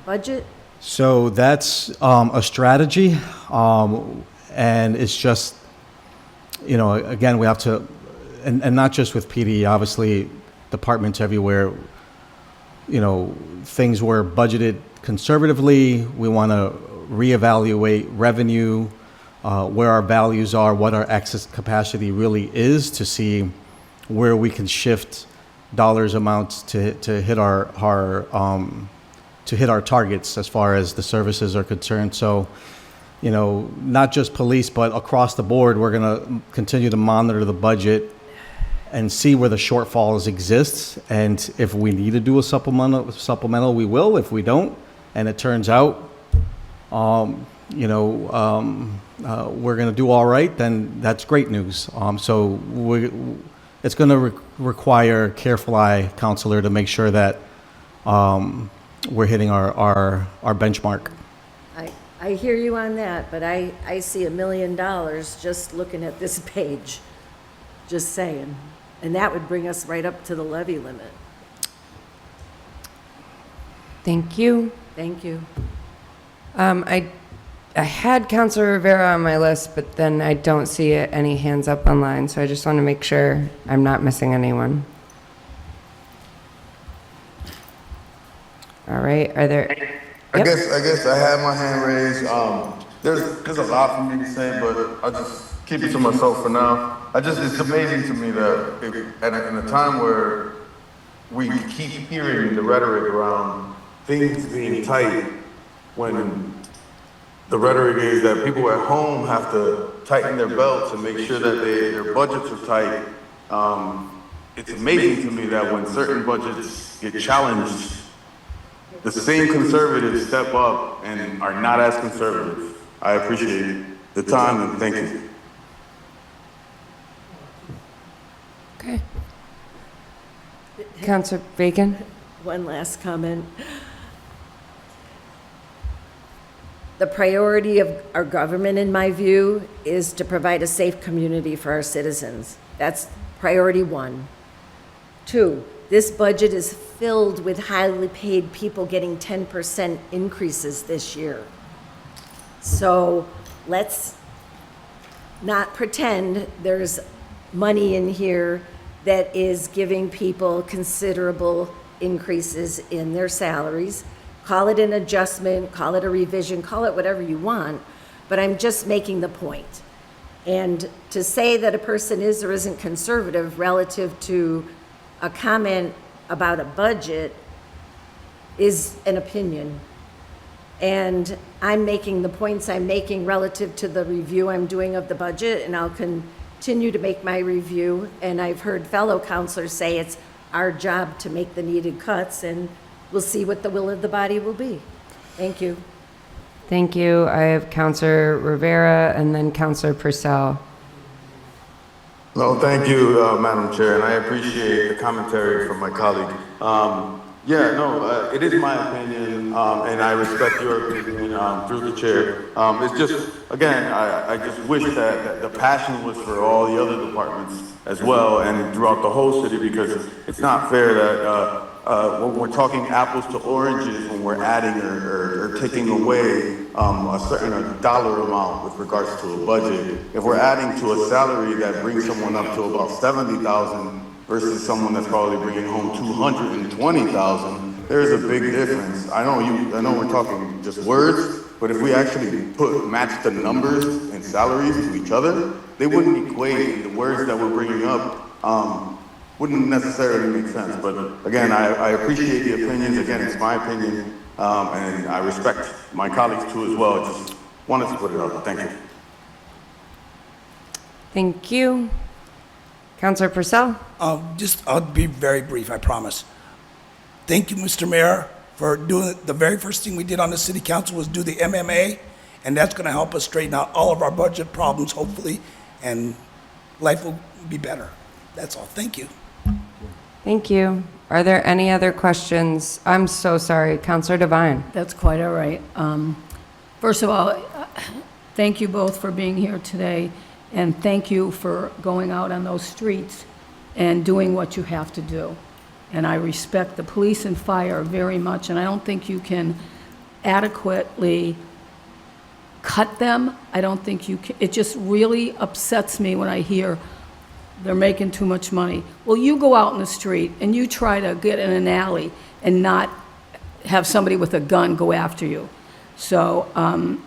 budget? So that's a strategy, and it's just, again, we have to, and not just with PD, obviously, departments everywhere, things were budgeted conservatively. We want to reevaluate revenue, where our values are, what our excess capacity really is, to see where we can shift dollars amounts to hit our targets as far as the services are concerned. So, not just police, but across the board, we're going to continue to monitor the budget and see where the shortfalls exist. And if we need to do a supplemental, we will. If we don't, and it turns out, we're going to do all right, then that's great news. So it's going to require careful eye, counselor, to make sure that we're hitting our benchmark. I hear you on that, but I see $1 million just looking at this page, just saying. And that would bring us right up to the levy limit. Thank you. Thank you. I had Councilor Rivera on my list, but then I don't see any hands up online, so I just want to make sure I'm not missing anyone. All right, are there? I guess I have my hand raised. There's a lot for me to say, but I'll just keep it to myself for now. It's amazing to me that in a time where we keep hearing the rhetoric around things being tight, when the rhetoric is that people at home have to tighten their belts and make sure that their budgets are tight. It's amazing to me that when certain budgets get challenged, the same conservatives step up and are not as conservative. I appreciate the time and thank you. Okay. Councilor Bacon? One last comment. The priority of our government, in my view, is to provide a safe community for our citizens. That's priority 1. 2, this budget is filled with highly paid people getting 10% increases this year. So let's not pretend there's money in here that is giving people considerable increases in their salaries. Call it an adjustment, call it a revision, call it whatever you want, but I'm just making the point. And to say that a person is or isn't conservative relative to a comment about a budget is an opinion. And I'm making the points I'm making relative to the review I'm doing of the budget, and I'll continue to make my review. And I've heard fellow counselors say it's our job to make the needed cuts, and we'll see what the will of the body will be. Thank you. Thank you. I have Counselor Rivera and then Counselor Purcell. No, thank you, Madam Chair, and I appreciate the commentary from my colleague. It is my opinion, and I respect your opinion through the chair. It's just, again, I just wish that the passion was for all the other departments as well and throughout the whole city, because it's not fair that when we're talking apples to oranges, when we're adding or taking away a certain dollar amount with regards to a budget, if we're adding to a salary that brings someone up to about 70,000 versus someone that's probably bringing home 220,000, there is a big difference. I know we're talking just words, but if we actually match the numbers and salaries to each other, they wouldn't equate. The words that we're bringing up wouldn't necessarily make sense. But again, I appreciate the opinions. Again, it's my opinion, and I respect my colleagues too as well. I just wanted to put it out. Thank you. Thank you. Counselor Purcell? I'll be very brief, I promise. Thank you, Mr. Mayor, for doing the very first thing we did on the city council was do the MMA, and that's going to help us straighten out all of our budget problems, hopefully, and life will be better. That's all. Thank you. Thank you. Are there any other questions? I'm so sorry. Counselor Devine. That's quite all right. First of all, thank you both for being here today, and thank you for going out on those streets and doing what you have to do. And I respect the police and fire very much, and I don't think you can adequately cut them. I don't think you can. It just really upsets me when I hear they're making too much money. Well, you go out in the street and you try to get in an alley and not have somebody with a gun go after you. So,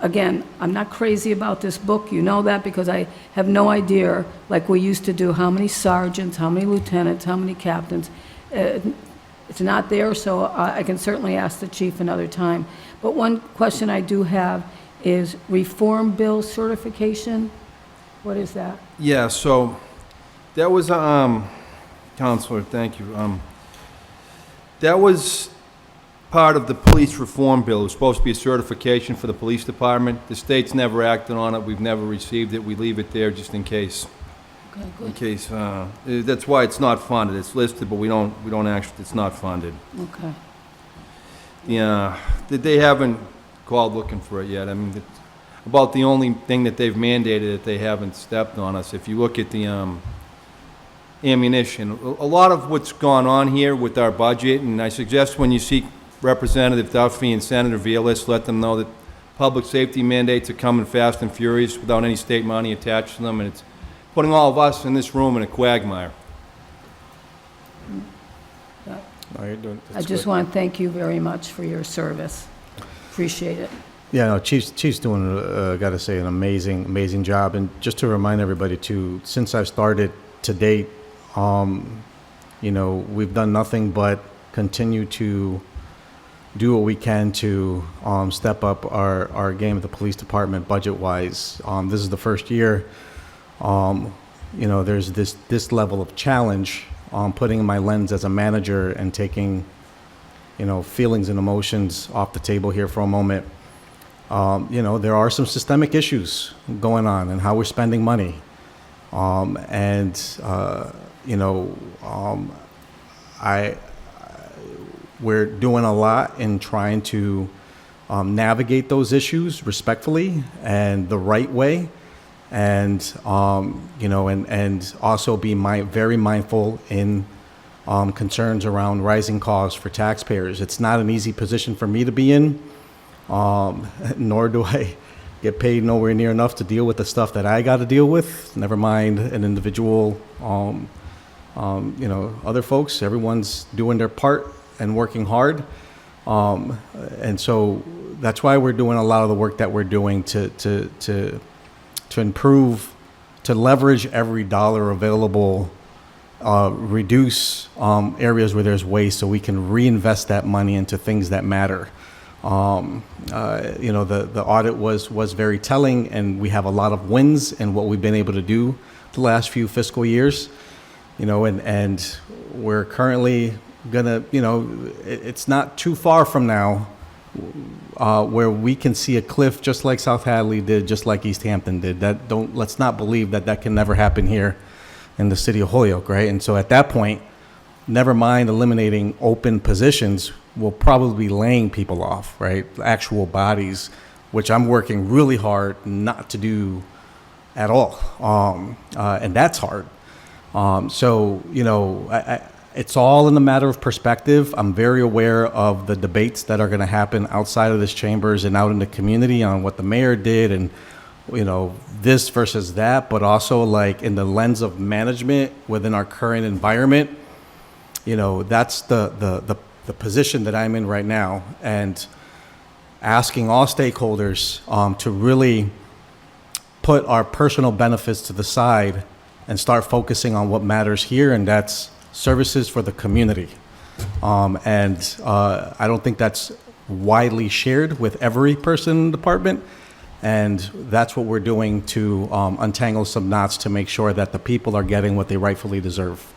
again, I'm not crazy about this book. You know that, because I have no idea, like we used to do, how many sergeants, how many lieutenants, how many captains. It's not there, so I can certainly ask the chief another time. But one question I do have is reform bill certification. What is that? Yeah, so that was, Counselor, thank you. That was part of the police reform bill. It was supposed to be a certification for the police department. The state's never acted on it. We've never received it. We leave it there just in case. Okay, good. In case, that's why it's not funded. It's listed, but we don't actually, it's not funded. Okay. Yeah, they haven't called looking for it yet. I mean, it's about the only thing that they've mandated that they haven't stepped on us. If you look at the ammunition, a lot of what's gone on here with our budget, and I suggest when you see Representative Duffy and Senator Vialis, let them know that public safety mandates are coming fast and furious without any state money attached to them, and it's putting all of us in this room in a quagmire. I just want to thank you very much for your service. Appreciate it. Yeah, no, Chief's doing, got to say, an amazing job. And just to remind everybody too, since I've started to date, we've done nothing but continue to do what we can to step up our game at the police department budget-wise. This is the first year, there's this level of challenge putting my lens as a manager and taking, feelings and emotions off the table here for a moment. There are some systemic issues going on and how we're spending money. We're doing a lot in trying to navigate those issues respectfully and the right way, and and also be very mindful in concerns around rising costs for taxpayers. It's not an easy position for me to be in, nor do I get paid nowhere near enough to deal with the stuff that I got to deal with. Never mind an individual, other folks. Everyone's doing their part and working hard, and so that's why we're doing a lot of the work that we're doing to improve to leverage every dollar available, reduce areas where there's waste so we can reinvest that money into things that matter. The audit was very telling, and we have a lot of wins in what we've been able to do the last few fiscal years. And we're currently gonna, it's not too far from now where we can see a cliff just like South Hadley did, just like East Hampton did. Let's not believe that can never happen here in the city of Holyoke, right? And so at that point, never mind eliminating open positions, we'll probably be laying people off, right? Actual bodies, which I'm working really hard not to do at all. And that's hard. It's all in the matter of perspective. I'm very aware of the debates that are going to happen outside of this chambers and out in the community on what the mayor did and, this versus that, but also like in the lens of management within our current environment, that's the position that I'm in right now, and asking all stakeholders to really put our personal benefits to the side and start focusing on what matters here, and that's services for the community. I don't think that's widely shared with every person in the department, and that's what we're doing to untangle some knots to make sure that the people are getting what they rightfully deserve.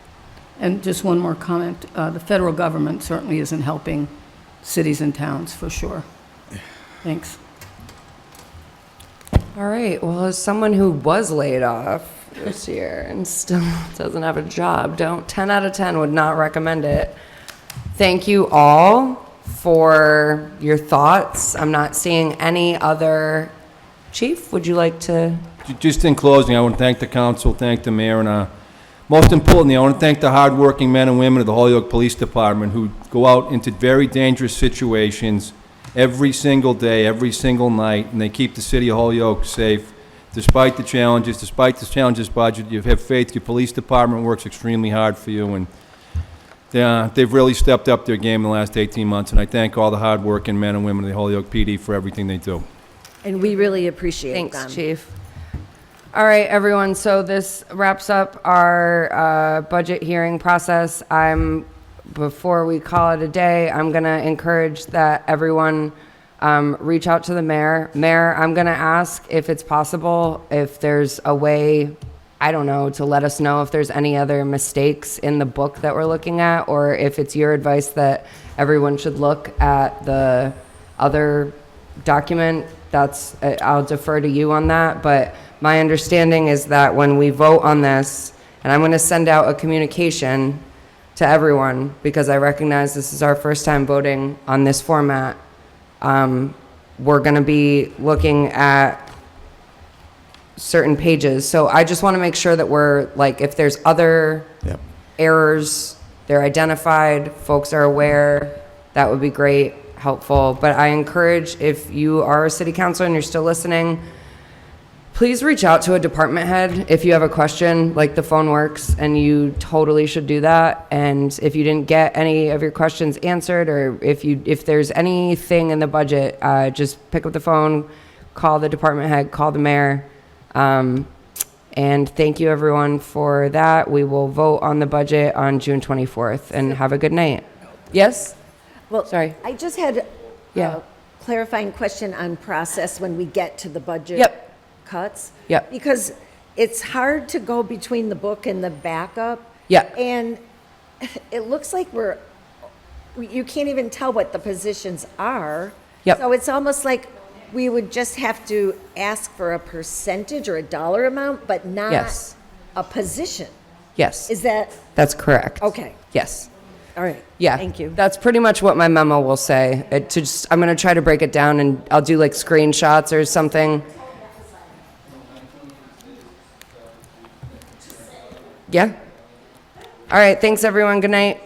And just one more comment. The federal government certainly isn't helping cities and towns, for sure. Thanks. All right, well, as someone who was laid off this year and still doesn't have a job, 10 out of 10 would not recommend it. Thank you all for your thoughts. I'm not seeing any other. Chief, would you like to? Just in closing, I want to thank the council, thank the mayor, and most importantly, I want to thank the hardworking men and women of the Holyoke Police Department who go out into very dangerous situations every single day, every single night, and they keep the city of Holyoke safe despite the challenges, budget. You have faith, your police department works extremely hard for you, and they've really stepped up their game in the last 18 months, and I thank all the hardworking men and women of the Holyoke PD for everything they do. And we really appreciate them. Thanks, Chief. All right, everyone, so this wraps up our budget hearing process. Before we call it a day, I'm going to encourage that everyone reach out to the mayor. Mayor, I'm going to ask if it's possible, if there's a way, I don't know, to let us know if there's any other mistakes in the book that we're looking at, or if it's your advice that everyone should look at the other document. I'll defer to you on that, but my understanding is that when we vote on this, and I'm going to send out a communication to everyone because I recognize this is our first time voting on this format, we're going to be looking at certain pages. So I just want to make sure that we're, like, if there's other errors, they're identified, folks are aware, that would be great, helpful. But I encourage, if you are a city councilor and you're still listening, please reach out to a department head if you have a question. Like, the phone works, and you totally should do that. And if you didn't get any of your questions answered, or if there's anything in the budget, just pick up the phone, call the department head, call the mayor. And thank you, everyone, for that. We will vote on the budget on June 24th, and have a good night. Yes? Well, sorry. I just had Yeah. a clarifying question on process when we get to the budget cuts. Yep. Because it's hard to go between the book and the backup. Yep. And it looks like you can't even tell what the positions are. Yep. So it's almost like we would just have to ask for a percentage or a dollar amount, but not Yes. a position. Yes. Is that? That's correct. Okay. Yes. All right. Yeah. Thank you. That's pretty much what my memo will say. I'm going to try to break it down, and I'll do like screenshots or something. Yeah. All right. Thanks, everyone. Good night.